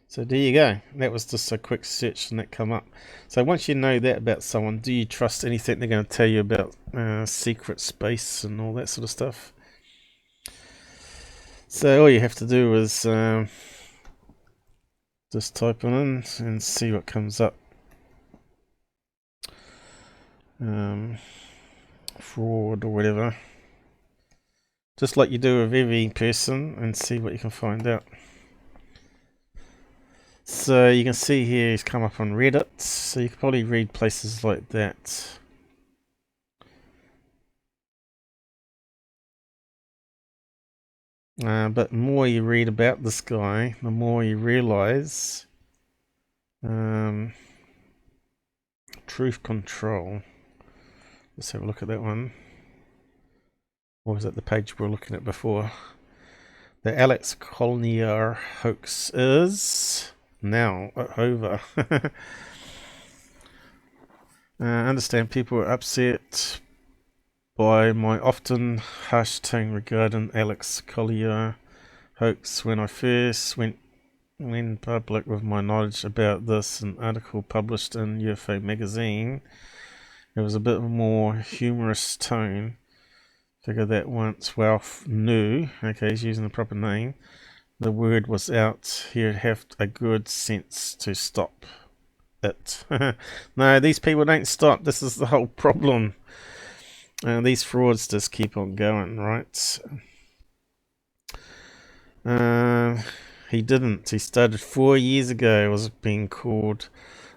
So there you go. That was just a quick search and that come up. So once you know that about someone, do you trust anything they're going to tell you about secret space and all that sort of stuff? So all you have to do is just type it in and see what comes up. Fraud or whatever. Just like you do with every person, and see what you can find out. So you can see here he's come up on Reddit, so you can probably read places like that. But the more you read about this guy, the more you realize truth control. Let's have a look at that one. Or was that the page we were looking at before? The Alex Collier hoax is now over. I understand people are upset by my often harsh tone regarding Alex Collier hoax. When I first went public with my knowledge about this, an article published in UFO magazine, it was a bit more humorous tone. Figure that once Ralph knew, okay, he's using the proper name, the word was out, he'd have a good sense to stop it. No, these people don't stop. This is the whole problem. These frauds just keep on going, right? He didn't. He started 4 years ago. Was being called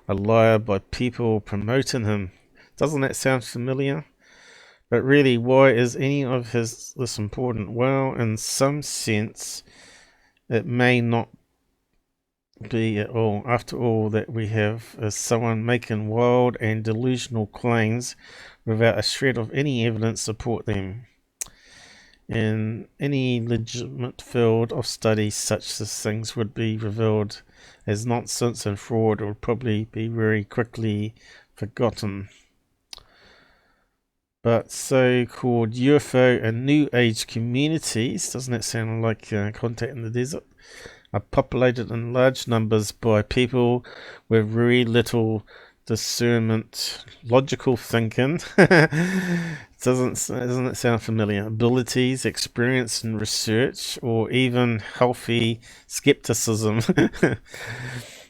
a liar by people promoting him. Doesn't that sound familiar? But really, why is any of this important? Well, in some sense, it may not be at all. After all, that we have is someone making wild and delusional claims without a shred of any evidence to support them. In any legitimate field of study, such things would be revealed as nonsense and fraud, or would probably be very quickly forgotten. But so-called UFO and New Age communities, doesn't that sound like Contact in the Desert, are populated in large numbers by people with very little discernment, logical thinking, doesn't it sound familiar, abilities, experience in research, or even healthy skepticism.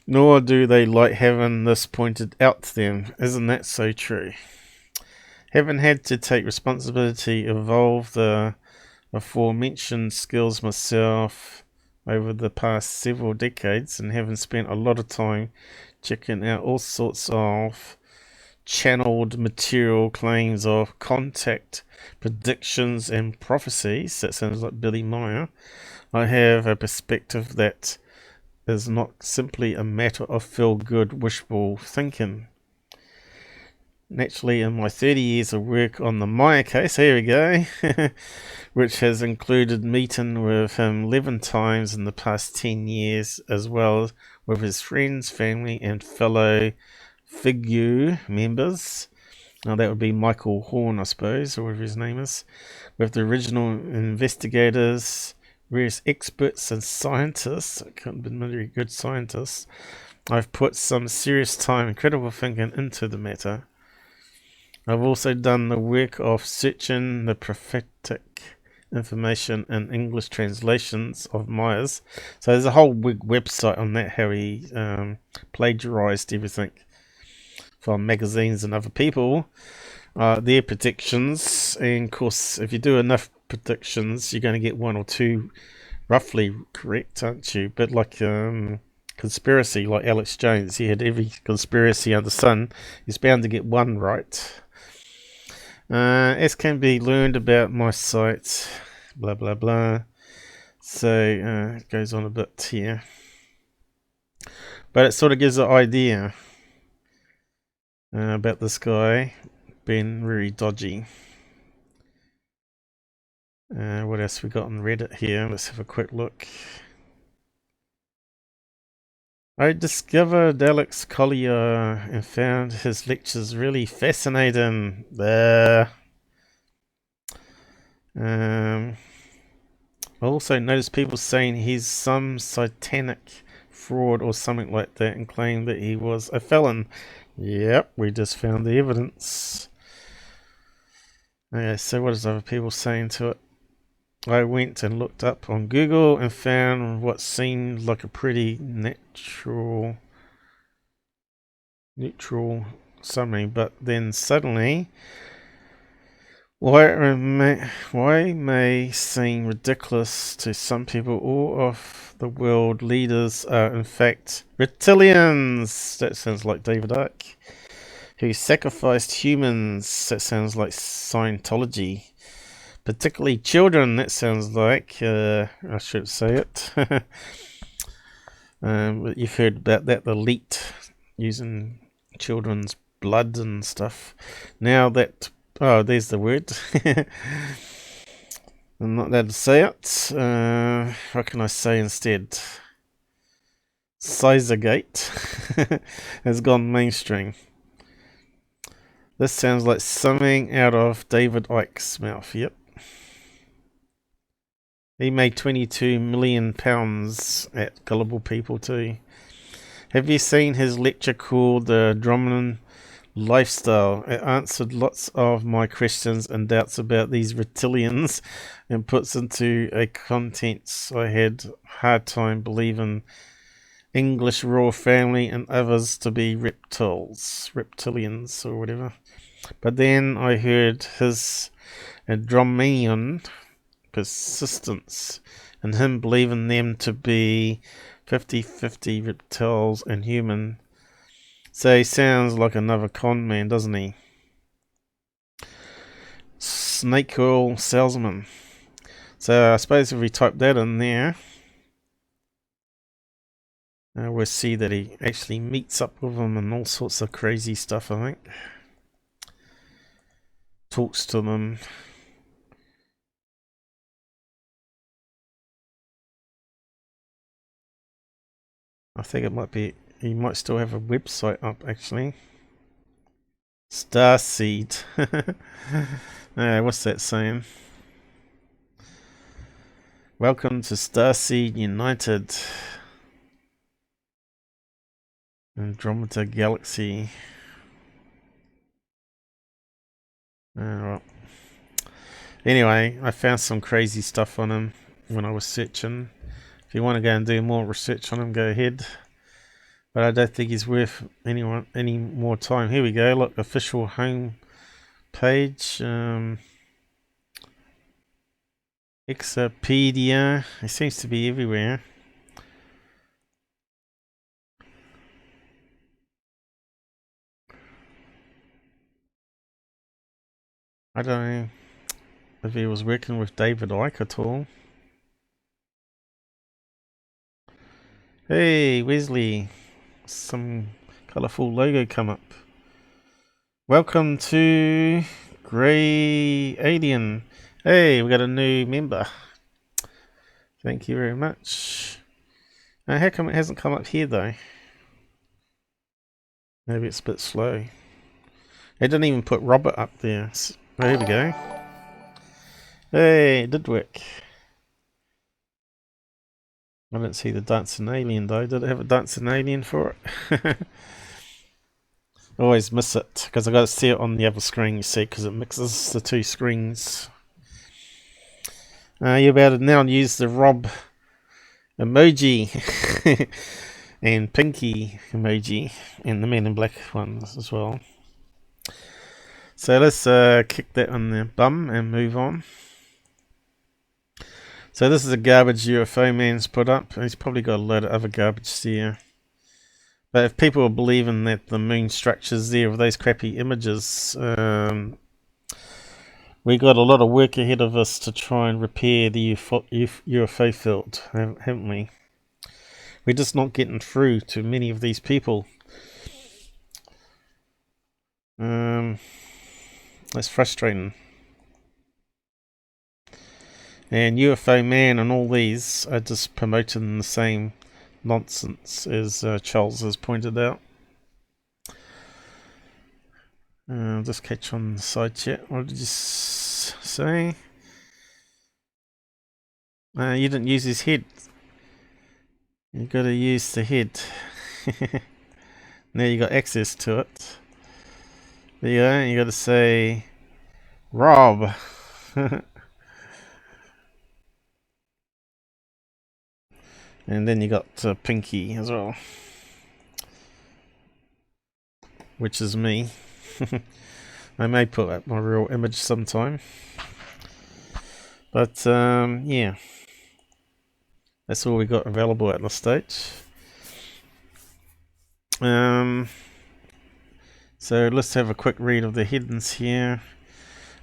Nor do they like having this pointed out to them. Isn't that so true? Having had to take responsibility, evolve the aforementioned skills myself over the past several decades, and having spent a lot of time checking out all sorts of channeled material, claims of contact, predictions and prophecies. That sounds like Billy Meyer. I have a perspective that is not simply a matter of feel-good wishful thinking. Naturally, in my 30 years of work on the Meyer case, here we go, which has included meeting with him 11 times in the past 10 years, as well as with his friends, family and fellow figure members. Now that would be Michael Horn, I suppose, or whatever his name is, with the original investigators, various experts and scientists. I can't be very good scientists. I've put some serious time and critical thinking into the matter. I've also done the work of searching the prophetic information and English translations of Myers. So there's a whole big website on that, how he plagiarized everything from magazines and other people, their predictions. And of course, if you do enough predictions, you're going to get one or two roughly correct, aren't you? But like conspiracy, like Alex Jones, he had every conspiracy under the sun. He's bound to get one right. As can be learned about my site, blah blah blah. So it goes on a bit here, but it sort of gives an idea about this guy being very dodgy. What else we got on Reddit here? Let's have a quick look. I discovered Alex Collier and found his lectures really fascinating. I also noticed people saying he's some satanic fraud or something like that and claim that he was a felon. Yep, we just found the evidence. Okay, so what is other people saying to it? I went and looked up on Google and found what seemed like a pretty neutral summary, but then suddenly, why may seem ridiculous to some people, all of the world leaders are in fact reptilians. That sounds like David Icke. Who sacrificed humans. That sounds like Scientology. Particularly children, that sounds like, I should say it. But you've heard about that, the elite using children's blood and stuff. Now that, oh, there's the word. I'm not allowed to say it. What can I say instead? Sizergate has gone mainstream. This sounds like something out of David Icke's mouth, yep. He made £22 million at Gullible People too. Have you seen his lecture called The Drummond Lifestyle? It answered lots of my questions and doubts about these reptilians and puts into a contents I had a hard time believing English royal family and others to be reptilians or whatever. But then I heard his Andromedian persistence and him believing them to be 50-50 reptiles and human. So he sounds like another con man, doesn't he? Snake oil salesman. So I suppose if we type that in there, we'll see that he actually meets up with them and all sorts of crazy stuff, I think. Talks to them. I think it might be, he might still have a website up actually. Starseed. What's that saying? Welcome to Starseed United. Andromeda Galaxy. Well. Anyway, I found some crazy stuff on him when I was searching. If you want to go and do more research on him, go ahead. But I don't think he's worth any more time. Here we go. Look, official home page. Exopedia. He seems to be everywhere. I don't know if he was working with David Icke at all. Hey, Wesley. Some colourful logo come up. Welcome to Grey Alien. Hey, we got a new member. Thank you very much. How come it hasn't come up here though? Maybe it's a bit slow. They didn't even put Robert up there. There we go. Hey, it did work. I didn't see the dancing alien though. Did it have a dancing alien for it? I always miss it because I got to see it on the other screen, you see, because it mixes the two screens. You're about to now use the Rob emoji and Pinky emoji and the Men in Black ones as well. So let's kick that on the bum and move on. So this is a garbage UFO man's put up. He's probably got a load of other garbage there. But if people are believing that the moon structure's there with those crappy images, we got a lot of work ahead of us to try and repair the UFO field, haven't we? We're just not getting through to many of these people. That's frustrating. And UFO Man and all these are just promoting the same nonsense as Charles has pointed out. I'll just catch on the side chat. What did you say? You didn't use his head. You got to use the head. Now you got access to it. There you go. You got to say, Rob. And then you got Pinky as well, which is me. I may put up my real image sometime, but yeah, that's all we got available at this stage. So let's have a quick read of the headings here.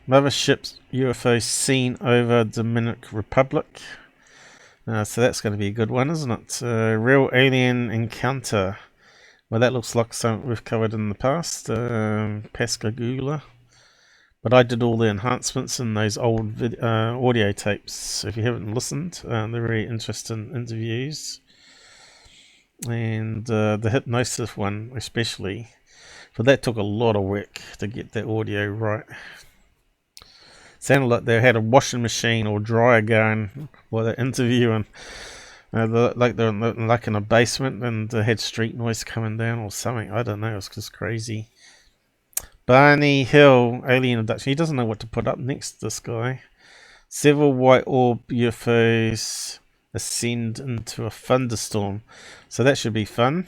Mothership UFO seen over Dominican Republic. So that's going to be a good one, isn't it? Real alien encounter. Well, that looks like something we've covered in the past. Pascagoula. But I did all the enhancements in those old audio tapes. If you haven't listened, they're very interesting interviews. And the hypnosis one especially. But that took a lot of work to get that audio right. Sounded like they had a washing machine or dryer going while they're interviewing. Like they're like in a basement and they had street noise coming down or something. I don't know. It was just crazy. Barney Hill, alien abduction. He doesn't know what to put up next, this guy. Several white orb UFOs ascend into a thunderstorm. So that should be fun.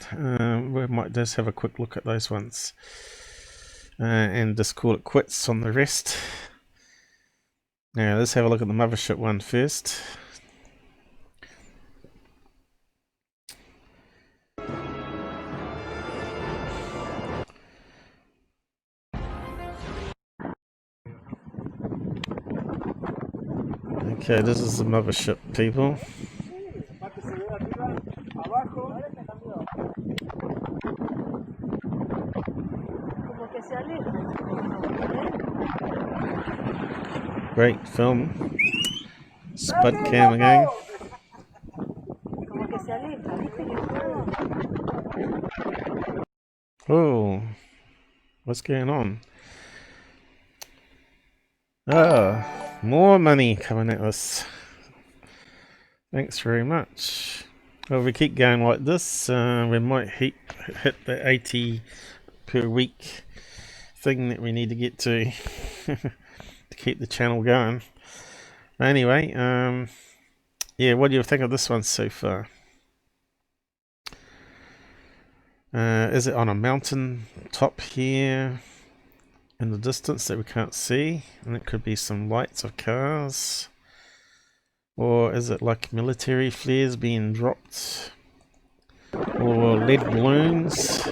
We might just have a quick look at those ones. And just call it quits on the rest. Now let's have a look at the mothership one first. Okay, this is the mothership, people. Great film. Spud cam again. Oh, what's going on? Ah, more money coming at us. Thanks very much. Well, if we keep going like this, we might hit the 80 per week thing that we need to get to to keep the channel going. Anyway, yeah, what do you think of this one so far? Is it on a mountain top here in the distance that we can't see? And it could be some lights of cars. Or is it like military flares being dropped? Or lead balloons?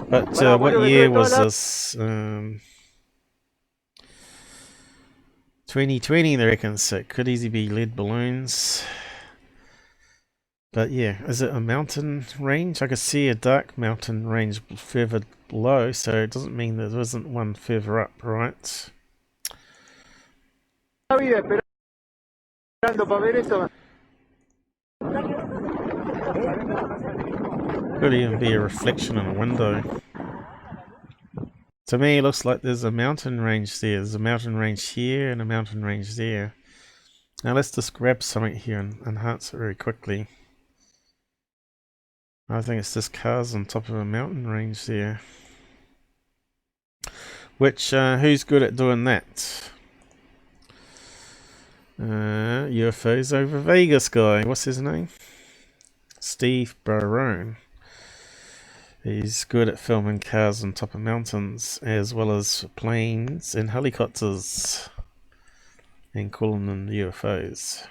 But what year was this? 2020, they reckon, so it could easily be lead balloons. But yeah, is it a mountain range? I can see a dark mountain range further below, so it doesn't mean that there isn't one further up, right? Could even be a reflection in a window. To me, it looks like there's a mountain range there. There's a mountain range here and a mountain range there. Now let's just grab something here and enhance it very quickly. I think it's just cars on top of a mountain range there. Which, who's good at doing that? UFOs over Vegas guy. What's his name? Steve Barone. He's good at filming cars on top of mountains, as well as planes and helicopters, and calling them UFOs.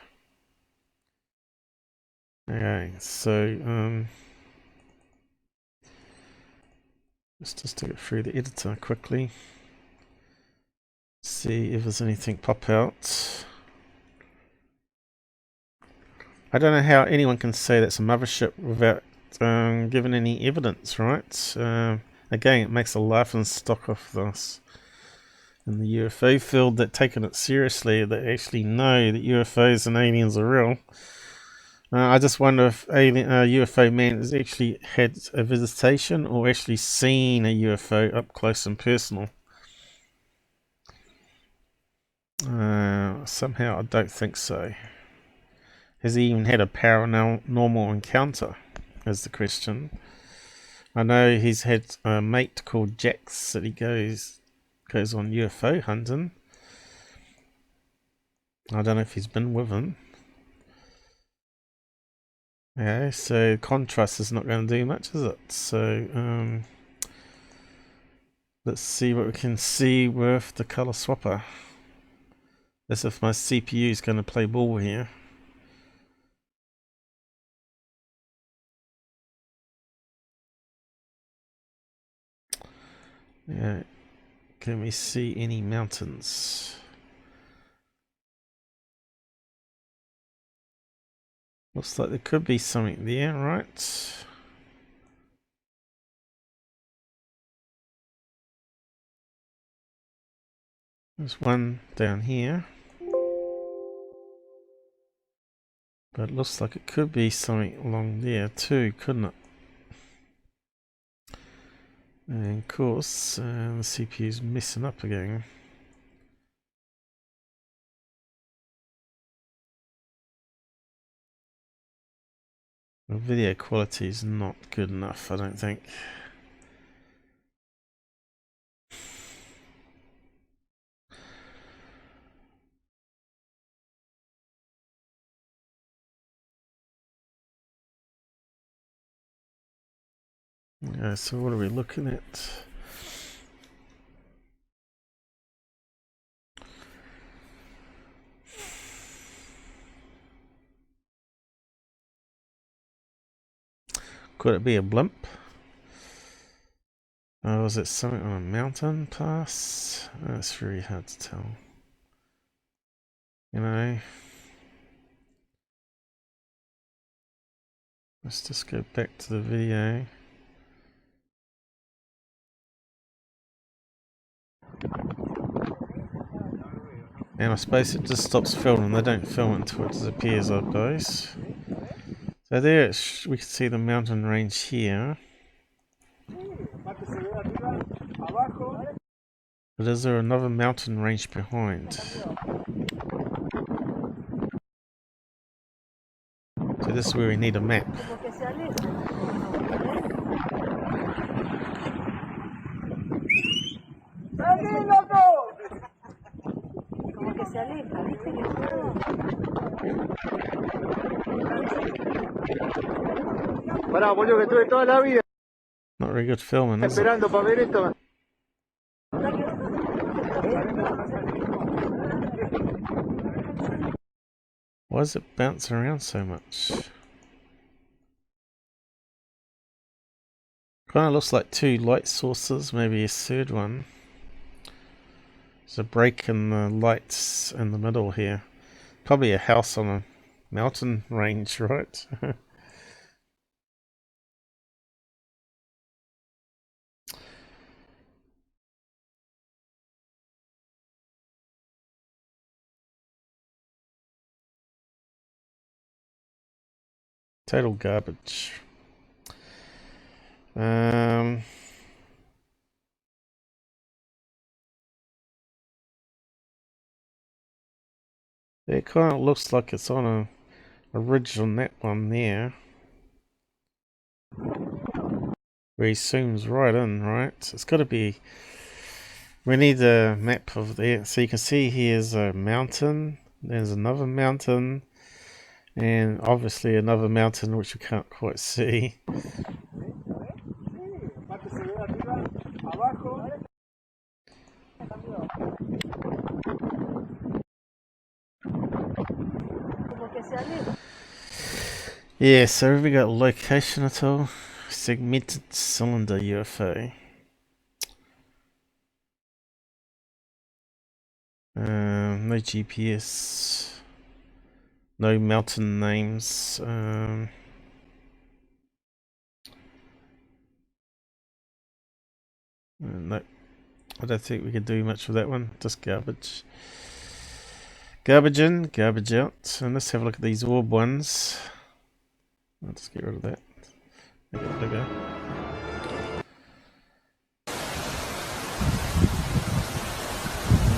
Okay, so let's just take it through the editor quickly. See if there's anything pop out. I don't know how anyone can say that's a mothership without giving any evidence, right? Again, it makes a laughing stock of this. In the UFO field, that taking it seriously, they actually know that UFOs and aliens are real. I just wonder if UFO man has actually had a visitation or actually seen a UFO up close and personal. Somehow I don't think so. Has he even had a paranormal encounter, is the question. I know he's had a mate called Jax that he goes on UFO hunting. I don't know if he's been with him. Yeah, so contrast is not going to do much, is it? So let's see what we can see with the color swapper. As if my CPU is going to play ball here. Yeah, can we see any mountains? Looks like there could be something there, right? There's one down here. But it looks like it could be something along there too, couldn't it? And of course, the CPU's messing up again. The video quality is not good enough, I don't think. Yeah, so what are we looking at? Could it be a blimp? Or was it something on a mountain pass? That's very hard to tell. You know? Let's just go back to the video. And I suppose it just stops filming. They don't film it until it disappears, I suppose. So there we can see the mountain range here. But is there another mountain range behind? So this is where we need a map. Not very good filming, is it? Why does it bounce around so much? Kind of looks like two light sources, maybe a third one. There's a break in the lights in the middle here. Probably a house on a mountain range, right? Total garbage. It kind of looks like it's on a ridge on that one there. Where he zooms right in, right? It's got to be... We need a map of there. So you can see here's a mountain. There's another mountain. And obviously another mountain which we can't quite see. Yeah, so have we got location at all? Segmented cylinder UFO. No GPS. No mountain names. No, I don't think we can do much with that one. Just garbage. Garbage in, garbage out. And let's have a look at these orb ones. I'll just get rid of that. Make it bigger.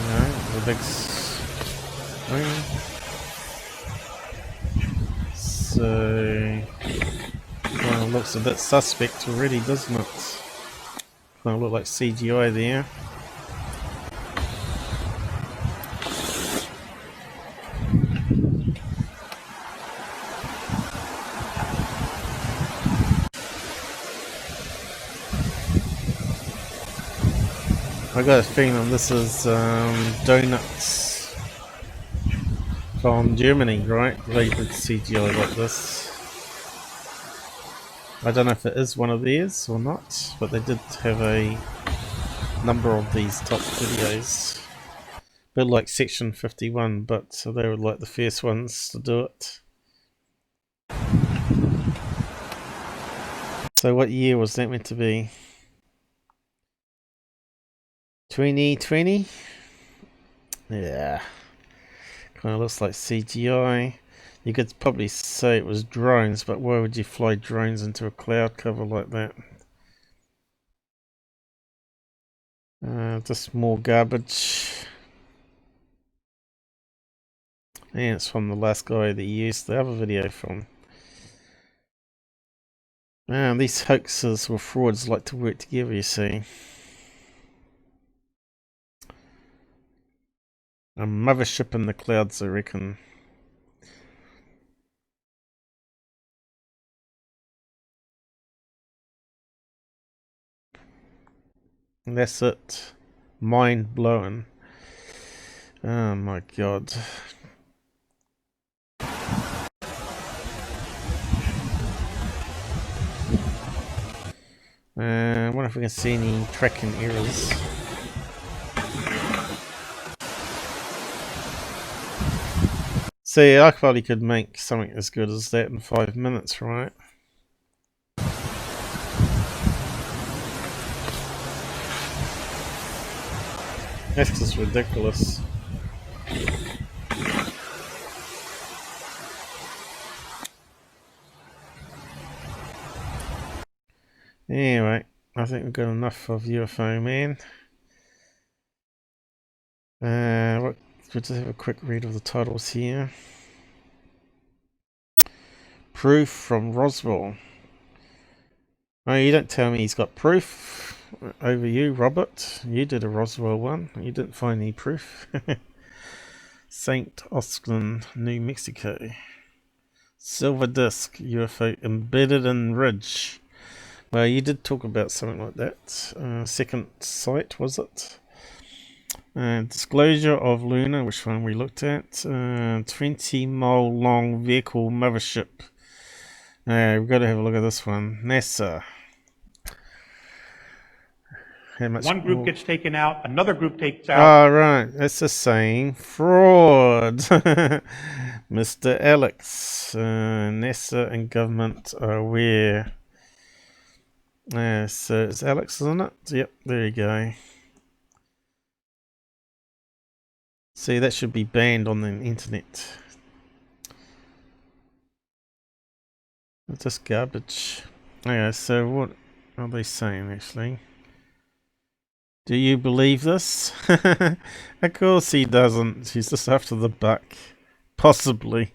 No, the big thing. So, well, it looks a bit suspect already, doesn't it? Kind of look like CGI there. I got a feeling this is donuts from Germany, right? They did CGI like this. I don't know if it is one of theirs or not, but they did have a number of these top videos. A bit like Section 51, but so they were like the first ones to do it. So what year was that meant to be? 2020? Yeah. Kind of looks like CGI. You could probably say it was drones, but why would you fly drones into a cloud cover like that? Just more garbage. And it's from the last guy that used the other video from. These hoaxes or frauds like to work together, you see. A mothership in the clouds, I reckon. And that's it. Mind blowing. Oh my god. I wonder if we can see any tracking errors. See, I probably could make something as good as that in 5 minutes, right? That's just ridiculous. Anyway, I think we've got enough of UFO Man. We'll just have a quick read of the titles here. Proof from Roswell. Oh, you don't tell me he's got proof over you, Robert. You did a Roswell one. You didn't find any proof. St. Augustine, New Mexico. Silver disc UFO embedded in ridge. Well, you did talk about something like that. Second site, was it? Disclosure of Luna, which one we looked at. 20-mile long vehicle mothership. We've got to have a look at this one. NASA. How much One group more? gets taken out, another group takes out. Oh, right. That's just saying fraud. Mr. Alex. NASA and government are aware. So it's Alex, isn't it? Yep, there you go. See, that should be banned on the internet. It's just garbage. Okay, so what are they saying actually? Do you believe this? Of course he doesn't. He's just after the buck. Possibly.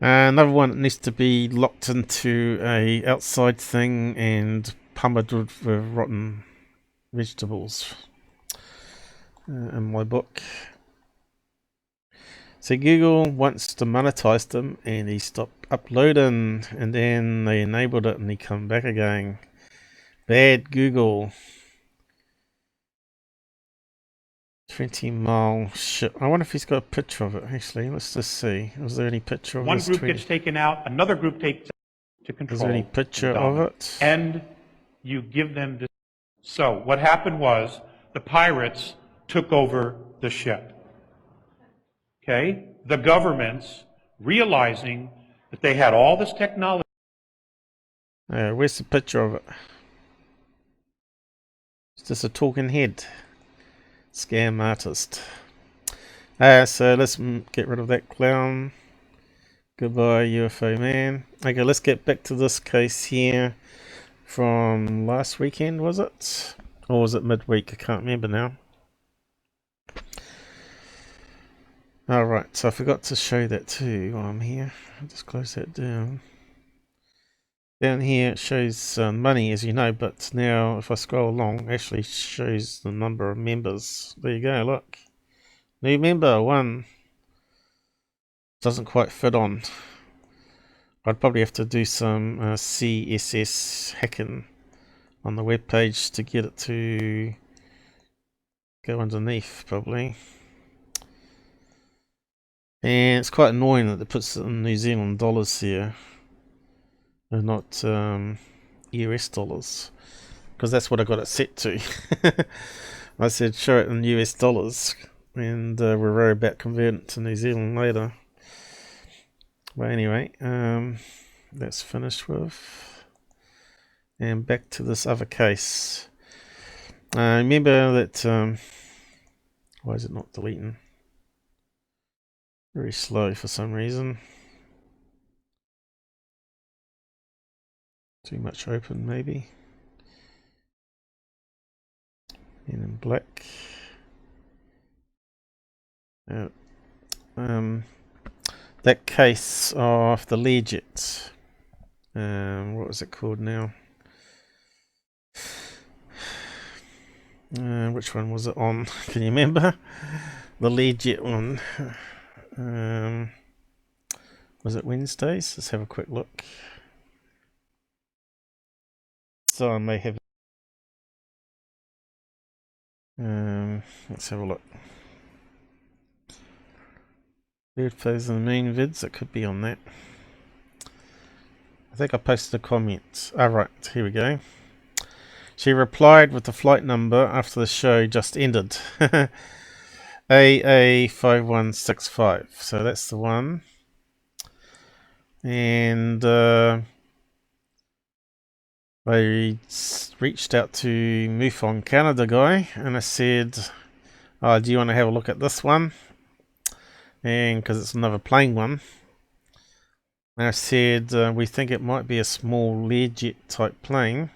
Another one that needs to be locked into a outside thing and pummeled with rotten vegetables. In my book. So Google wants to monetize them and he stopped uploading and then they enabled it and he come back again. Bad Google. 20-mile ship. I wonder if he's got a picture of it actually. Let's just see. Was there any picture of One this? group gets taken out, another group takes to control. Is there any picture of it? And you give them this. So what happened was the pirates took over the ship. Okay? The governments, realizing that they had all this technology. Where's the picture of it? It's just a talking head. Scam artist. So let's get rid of that clown. Goodbye, UFO man. Okay, let's get back to this case here from last weekend, was it? Or was it midweek? I can't remember now. Alright, so I forgot to show that too while I'm here. I'll just close that down. Down here it shows money, as you know, but now if I scroll along, it actually shows the number of members. There you go, look. New member, 1. Doesn't quite fit on. I'd probably have to do some CSS hacking on the web page to get it to go underneath, probably. And it's quite annoying that it puts it in New Zealand dollars here and not US dollars, because that's what I got it set to. I said show it in US dollars and we'll worry about converting it to New Zealand later. But anyway, that's finished with. And back to this other case. Remember that why is it not deleting? Very slow for some reason. Too much open maybe. And in black. That case of the Legit. What was it called now? Which one was it on? Can you remember? The Legit one. Was it Wednesdays? Let's have a quick look. So I may have. Let's have a look. Third phase of the main vids. It could be on that. I think I posted a comment. Right, here we go. She replied with the flight number after the show just ended. AA5165. So that's the one. And I reached out to MUFON Canada guy and I said, do you want to have a look at this one? And because it's another plain one. And I said, we think it might be a small Learjet type plane.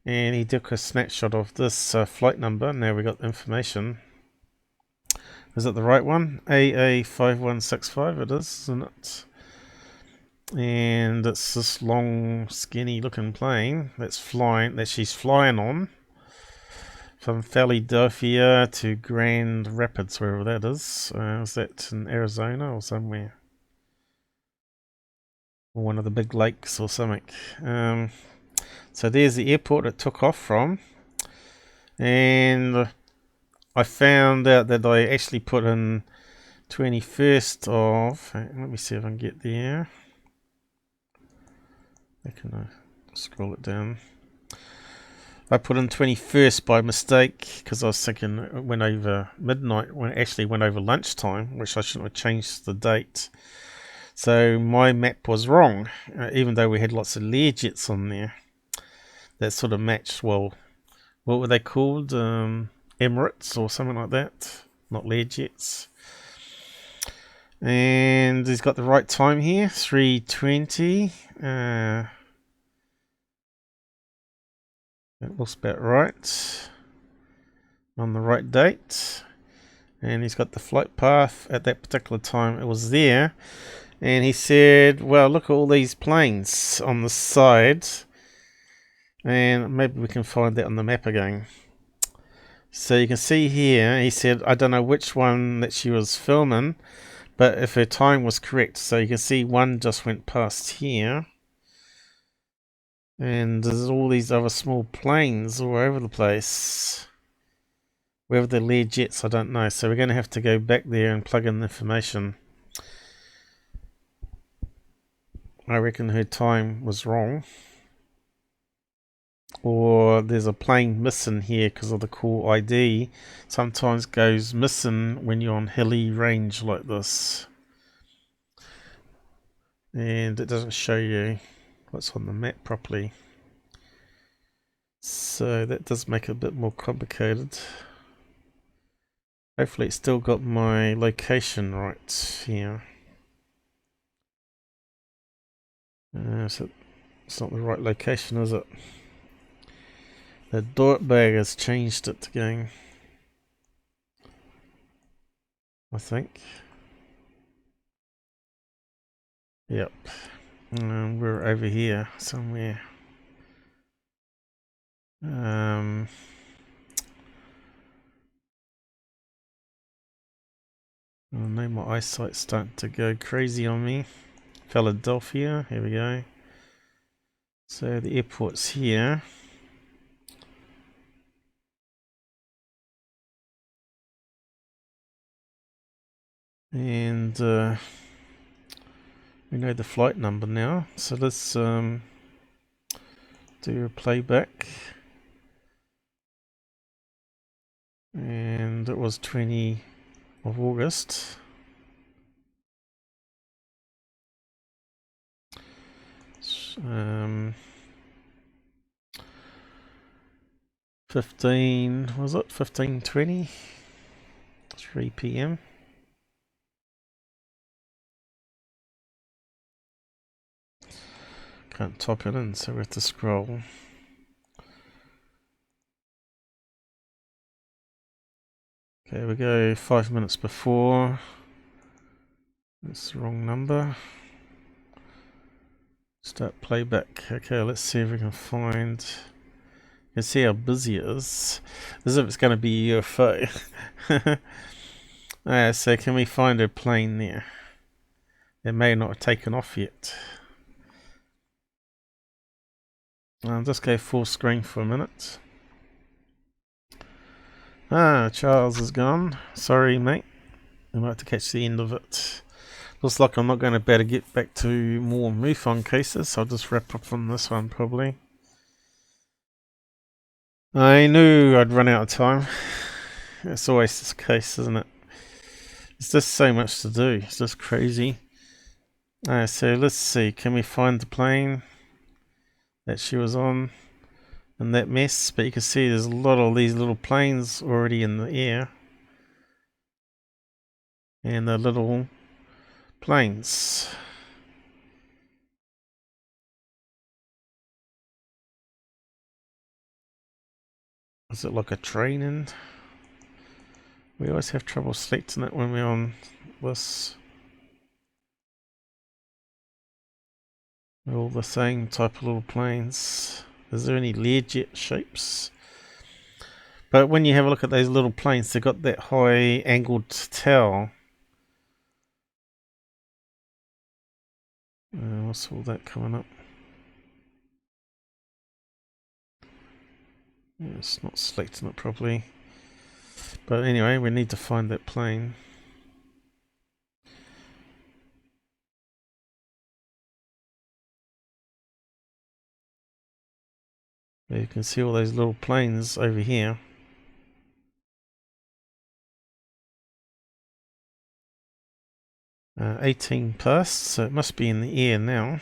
And he took a snapshot of this flight number. Now we got the information. Is it the right one? AA5165 it is, isn't it? And it's this long, skinny looking plane that's flying, that she's flying on. From Philadelphia to Grand Rapids, wherever that is. Is that in Arizona or somewhere? Or one of the big lakes or something. So there's the airport it took off from. And I found out that I actually put in 21st of, let me see if I can get there. I can scroll it down. I put in 21st by mistake because I was thinking it went over midnight when it actually went over lunchtime, which I shouldn't have changed the date. So my map was wrong, even though we had lots of Learjets on there. That sort of matched, well, what were they called? Emirates or something like that. Not Learjets. And he's got the right time here, 3:20. That looks about right. On the right date. And he's got the flight path at that particular time. It was there. And he said, well, look at all these planes on the side. And maybe we can find that on the map again. So you can see here, he said, I don't know which one that she was filming, but if her time was correct. So you can see one just went past here. And there's all these other small planes all over the place. Whether they're Learjets, I don't know. So we're going to have to go back there and plug in the information. I reckon her time was wrong. Or there's a plane missing here because of the call ID. Sometimes goes missing when you're on hilly range like this. And it doesn't show you what's on the map properly. So that does make it a bit more complicated. Hopefully it's still got my location right here. So it's not the right location, is it? The dirtbag has changed it again, I think. Yep. We're over here somewhere. I know my eyesight's starting to go crazy on me. Philadelphia, here we go. So the airport's here. And we know the flight number now. So let's do a playback. And it was 20 of August. 15, was it 15:20? 3 p.m. Can't type it in, so we have to scroll. Okay, we go 5 minutes before. That's the wrong number. Start playback. Okay, let's see if we can find. You can see how busy it is. As if it's going to be a UFO. So can we find a plane there? It may not have taken off yet. I'll just go full screen for a minute. Charles is gone. Sorry, mate. We might have to catch the end of it. Looks like I'm not going to be able to get back to more MUFON cases, so I'll just wrap up on this one probably. I knew I'd run out of time. It's always this case, isn't it? It's just so much to do. It's just crazy. So let's see. Can we find the plane that she was on in that mess? But you can see there's a lot of these little planes already in the air. And the little planes. Is it like a train in? We always have trouble selecting it when we're on this. They're all the same type of little planes. Is there any Learjet shapes? But when you have a look at those little planes, they've got that high angled tail. What's all that coming up? Yeah, it's not selecting it properly. But anyway, we need to find that plane. You can see all those little planes over here. Uh, 18 past, so it must be in the air now.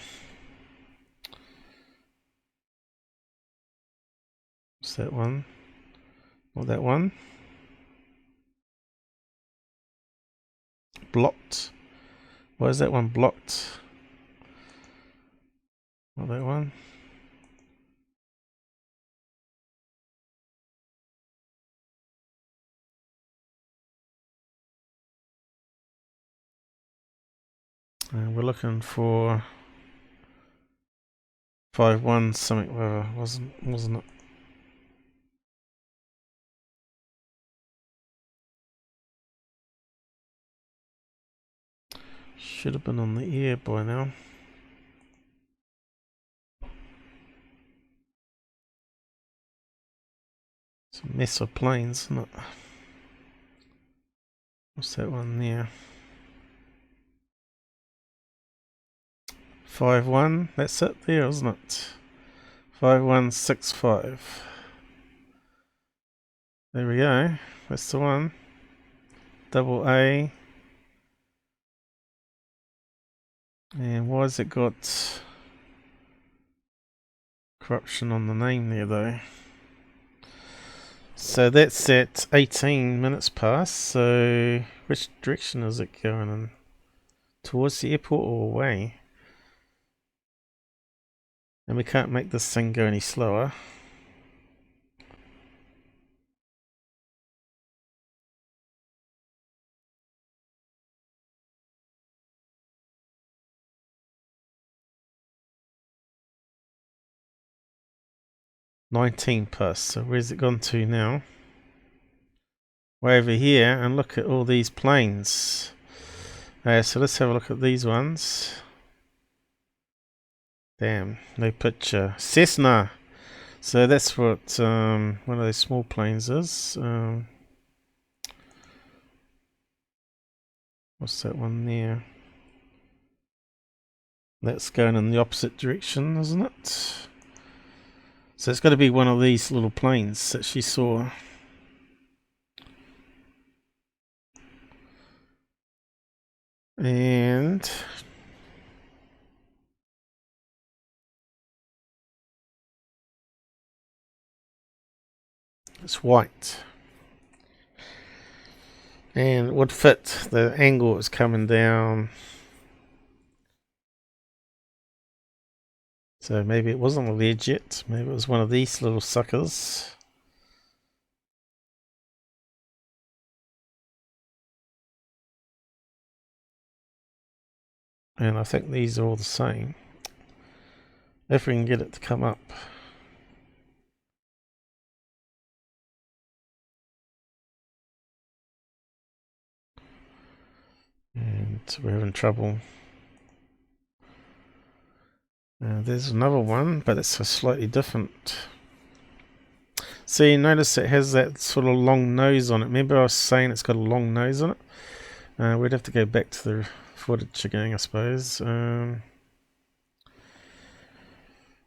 What's that one? Not that one. Blocked. Why is that one blocked? Not that one. We're looking for 5-1 something, whatever, wasn't it? Should have been on the air by now. It's a mess of planes, isn't it? What's that one there? 5-1, that's it there, isn't it? 5165. There we go, that's the one. Double A. And why has it got corruption on the name there though? So that's at 18 minutes past, so which direction is it going in? Towards the airport or away? And we can't make this thing go any slower. $19 past, so where's it gone to now? Way over here, and look at all these planes. So let's have a look at these ones. Damn, no picture. Cessna! So that's what one of those small planes is. What's that one there? That's going in the opposite direction, isn't it? So it's got to be one of these little planes that she saw. And it's white. And it would fit the angle is coming down. So maybe it wasn't a Learjet, maybe it was one of these little suckers. And I think these are all the same. If we can get it to come up. And we're having trouble. There's another one, but it's a slightly different. See, notice it has that sort of long nose on it. Remember I was saying it's got a long nose on it? We'd have to go back to the footage again, I suppose. Where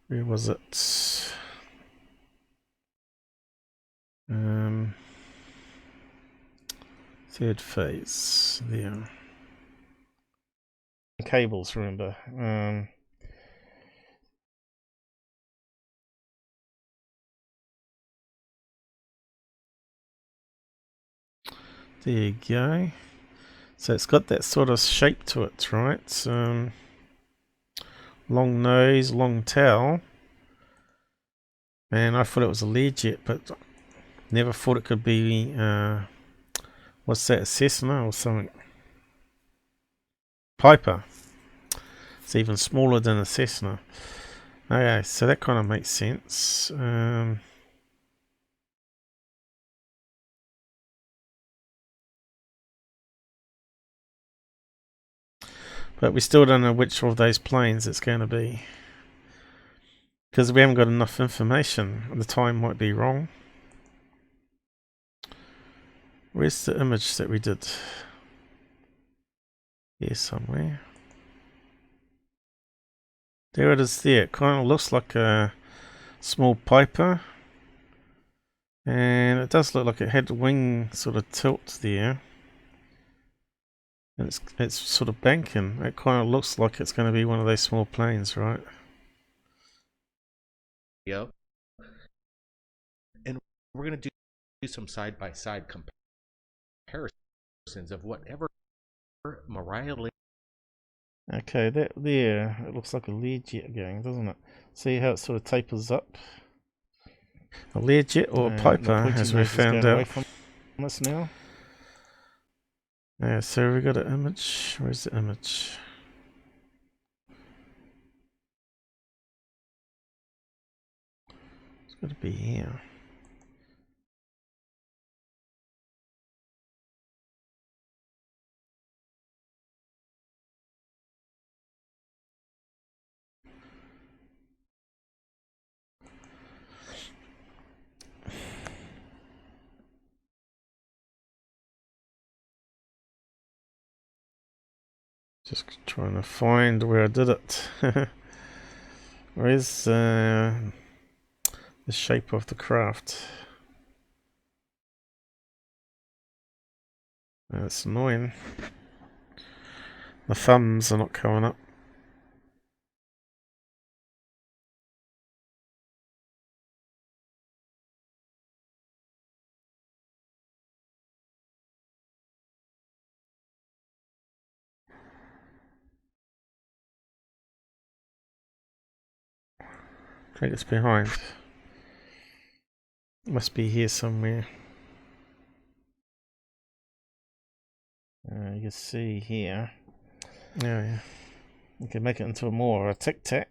was it? Third phase, there. Cables, remember. There you go. So it's got that sort of shape to it, right? Long nose, long tail. And I thought it was a Learjet, but never thought it could be, what's that, a Cessna or something? Piper. It's even smaller than a Cessna. Okay, so that kind of makes sense. But we still don't know which of those planes it's going to be. Because we haven't got enough information. The time might be wrong. Where's the image that we did? Here somewhere. There it is there. It kind of looks like a small piper. And it does look like it had the wing sort of tilt there. And it's sort of banking. It kind of looks like it's going to be one of those small planes, right? Yep. And we're going to do some side-by-side comparisons of whatever Mariah Lee. Okay, that there, it looks like a Learjet going, doesn't it? See how it sort of tapers up? A Learjet or a Piper, as we found out. From us now. Yeah, so we got an image. Where's the image? It's got to be here. Just trying to find where I did it. Where's the shape of the craft? That's annoying. The thumbs are not coming up. I think it's behind. It must be here somewhere. You can see here. Yeah. We can make it into a more of a tic-tac.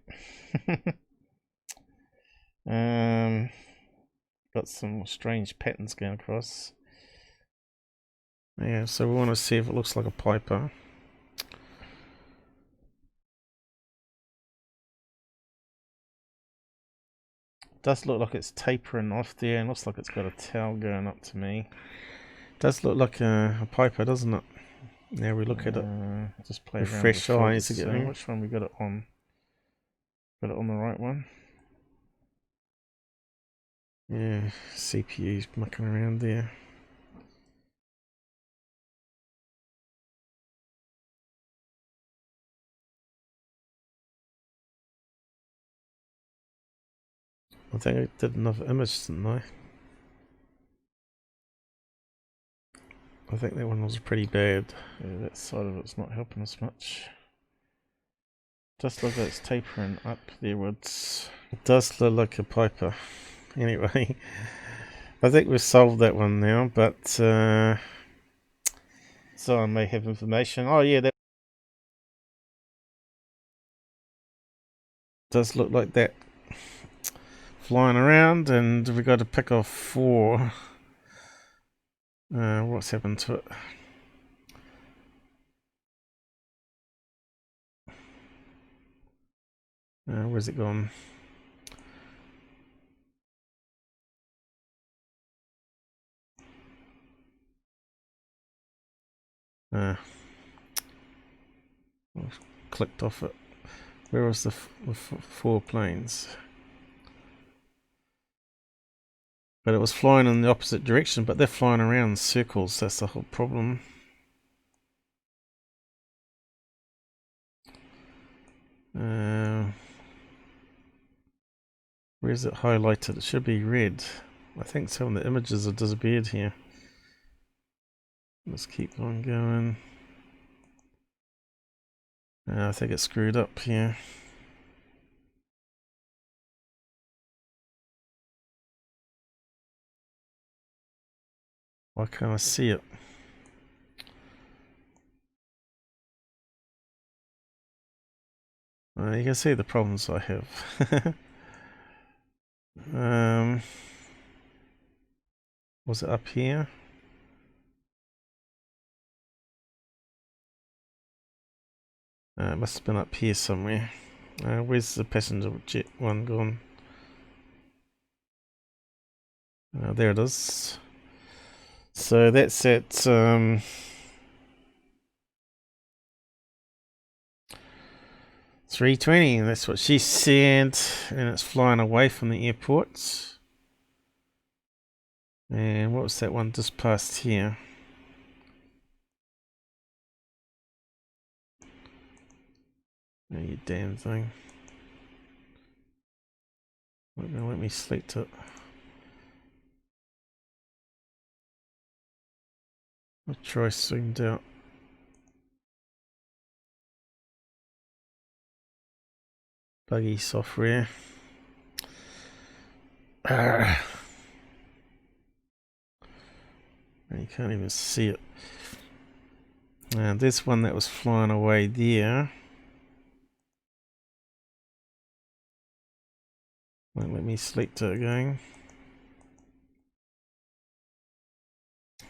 Got some strange patterns going across. Yeah, so we want to see if it looks like a Piper. Does look like it's tapering off there, and looks like it's got a tail going up to me. Does look like a Piper, doesn't it? Now we look at it. Just play with fresh eyes again. Which one we got it on? Got it on the right one. Yeah, CPU's mucking around there. I think I did another image, didn't I? I think that one was pretty bad. Yeah, that side of it's not helping us much. Just look like it's tapering up therewards. It does look like a Piper. Anyway, I think we've solved that one now, but someone may have information. Oh yeah, that does look like that flying around, and we got to pick off 4. What's happened to it? Where's it gone? I've clicked off it. Where was the 4 planes? But it was flying in the opposite direction, but they're flying around in circles. That's the whole problem. Where's it highlighted? It should be red. I think some of the images have disappeared here. Let's keep on going. I think it's screwed up here. Why can't I see it? You can see the problems I have. Was it up here? It must have been up here somewhere. Where's the passenger jet one gone? There it is. So that's at 3:20, that's what she said, and it's flying away from the airport. And what was that one just past here? Oh, you damn thing. Not gonna let me select it. I'll try zoomed out. Buggy software. You can't even see it. And there's one that was flying away there. Won't let me select it again.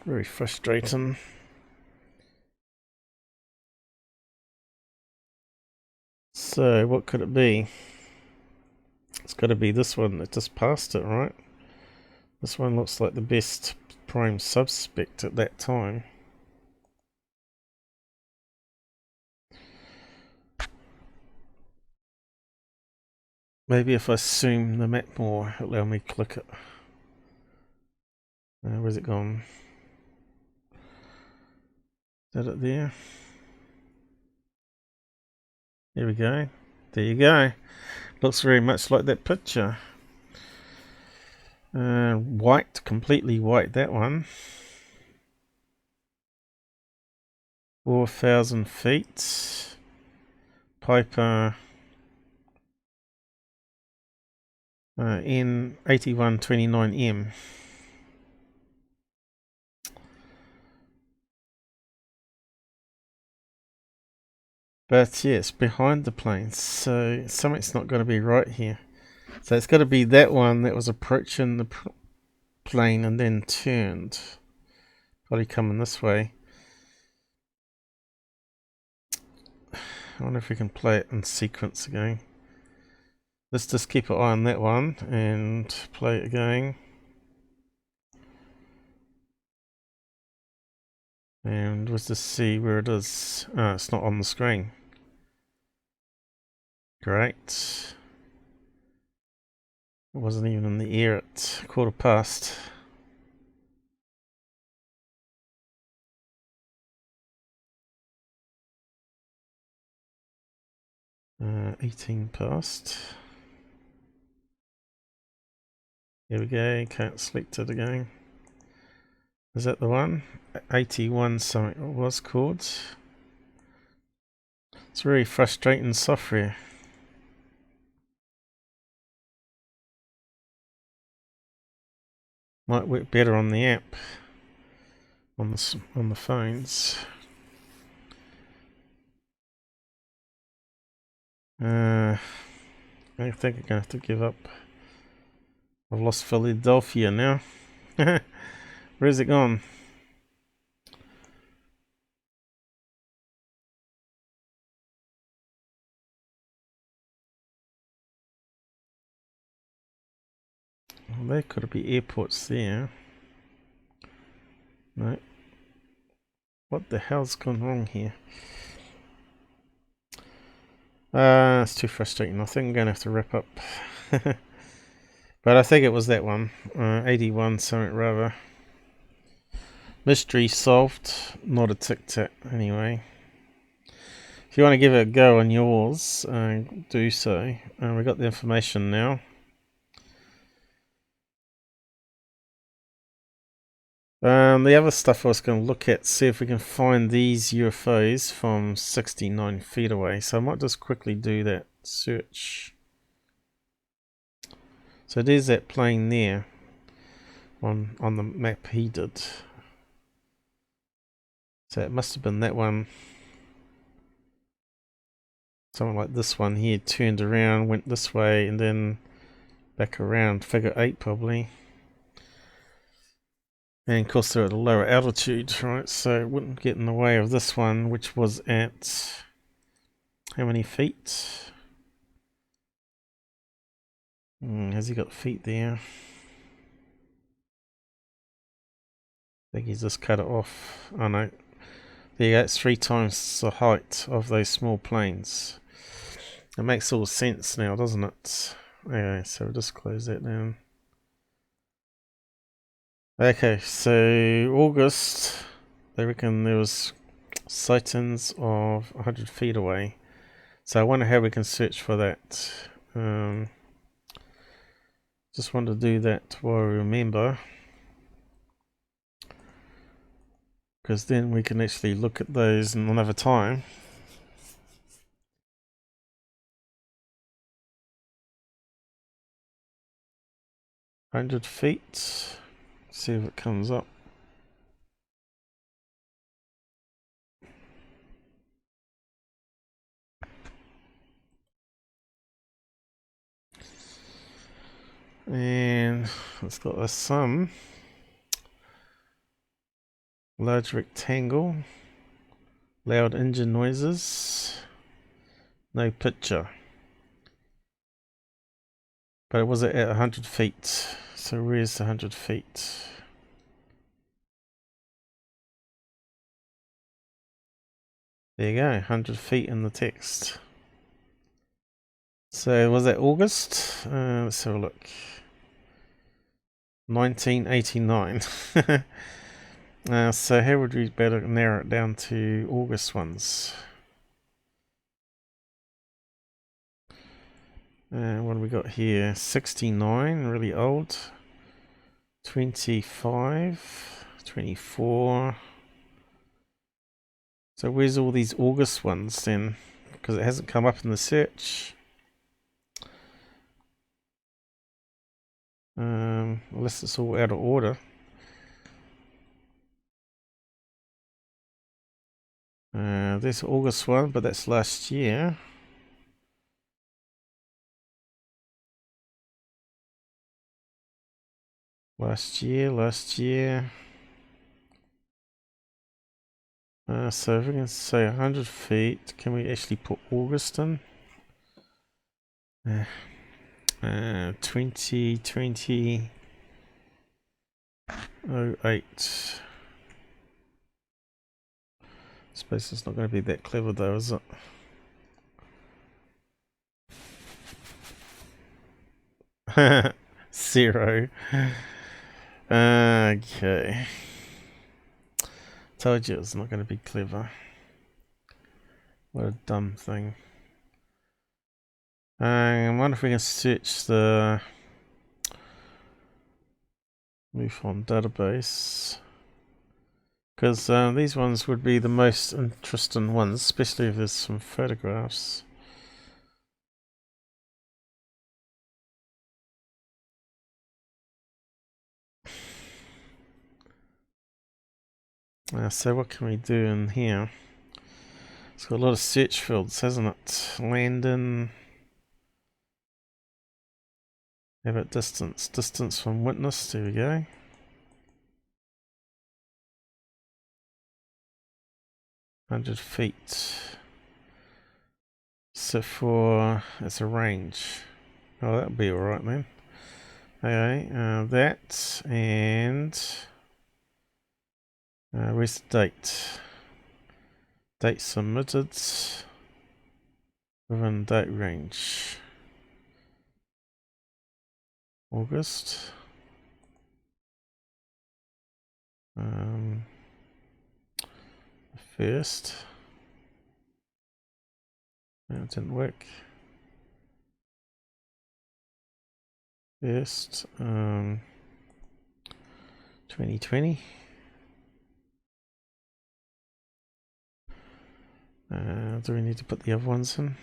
Very frustrating. So what could it be? It's got to be this one that just passed it, right? This one looks like the best prime suspect at that time. Maybe if I zoom the map more, it'll allow me to click it. Where's it gone? Is that it there? There we go. There you go. Looks very much like that picture. White, completely white, that one. 4,000 feet. Piper N8129M. But yes, behind the plane, so something's not going to be right here. So it's got to be that one that was approaching the plane and then turned. Probably coming this way. I wonder if we can play it in sequence again. Let's just keep an eye on that one and play it again. And let's just see where it is. Oh, it's not on the screen. Great. It wasn't even in the air at 1:15. Uh, 18 past. Here we go, can't select it again. Is that the one? 81 something it was called. It's very frustrating software. Might work better on the app, on the phones. I think I'm gonna have to give up. I've lost Philadelphia now. Where's it gone? Well, there could be airports there. No. What the hell's gone wrong here? It's too frustrating. I think I'm gonna have to wrap up. But I think it was that one. 81 something rather. Mystery solved. Not a tic-tac anyway. If you want to give it a go on yours, do so. We got the information now. The other stuff I was going to look at, see if we can find these UFOs from 69 feet away. So I might just quickly do that search. So there's that plane there on the map he did. So it must have been that one. Something like this one here, turned around, went this way, and then back around. Figure 8 probably. And of course they're at a lower altitude, right? So it wouldn't get in the way of this one, which was at how many feet? Has he got feet there? I think he's just cut it off. Oh no. There you go, it's 3 times the height of those small planes. It makes all sense now, doesn't it? Okay, so we'll just close that down. Okay, so August, they reckon there was sightings of 100 feet away. So I wonder how we can search for that. Just want to do that while I remember, because then we can actually look at those in another time. "100 feet. See if it comes up. And it's got a sum. Large rectangle. Loud engine noises. No picture. But it was at 100 feet. So where's the 100 feet? There you go, 100 feet in the text. So was that August? Let's have a look. 1989. So how would we better narrow it down to August ones? What do we got here? 69, really old. 25, 24. So where's all these August ones then? Because it hasn't come up in the search. Unless it's all out of order. There's August one, but that's last year. Last year. So if we can say 100 feet, can we actually put August in? 2020 08. Suppose it's not going to be that clever though, is it? Zero. Okay. Told you it's not going to be clever. What a dumb thing. I wonder if we can search the MUFON database. Because these ones would be the most interesting ones, especially if there's some photographs. So what can we do in here? It's got a lot of search fields, hasn't it? Landon. How about distance? Distance from witness, there we go. "100 feet. So it's a range. Oh, that'll be alright then. Okay, that, and where's the date? Date submitted within date range. August. First. No, it didn't work. First, 2020. Do we need to put the other ones in?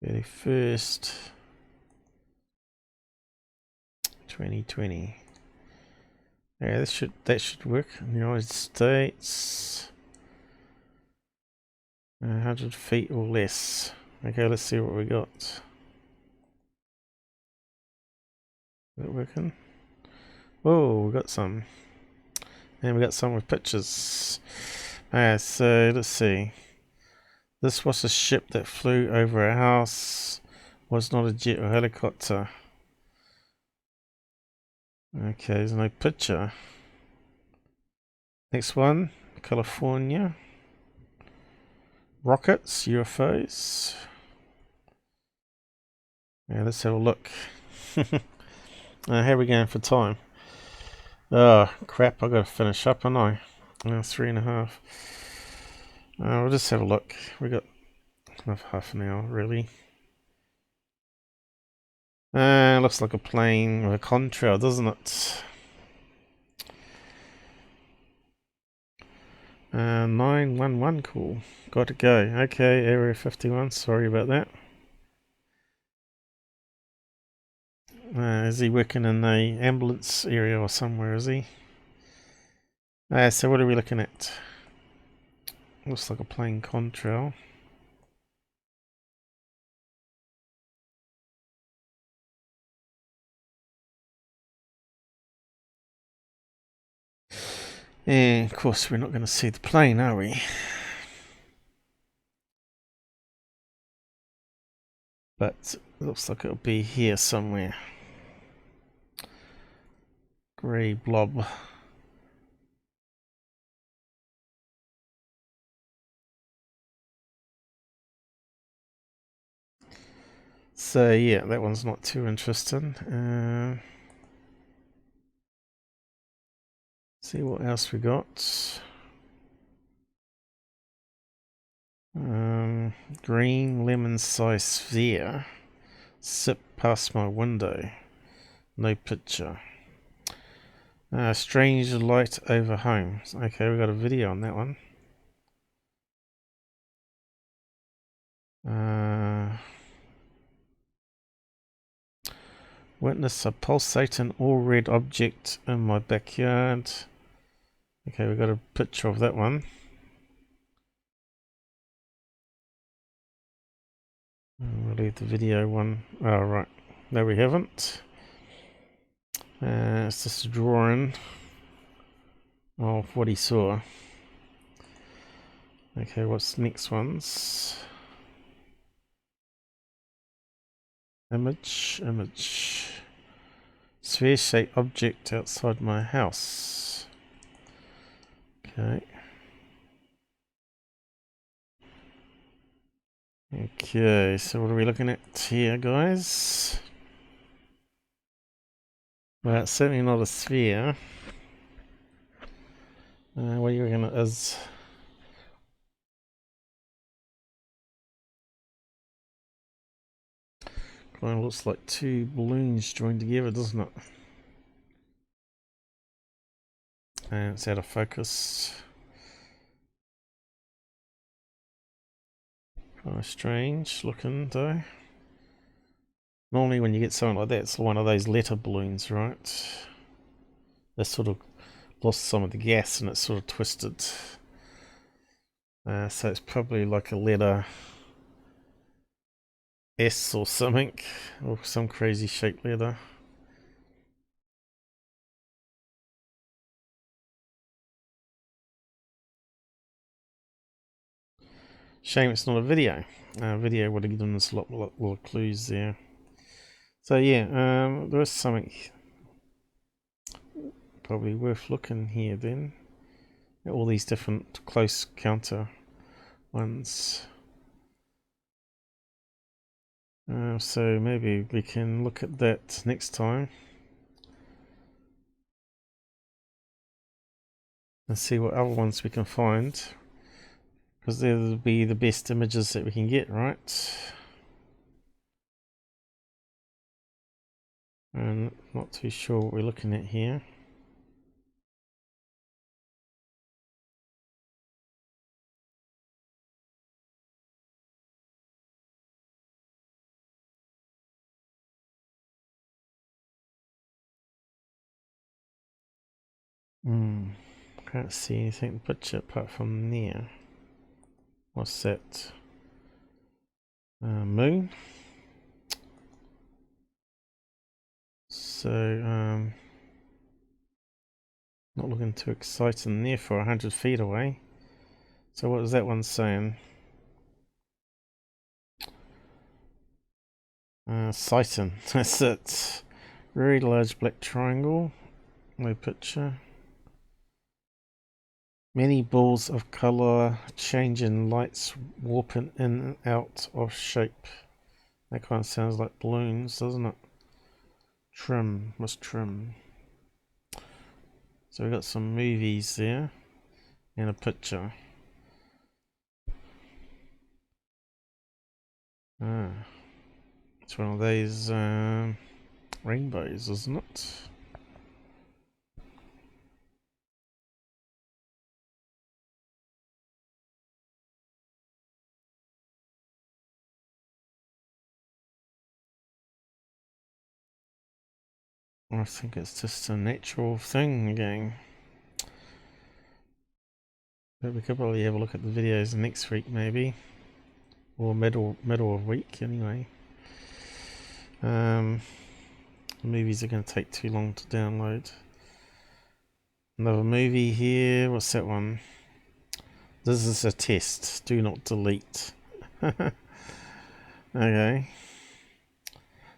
Very first, 2020. Yeah, that should work. United States, 100 feet or less. Okay, let's see what we got. Is it working? Oh, we got some. And we got some with pictures. So let's see. This was a ship that flew over our house. Was not a jet or helicopter. Okay, there's no picture. Next one, California. Rockets, UFOs. Yeah, let's have a look. How are we going for time? Oh, crap, I've got to finish up, haven't I? 3.5. We'll just have a look. We got enough half an hour, really. Looks like a plane with a contrail, doesn't it? 911, cool. Got to go. Okay, Area 51, sorry about that. Is he working in the ambulance area or somewhere, is he? So what are we looking at? Looks like a plane contrail. And of course we're not going to see the plane, are we? But it looks like it'll be here somewhere. Grey blob. So yeah, that one's not too interesting. See what else we got. Green lemon sized sphere. Sip past my window. No picture. Strange light over home. Okay, we got a video on that one. Witness a pulsating all red object in my backyard. Okay, we got a picture of that one. We'll leave the video one. Oh, right. No, we haven't. It's just a drawing of what he saw. Okay, what's the next ones? Image. Sphere-shaped object outside my house. Okay. Okay, so what are we looking at here, guys? Well, it's certainly not a sphere. What do you reckon it is? Kind of looks like two balloons joined together, doesn't it? And it's out of focus. Kind of strange looking though. Normally when you get something like that, it's one of those letter balloons, right? They sort of lost some of the gas and it's sort of twisted. So it's probably like a letter S or something, or some crazy shaped letter. Shame it's not a video. Video would have given us a lot more clues there. So yeah, there is something probably worth looking here then. All these different close counter ones. So maybe we can look at that next time. And see what other ones we can find. Because they'll be the best images that we can get, right? And not too sure what we're looking at here. Can't see anything in the picture apart from there. What's that? Moon. So, not looking too exciting there for 100 feet away. So what was that one saying? Sighting. That's it. Very large black triangle. No picture. Many balls of color change in lights, warping in and out of shape. That kind of sounds like balloons, doesn't it? Trim, must trim. So we got some movies there and a picture. Ah, it's one of those rainbows, isn't it? I think it's just a natural thing again. But we could probably have a look at the videos next week, maybe, or middle of week, anyway. The movies are going to take too long to download. Another movie here. What's that one? This is a test. Do not delete. Okay.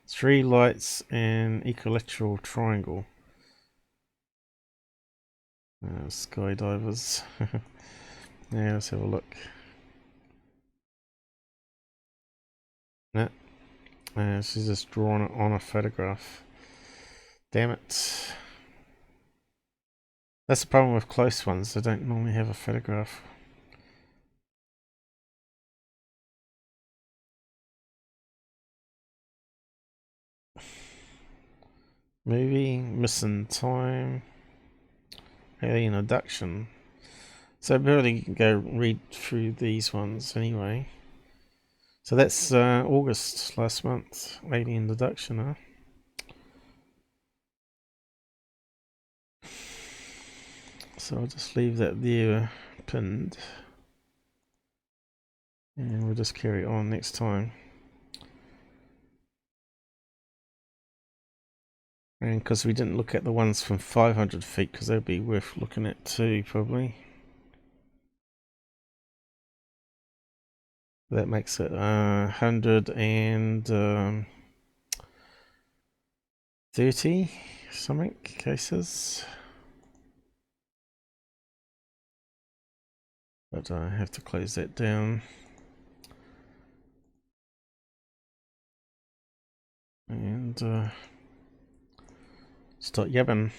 3 lights and equilateral triangle. Skydivers. Yeah, let's have a look. Nah, she's just drawn it on a photograph. Damn it. That's the problem with close ones. They don't normally have a photograph. Movie, missing time, alien abduction. So barely you can go read through these ones anyway. So that's August last month, alien abduction, huh? So I'll just leave that there pinned. And we'll just carry on next time. And because we didn't look at the ones from 500 feet, because they'd be worth looking at too, probably. That makes it 130 something cases. But I have to close that down. And start yabbing.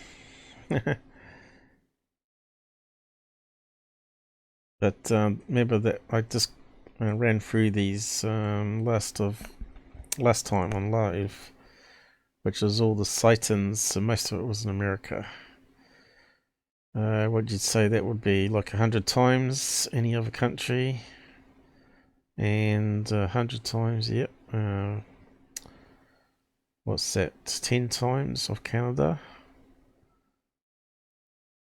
But remember that I just ran through these last time on live, which is all the sightings. So most of it was in America. What'd you say that would be? Like 100 times any other country, and 100 times, yep. What's that? 10 times of Canada,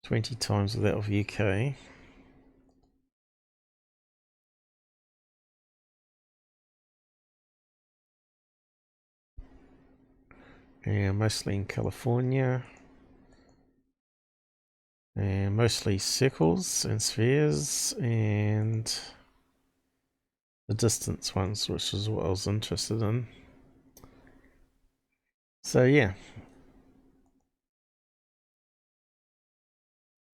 20 times of that of UK. And mostly in California. And mostly circles and spheres and the distance ones, which is what I was interested in. So yeah,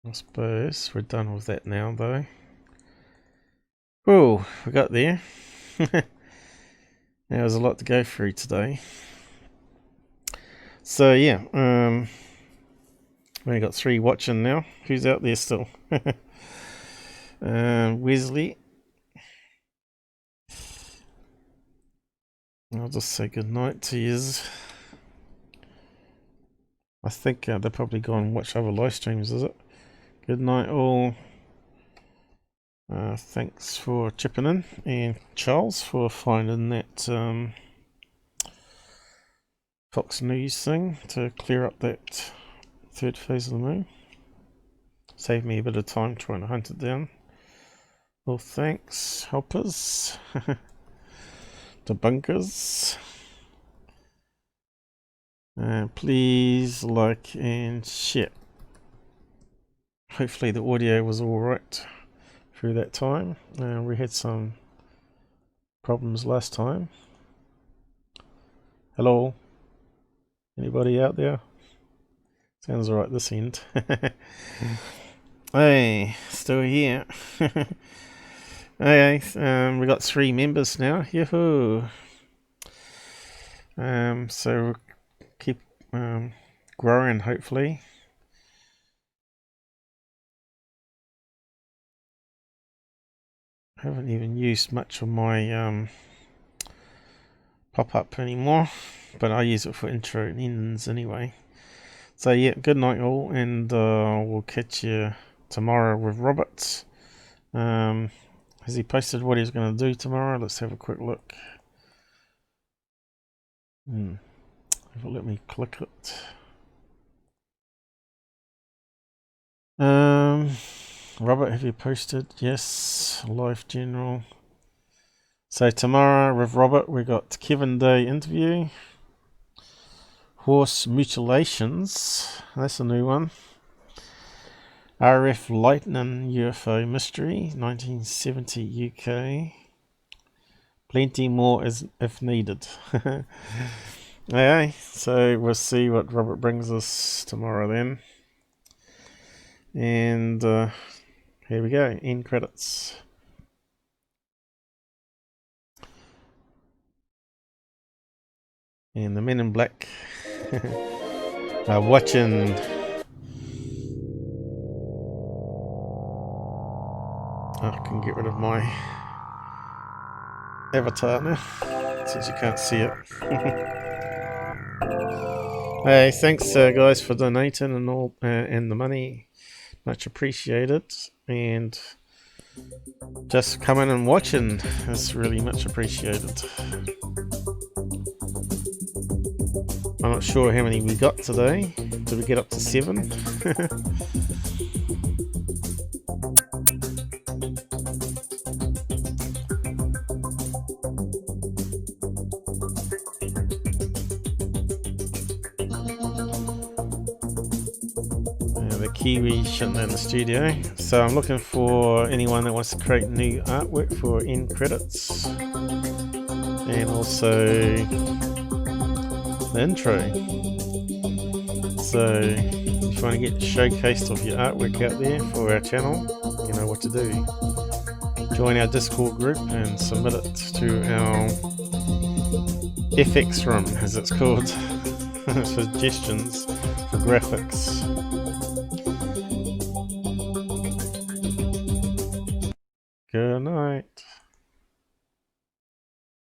I suppose we're done with that now though. Oh, we got there. There was a lot to go through today. So yeah, we only got 3 watching now. Who's out there still? Wesley. I'll just say good night to yous. I think they're probably gone and watch other live streams, is it? Good night all. Thanks for chipping in, and Charles for finding that Fox News thing to clear up that third phase of the moon. Saved me a bit of time trying to hunt it down. Well, thanks, helpers. Debunkers. Please like and share. Hopefully the audio was alright through that time. We had some problems last time. Hello? Anybody out there? Sounds alright this end. Hey, still here. Okay, we got 3 members now. Yahoo! So we'll keep growing, hopefully. I haven't even used much of my pop-up anymore, but I use it for intro and ends anyway. So yeah, good night all, and we'll catch you tomorrow with Robert. Has he posted what he's going to do tomorrow? Let's have a quick look. Let me click it. Robert, have you posted? Yes. Life general. So tomorrow with Robert, we got Kevin Day interview. Horse mutilations. That's a new one. RF Lightning UFO mystery, 1970 UK. Plenty more if needed. Okay, so we'll see what Robert brings us tomorrow then. And here we go, end credits. And the men in black are watching. I can get rid of my avatar now, since you can't see it. Hey, thanks guys for donating and all, and the money, much appreciated. And just coming and watching is really much appreciated. I'm not sure how many we got today. Did we get up to 7? Kiwi shutting down the studio. So I'm looking for anyone that wants to create new artwork for end credits, and also the intro. So if you want to get showcased of your artwork out there for our channel, you know what to do. Join our Discord group and submit it to our FX room, as it's called. Suggestions for graphics. Good night.